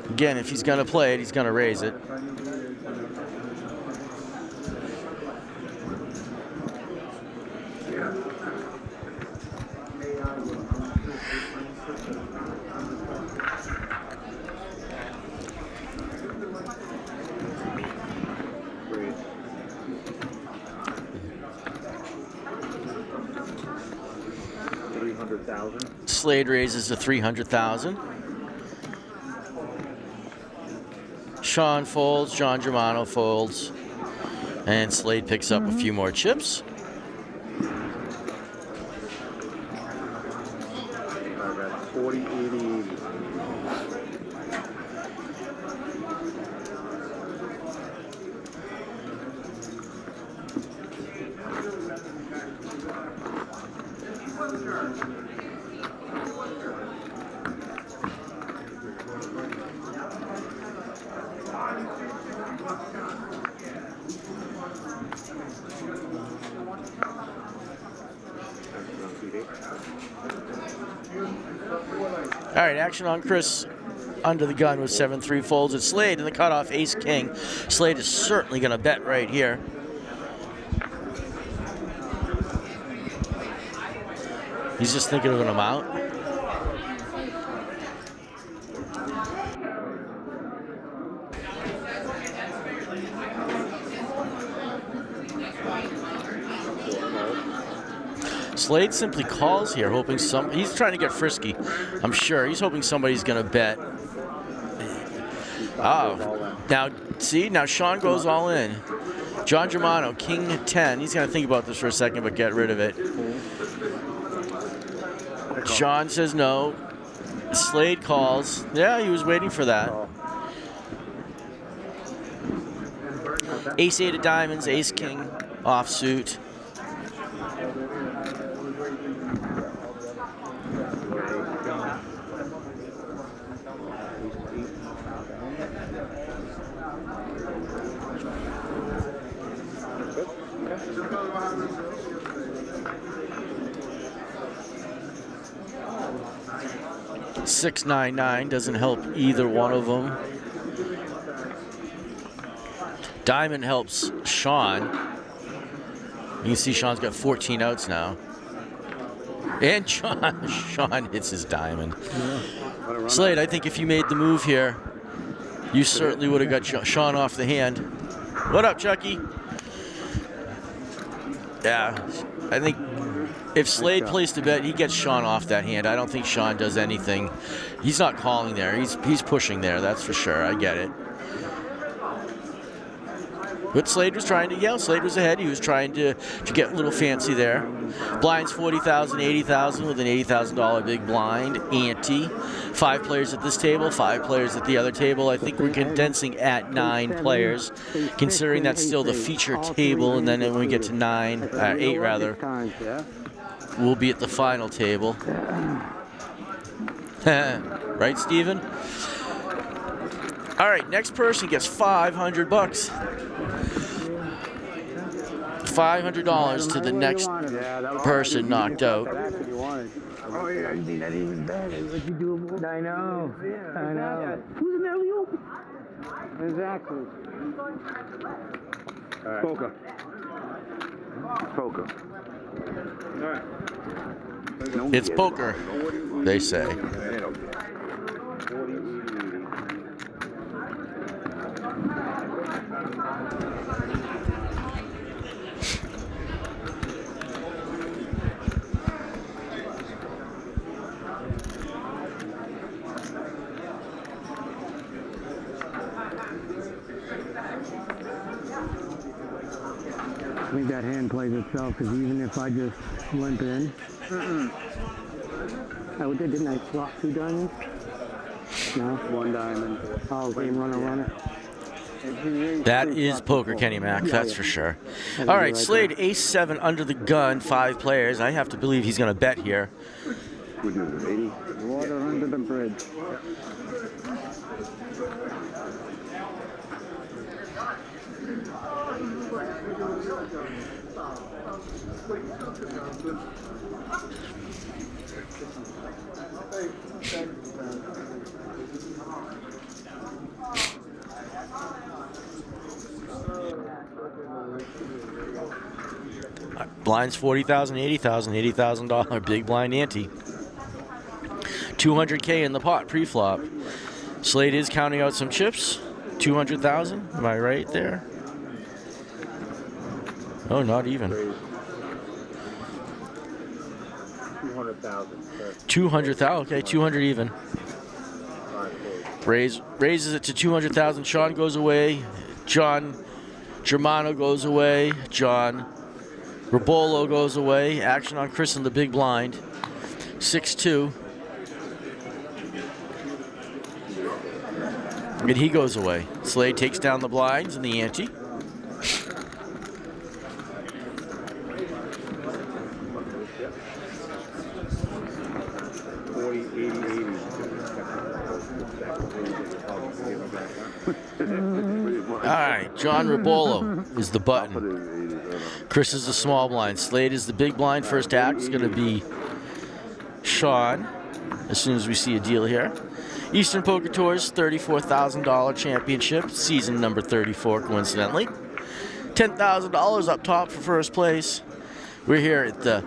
Again, if he's going to play it, he's going to raise it. Slade raises to 300,000. Sean folds, John Germano folds, and Slade picks up a few more chips. All right, action on Chris under the gun with 7-3 folds. It's Slade in the cutoff, ace-king. Slade is certainly going to bet right here. He's just thinking of an amount. Slade simply calls here, hoping he's trying to get frisky. I'm sure he's hoping somebody's going to bet. Oh, now Sean goes all in. John Germano, king 10. He's going to think about this for a second, but get rid of it. John says no. Slade calls. Yeah, he was waiting for that. Ace-8 of diamonds, ace-king, offsuit. $699 doesn't help either one of them. Diamond helps Sean. You can see Sean's got 14 outs now. And Sean hits his diamond. Slade, I think if you made the move here, you certainly would have got Sean off the hand. What up, Chucky? Yeah, I think if Slade placed a bet, he gets Sean off that hand. I don't think Sean does anything. He's not calling there. He's pushing there, that's for sure. I get it. But Slade was trying to, Slade was ahead. He was trying to get a little fancy there. Blinds 40,000, 80,000 with an $80,000 big blind ante. 5 players at this table, 5 players at the other table. I think we're condensing at 9 players, considering that's still the feature table. And then when we get to 8 rather, we'll be at the final table. Right, Steven? All right, next person gets $500. $500 to the next person knocked out. Oh, yeah, I think that even better. What you do? I know. I know. Who's an alley-oop? Exactly. Poker. Poker. All right. It's poker, they say. I think that hand plays itself, because even if I just limp in, didn't I swap 2 diamonds? No? 1 diamond. Oh, game runner. That is poker, Kenny Mac, that's for sure. All right, Slade, ace-7 under the gun, 5 players. I have to believe he's going to bet here. Water under the bridge. Blinds $40,000, $80,000, $80,000 big blind ante. 200K in the pot pre-flop. Slade is counting out some chips. 200,000. Am I right there? Oh, not even. 200,000. 200,000. Okay, 200 even. Raises it to 200,000. Sean goes away. John Germano goes away. John Rabolo goes away. Action on Chris in the big blind. 6-2. And he goes away. Slade takes down the blinds in the ante. All right, John Rabolo is the button. Chris is the small blind. Slade is the big blind. First act is going to be Sean, as soon as we see a deal here. Eastern Poker Tour's $34,000 championship, season number 34, coincidentally. $10,000 up top for first place. We're here at the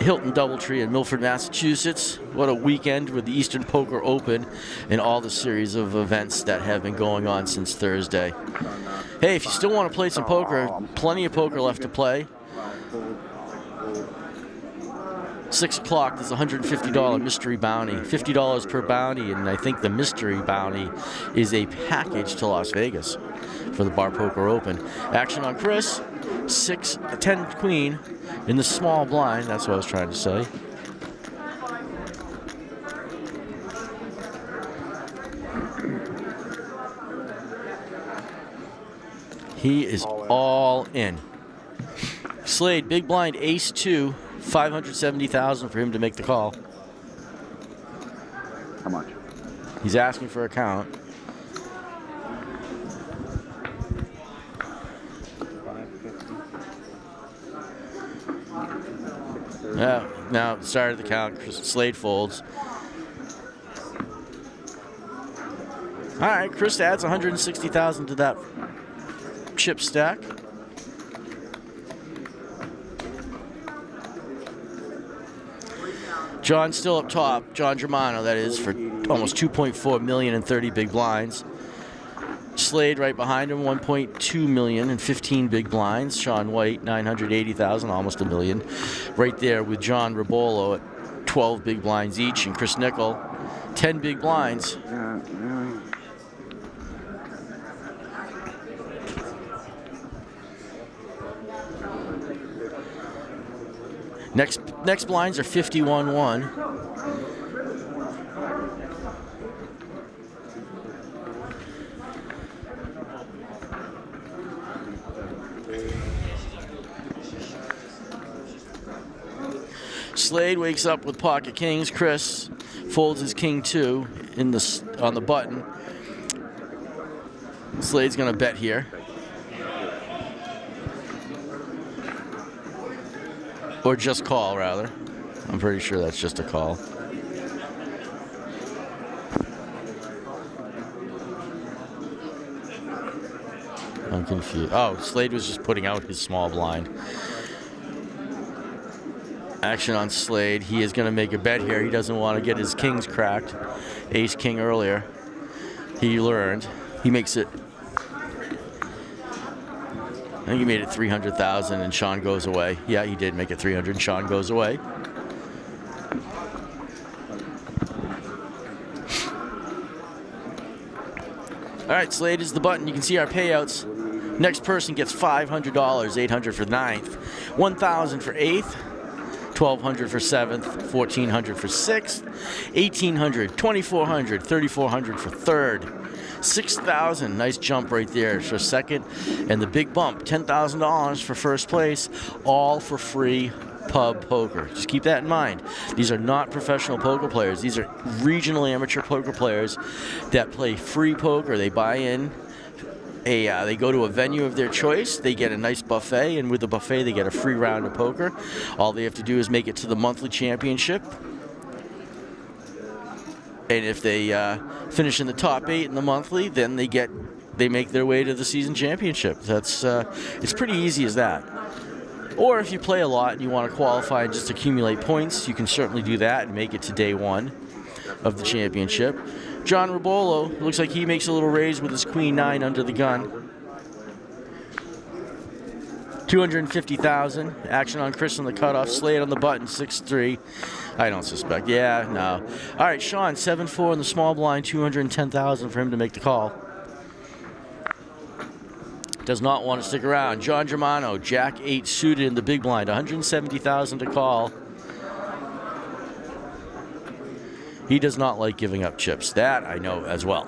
Hilton Doubletree in Milford, Massachusetts. What a weekend with the Eastern Poker Open and all the series of events that have been going on since Thursday. Hey, if you still want to play some poker, plenty of poker left to play. 6 o'clock, there's a $150 mystery bounty, $50 per bounty, and I think the mystery bounty is a package to Las Vegas for the Bar Poker Open. Action on Chris, 10 queen in the small blind, that's what I was trying to say. He is all in. Slade, big blind, ace-2. $570,000 for him to make the call. How much? He's asking for a count. Yeah, now started the count. Slade folds. All right, Chris adds $160,000 to that chip stack. John's still up top. John Germano, that is, for almost $2.4 million and 30 big blinds. Slade right behind him, $1.2 million and 15 big blinds. Sean White, $980,000, almost $1 million. Right there with John Rabolo at 12 big blinds each, and Chris Nickel, 10 big blinds. Next blinds are 51-1. Slade wakes up with pocket kings. Chris folds his king 2 on the button. Slade's gonna bet here. Or just call, rather. I'm pretty sure that's just a call. I'm confused. Oh, Slade was just putting out his small blind. Action on Slade. He is going to make a bet here. He doesn't want to get his kings cracked. Ace king earlier. He learned. He makes it. I think he made it 300,000 and Sean goes away. Yeah, he did make it 300 and Sean goes away. All right, Slade is the button. You can see our payouts. Next person gets $500, $800 for 9th, $1,000 for 8th, $1,200 for 7th, $1,400 for 6th, $1,800, $2,400, $3,400 for 3rd. $6,000, nice jump right there for 2nd, and the big bump, $10,000 for 1st place, all for free pub poker. Just keep that in mind. These are not professional poker players. These are regional amateur poker players that play free poker. They buy in They go to a venue of their choice, they get a nice buffet, and with the buffet they get a free round of poker. All they have to do is make it to the monthly championship. And if they finish in the top 8 in the monthly, then they make their way to the season championship. That's it's pretty easy as that. Or if you play a lot and you want to qualify and just accumulate points, you can certainly do that and make it to day 1 of the championship. John Ribolo looks like he makes a little raise with his Queen 9 under the gun. 250,000. Action on Chris on the cutoff. Slade on the button. 6-3. I don't suspect. Yeah, no. All right, Sean, 7-4 in the small blind. 210,000 for him to make the call. Does not want to stick around. John Germano, Jack 8 suited in the big blind. 170,000 to call. He does not like giving up chips. That I know as well.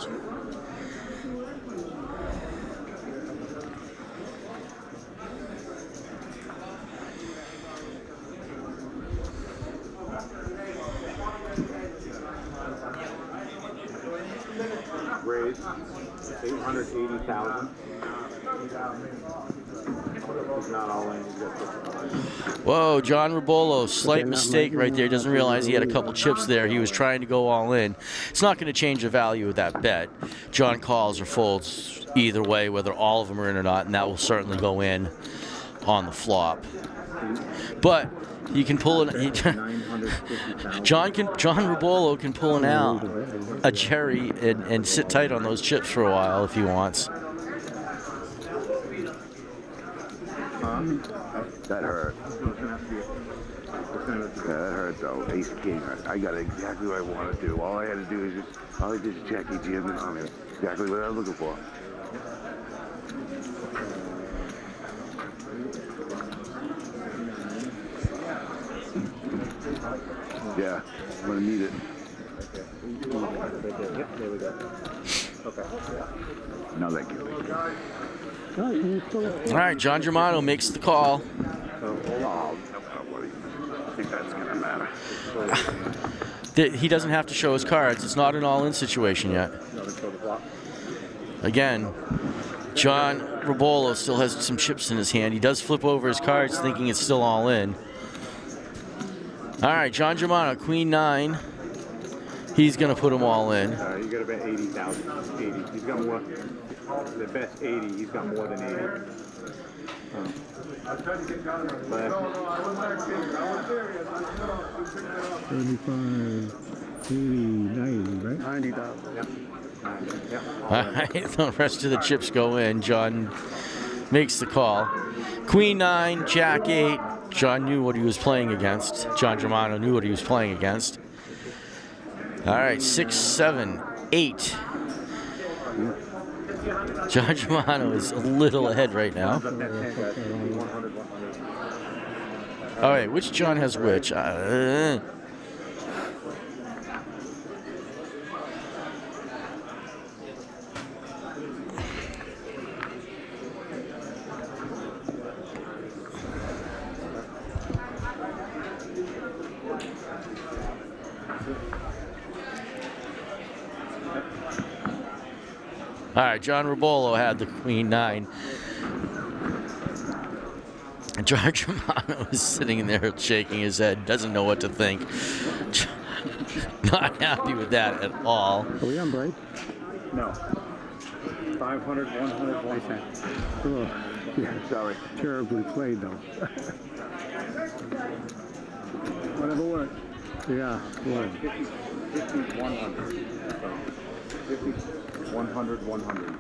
Raise 880,000. He's not all in. Whoa, John Ribolo, slight mistake right there. Doesn't realize he had a couple chips there. He was trying to go all in. It's not going to change the value of that bet. John calls or folds either way, whether all of them are in or not, and that will certainly go in on the flop. But you can pull it. John Ribolo can pull an out, a cherry, and sit tight on those chips for a while if he wants. That hurt. Yeah, that hurt though. Ace King. I got exactly what I want to do. All I had to do is all I did is Jackie Jim and on it. Exactly what I was looking for. Yeah, I'm gonna need it. Yep, there we go. Okay. No, thank you. All right, John Germano makes the call. Oh, I think that's gonna matter. He doesn't have to show his cards. It's not an all-in situation yet. Again, John Ribolo still has some chips in his hand. He does flip over his cards thinking it's still all in. All right, John Germano, Queen 9. He's going to put them all in. You got to bet 80,000. 80. He's got more. The best 80. He's got more than 80. 75, 80, 90, right? 90,000. Yep. Yep. All right, the rest of the chips go in. John makes the call. Queen 9, Jack 8. John knew what he was playing against. John Germano knew what he was playing against. All right, 6, 7, 8. John Germano is a little ahead right now. All right, which John has which? All right, John Ribolo had the Queen 9. And John Germano is sitting in there shaking his head, doesn't know what to think. Not happy with that at all. Are we on break? No. 500, 100, 110. Oh, yeah, sorry. Terribly played, though. Whatever works. Yeah, well. 50, 100. 50, 100, 100.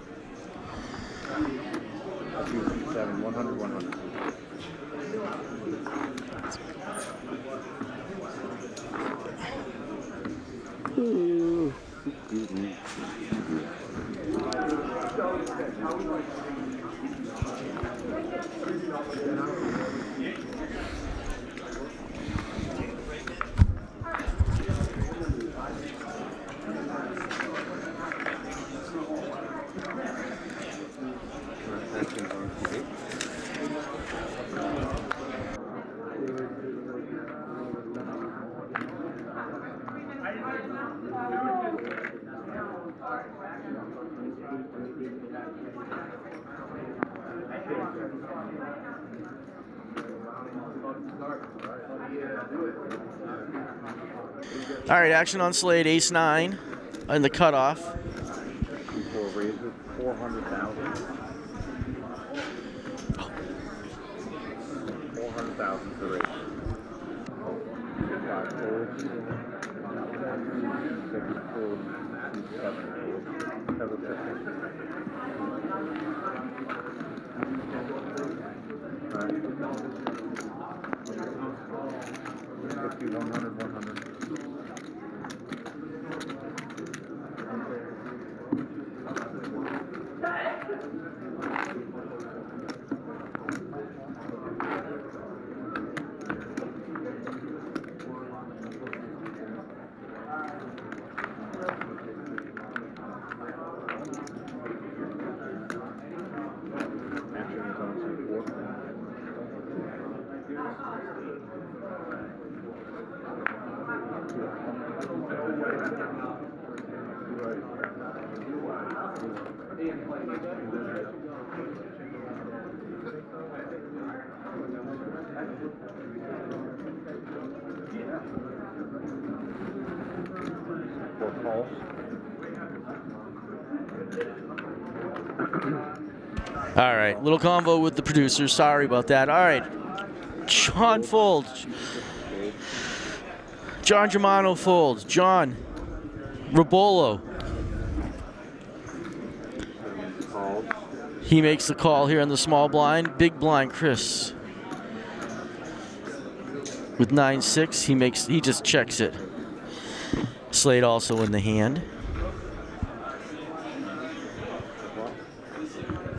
7, 100, 100. All right, action on Slade, ace-9 in the cutoff. 4 raises, 400,000. 400,000 to raise. 5 folds. 6 folds. 7 folds. 7 folds. Alright. 50, 100, 100. All right, little convo with the producers. Sorry about that. All right, John folds. John Germano folds. John Rabolo. He makes the call here on the small blind. Big blind, Chris. With 9-6, he just checks it. Slade also in the hand.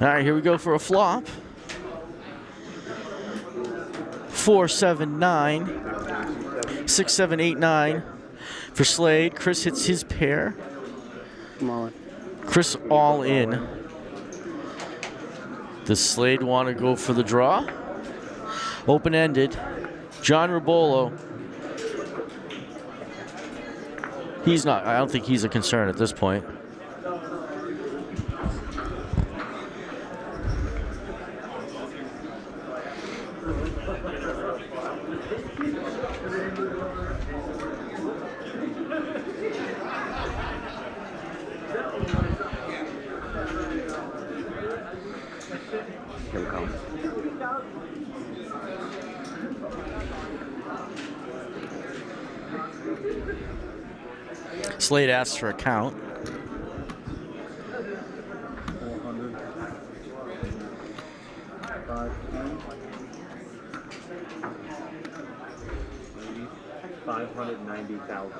All right, here we go for a flop. 4, 7, 9. 6, 7, 8, 9 for Slade. Chris hits his pair. Chris all in. Does Slade want to go for the draw? Open-ended. John Rabolo. He's not. I don't think he's a concern at this point. Slade asks for a count. 400. 590,000.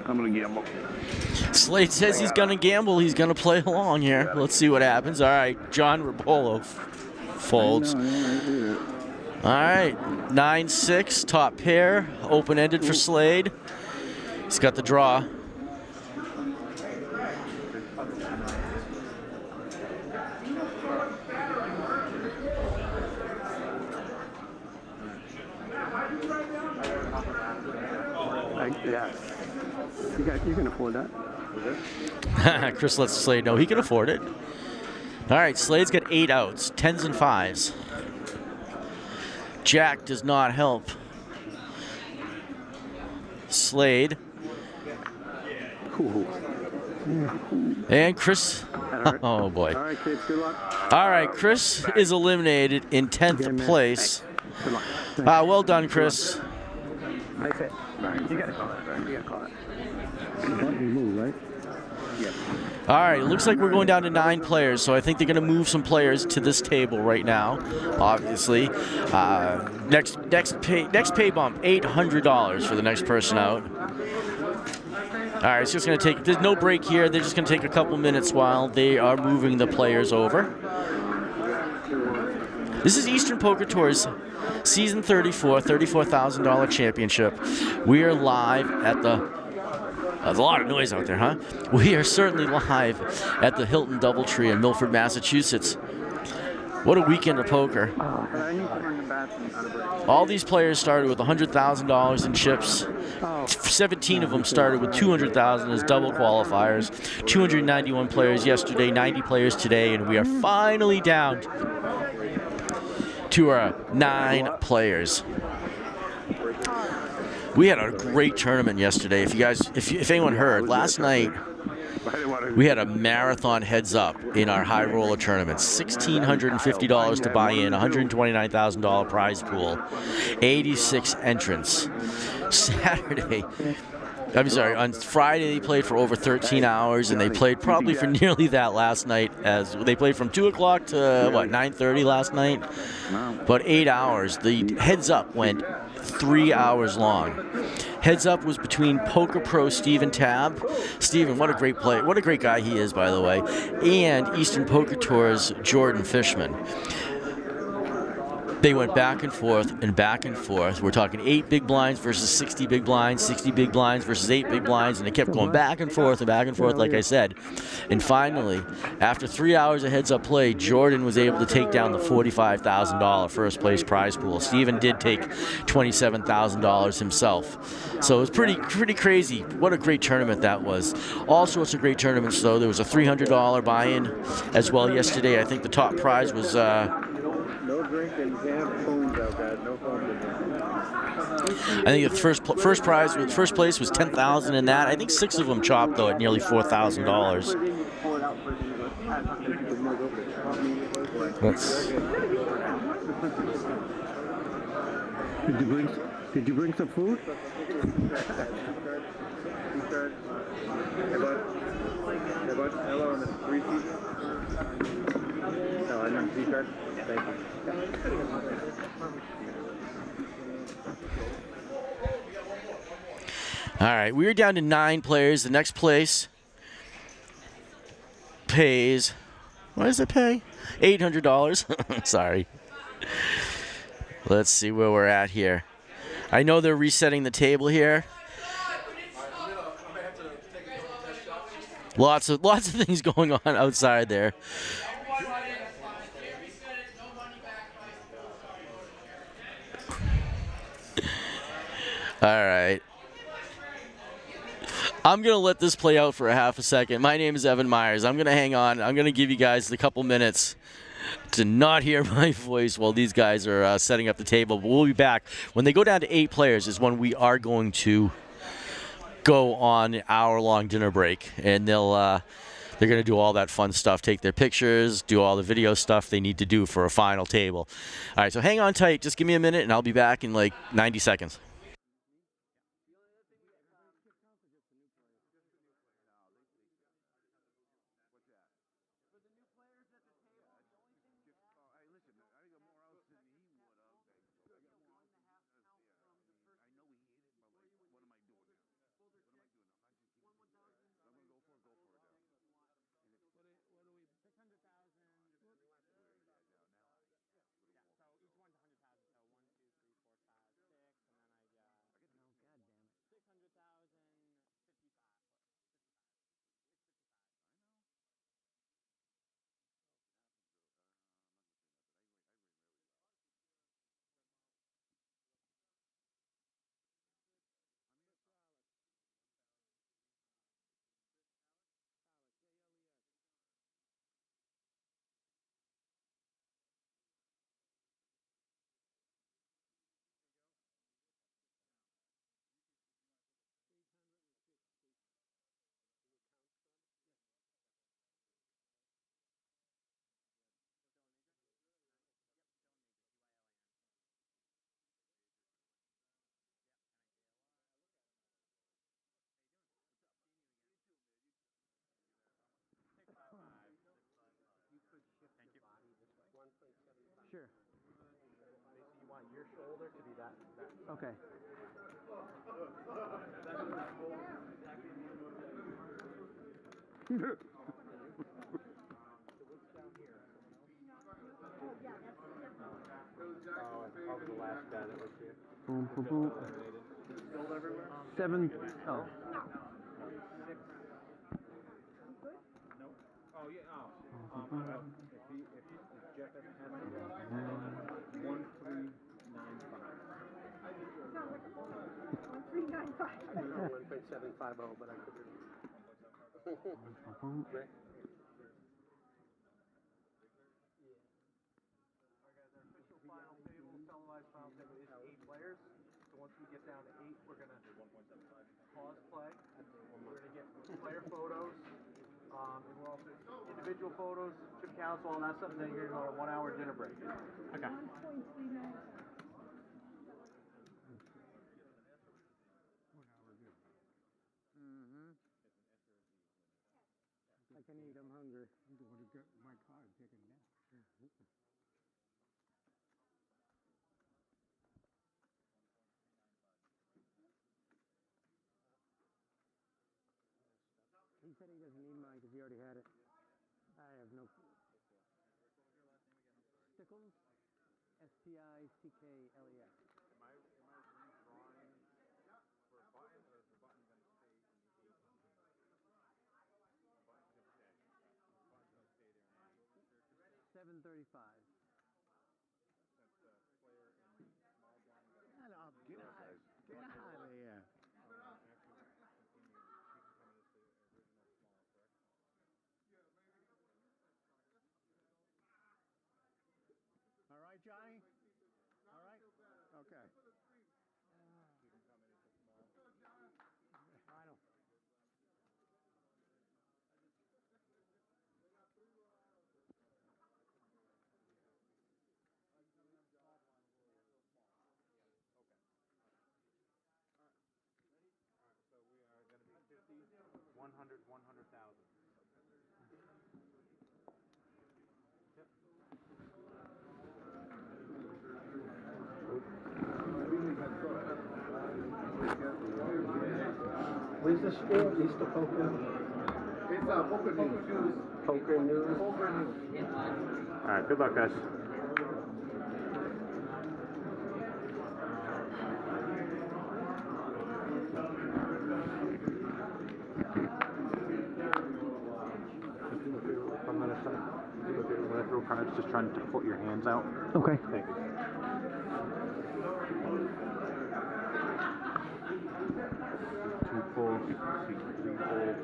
I'm gonna gamble. Slade says he's gonna gamble. He's gonna play along here. Let's see what happens. All right, John Rabolo folds. All right, 9-6, top pair, open-ended for Slade. He's got the draw. Yeah. You can afford that. Chris lets Slade know he can afford it. All right, Slade's got 8 outs, 10s and 5s. Jack does not help. Slade. And Chris. Oh, boy. All right, kids, good luck. All right, Chris is eliminated in 10th place. Well done, Chris. Nice hit. You gotta call it, right? You gotta call it. You move, right? Yeah. All right, it looks like we're going down to 9 players, so I think they're going to move some players to this table right now, obviously. Next pay bump, $800 for the next person out. All right, it's just going to take, there's no break here. They're just going to take a couple minutes while they are moving the players over. This is Eastern Poker Tour's Season 34, $34,000 championship. We are live at the... There's a lot of noise out there, huh? We are certainly live at the Hilton Doubletree in Milford, Massachusetts. What a weekend of poker. All these players started with $100,000 in chips. 17 of them started with $200,000 as double qualifiers. 291 players yesterday, 90 players today, and we are finally down to our 9 players. We had a great tournament yesterday. If anyone heard, last night we had a marathon heads up in our high roller tournament. $1,650 to buy in, $129,000 prize pool, 86 entrants. On Friday they played for over 13 hours, and they played probably for nearly that last night. As they played from 2 o'clock to 9:30 last night, but 8 hours. The heads up went 3 hours long. Heads up was between Poker Pro Steven Tabb. Steven, what a great player, what a great guy he is, by the way, and Eastern Poker Tour's Jordan Fishman. They went back and forth and back and forth. We're talking 8 big blinds versus 60 big blinds, 60 big blinds versus 8 big blinds, and they kept going back and forth, like I said. And finally, after 3 hours of heads-up play, Jordan was able to take down the $45,000 first-place prize pool. Steven did take $27,000 himself. So it was pretty crazy. What a great tournament that was. All sorts of great tournaments, though. There was a $300 buy-in as well yesterday. I think the top prize was... No drinking, you can't have phones out, guys. No phones. I think the first place was $10,000 in that. I think 6 of them chopped though at nearly $4,000. Did you bring some food? Hello, on the 3 seat. No, I didn't see card. Thank you. All right, we're down to 9 players. The next place pays, what does it pay? $800. Sorry. Let's see where we're at here. I know they're resetting the table here. Lots of things going on outside there. All right. I'm going to let this play out for a half a second. My name is Evan Myers. I'm going to hang on. I'm going to give you guys a couple minutes to not hear my voice while these guys are setting up the table. But we'll be back. When they go down to 8 players is when we are going to go on an hour-long dinner break. And they're going to do all that fun stuff, take their pictures, do all the video stuff they need to do for a final table. All right, so hang on tight. Just give me a minute, and I'll be back in like 90 seconds. Sure. You want your shoulder to be that. Okay. Over the last guy that was here. Boom, boom, boom. Spilled everywhere? 7. Oh. Nope. Oh, yeah. Oh. If Jeff doesn't have it, 1395. 1.750, but I could. Final table, televised final table is 8 players. So once we get down to 8, we're gonna pause play. We're gonna get player photos, and we're also individual photos, chip counts, all that stuff. And then you're gonna go on a 1-hour dinner break. Okay. I can eat. I'm hungry. I'm going to get my car and take a nap. He said he doesn't need mine because he already had it. I have no. Stickles? Stickles. Am I redrawing for a button, or is the button going to stay in the 8? The button's going to stay. The button's going to stay there in the 8. 735. That's the player in the small blind. Get out of here. All right, Johnny? All right? Okay. Final. So we are going to be 50, 100, 100,000. Yep. Where's the score? At least the poker. It's Poker News. Poker news. All right, good luck, guys. I'm going to throw cards, just trying to put your hands out. Okay. Thank you. 2 pulls, 3 pulls,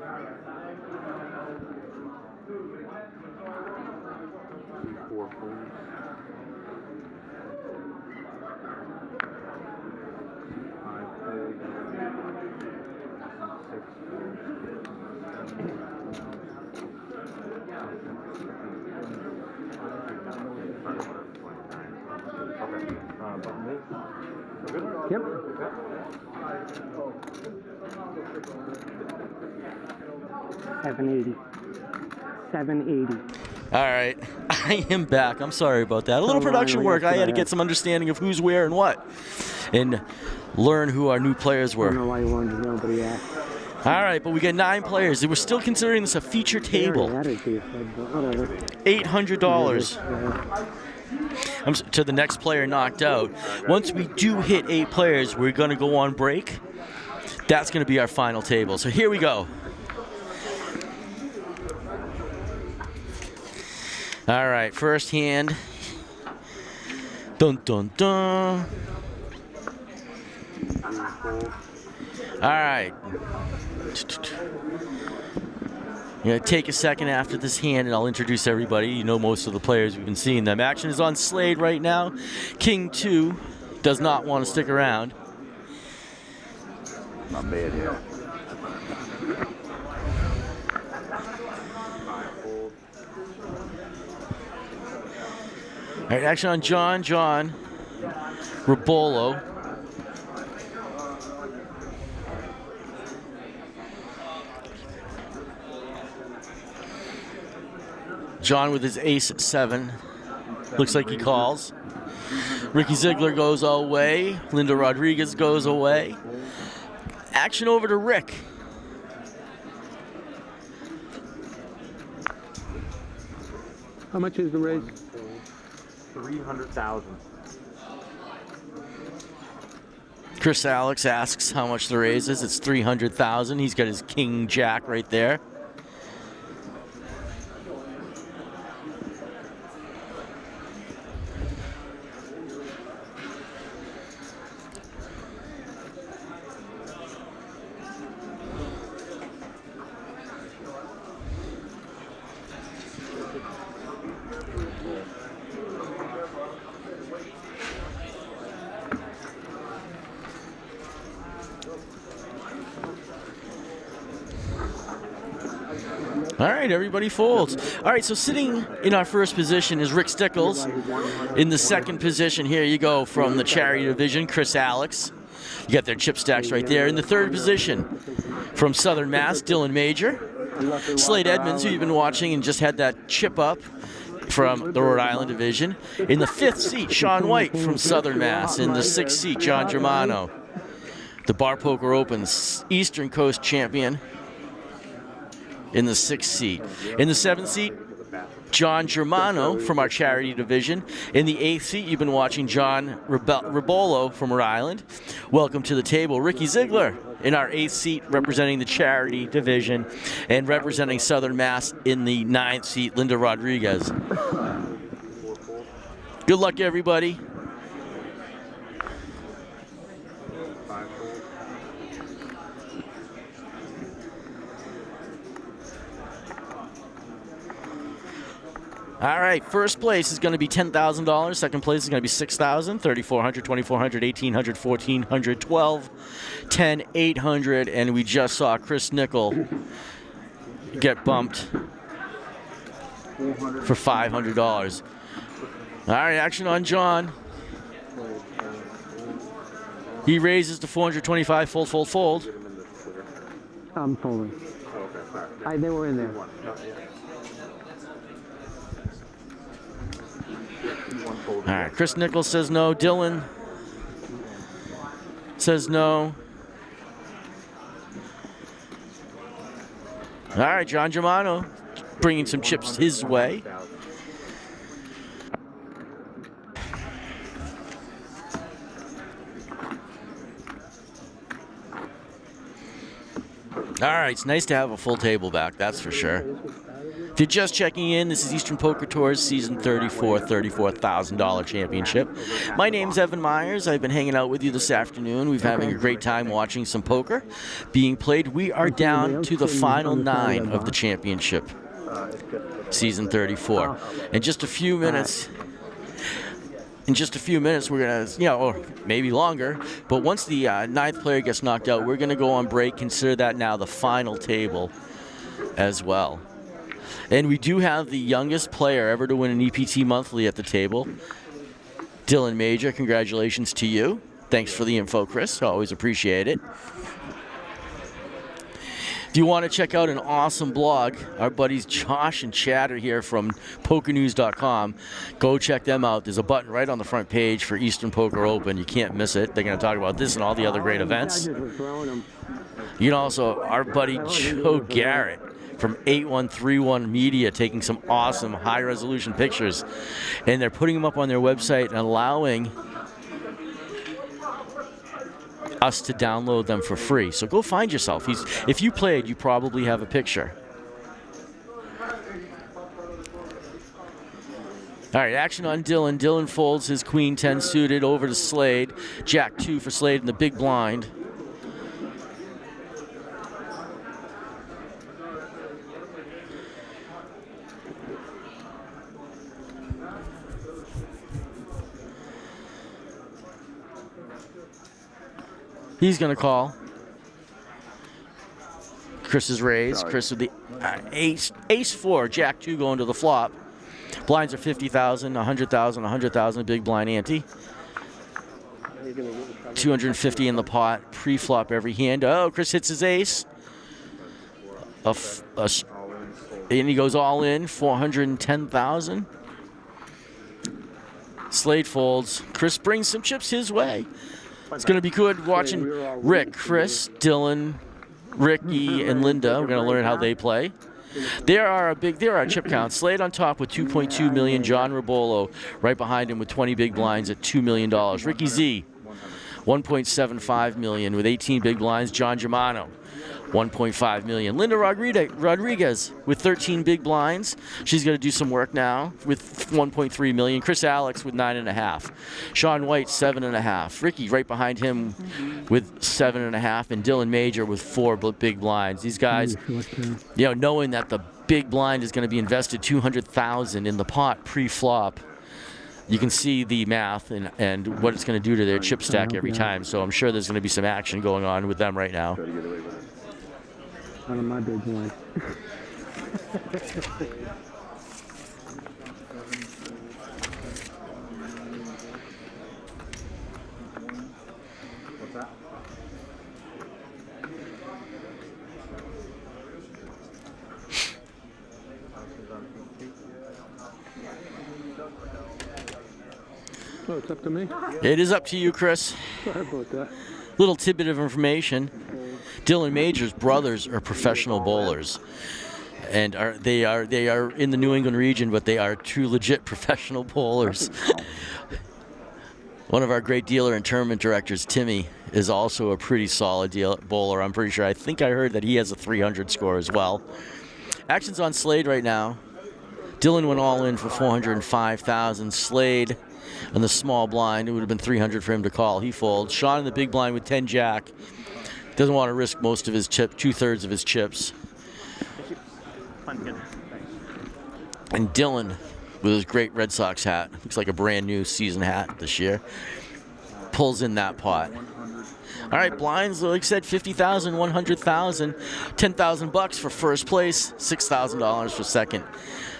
4 pulls, 5 pulls, 6 pulls. Yep. 780. 780. All right, I am back. I'm sorry about that. A little production work. I had to get some understanding of who's where and what, and learn who our new players were. I don't know why you wanted to know, but he asked. All right, but we got 9 players. We're still considering this a feature table. $800. To the next player knocked out. Once we do hit 8 players, we're going to go on break. That's going to be our final table. So here we go. All right, first hand. Dun, dun, dun. All right. I'm going to take a second after this hand, and I'll introduce everybody. You know most of the players. We've been seeing them. Action is on Slade right now. King 2 does not want to stick around. Not bad here. All right, action on John. Rabolo. John with his ace 7. Looks like he calls. Ricky Ziegler goes away. Linda Rodriguez goes away. Action over to Rick. How much is the raise? 300,000. Chris Alex asks how much the raise is. It's 300,000. He's got his king jack right there. All right, everybody folds. All right, so sitting in our first position is Rick Stickles. In the second position, here you go, from the charity division, Chris Alex. You got their chip stacks right there. In the third position, from Southern Mass, Dylan Major. Slade Edmonds, who you've been watching and just had that chip up from the Rhode Island division. In the fifth seat, Sean White from Southern Mass. In the sixth seat, John Germano, the Bar Poker Open's Eastern Coast champion. In the sixth seat. In the seventh seat, John Germano from our charity division. In the eighth seat, you've been watching John Ribolo from Rhode Island. Welcome to the table. Ricky Ziegler in our eighth seat, representing the charity division, and representing Southern Mass in the ninth seat, Linda Rodriguez. Good luck, everybody. All right, first place is going to be $10,000. Second place is going to be $6,000, $3,400, $2,400, $1,800, $1,400, $12,000, $10,000, $800, and we just saw Chris Nickel get bumped for $500. All right, action on John. He raises to 425, fold, fold, fold. I'm folding. They were in there. All right, Chris Nichols says no. Dylan says no. All right, John Germano bringing some chips his way. All right, it's nice to have a full table back, that's for sure. If you're just checking in, this is Eastern Poker Tours Season 34, $34,000 championship. My name's Evan Myers. I've been hanging out with you this afternoon. We've been having a great time watching some poker being played. We are down to the final 9 of the championship, Season 34. In just a few minutes, we're going to, or maybe longer, but once the 9th player gets knocked out, we're going to go on break. Consider that now the final table as well. And we do have the youngest player ever to win an EPT monthly at the table, Dylan Major. Congratulations to you. Thanks for the info, Chris. Always appreciate it. If you want to check out an awesome blog, our buddies Josh and Chad are here from PokerNews.com. Go check them out. There's a button right on the front page for Eastern Poker Open. You can't miss it. They're going to talk about this and all the other great events. You can also, our buddy Joe Garrett from 8131 Media, taking some awesome high-resolution pictures. And they're putting them up on their website and allowing us to download them for free. So go find yourself. If you played, you probably have a picture. All right, action on Dylan. Dylan folds his Queen 10 suited over to Slade. Jack 2 for Slade in the big blind. He's going to call. Chris is raised. Chris with the ace 4, Jack 2 going to the flop. Blinds are 50,000, 100,000, 100,000, big blind ante. 250 in the pot, pre-flop every hand. Oh, Chris hits his ace. And he goes all in, 410,000. Slade folds. Chris brings some chips his way. It's going to be good watching Rick, Chris, Dylan, Ricky, and Linda. We're going to learn how they play. There are chip counts. Slade on top with 2.2 million. John Rabolo right behind him with 20 big blinds at $2 million. Ricky Z, 1.75 million with 18 big blinds. John Germano, 1.5 million. Linda Rodriguez with 13 big blinds. She's going to do some work now with 1.3 million. Chris Alex with 9.5. Sean White, 7.5. Ricky right behind him with 7.5, and Dylan Major with 4 big blinds. These guys, knowing that the big blind is going to be invested $200,000 in the pot pre-flop, you can see the math and what it's going to do to their chip stack every time. So I'm sure there's going to be some action going on with them right now. Out of my big one. What's that? Oh, it's up to me? It is up to you, Chris. Sorry about that. Little tidbit of information. Dylan Major's brothers are professional bowlers, and they are in the New England region, but they are true legit professional bowlers. One of our great dealer and tournament directors, Timmy, is also a pretty solid bowler. I'm pretty sure. I think I heard that he has a 300 score as well. Action's on Slade right now. Dylan went all in for 405,000. Slade on the small blind. It would have been 300 for him to call. He folds. Sean in the big blind with 10 jack. Doesn't want to risk most of his chip, 2/3 of his chips. And Dylan with his great Red Sox hat. Looks like a brand new season hat this year. Pulls in that pot. All right, blinds, like I said, 50,000, 100,000, 10,000 bucks for first place, $6,000 for second,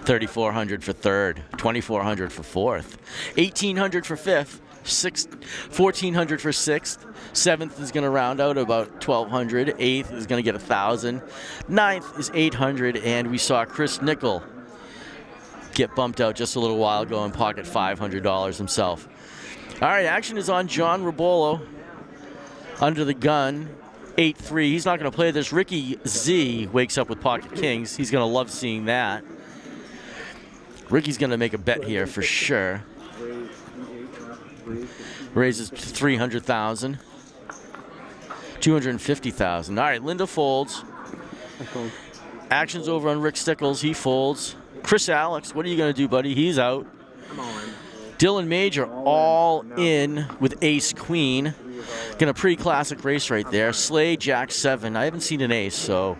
3,400 for third, 2,400 for fourth, 1,800 for fifth, 1,400 for sixth. Seventh is going to round out about 1,200. Eighth is going to get 1,000. Ninth is 800, and we saw Chris Nickel get bumped out just a little while ago and pocket $500 himself. All right, action is on John Rabolo under the gun, 8-3. He's not going to play this. Ricky Z wakes up with pocket kings. He's going to love seeing that. Ricky's going to make a bet here for sure. Raises to 300,000. 250,000. All right, Linda folds. Action's over on Rick Stickles. He folds. Chris Alex, what are you going to do, buddy? He's out. Dylan Major all in with ace queen. Getting a pretty classic race right there. Slade jack 7. I haven't seen an ace, so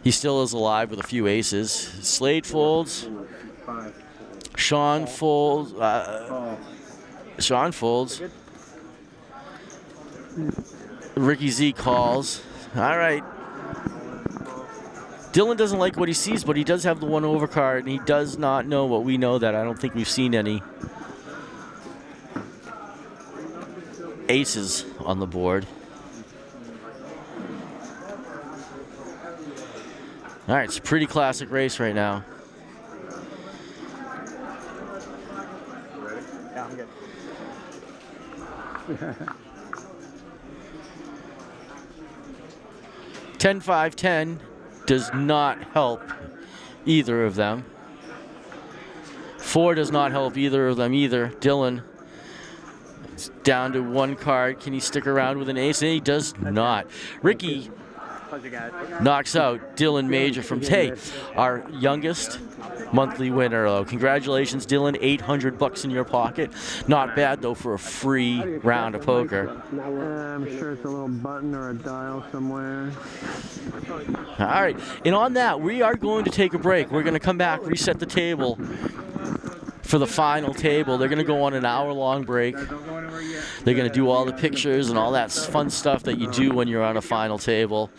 he still is alive with a few aces. Slade folds. Sean folds. Sean folds. Ricky Z calls. All right. Dylan doesn't like what he sees, but he does have the 1 over card, and he does not know what we know that I don't think we've seen any aces on the board. All right, it's a pretty classic race right now. Yeah, I'm good. 10-5-10 does not help either of them. 4 does not help either of them either. Dylan is down to 1 card. Can he stick around with an ace? And he does not. Ricky knocks out Dylan Major from our youngest monthly winner. Though. Congratulations, Dylan. 800 bucks in your pocket. Not bad though for a free round of poker. I'm sure it's a little button or a dial somewhere. All right, and on that, we are going to take a break. We're going to come back, reset the table for the final table. They're going to go on an hour-long break. They're going to do all the pictures and all that fun stuff that you do when you're on a final table.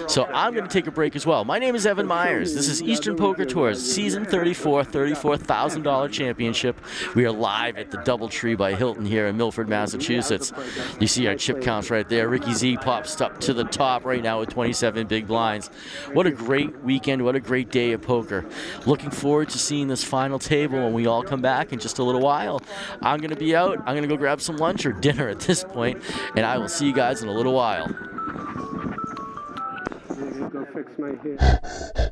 So I'm going to take a break as well. My name is Evan Myers. This is Eastern Poker Tours, Season 34, $34,000 championship. We are live at the DoubleTree by Hilton here in Milford, Massachusetts. You see our chip counts right there. Ricky Z pops up to the top right now with 27 big blinds. What a great weekend. What a great day of poker. Looking forward to seeing this final table when we all come come back in just a little while. I'm going to be out. I'm going to go grab some lunch or dinner at this point, and I will see you guys in a little while. Go fix my hair.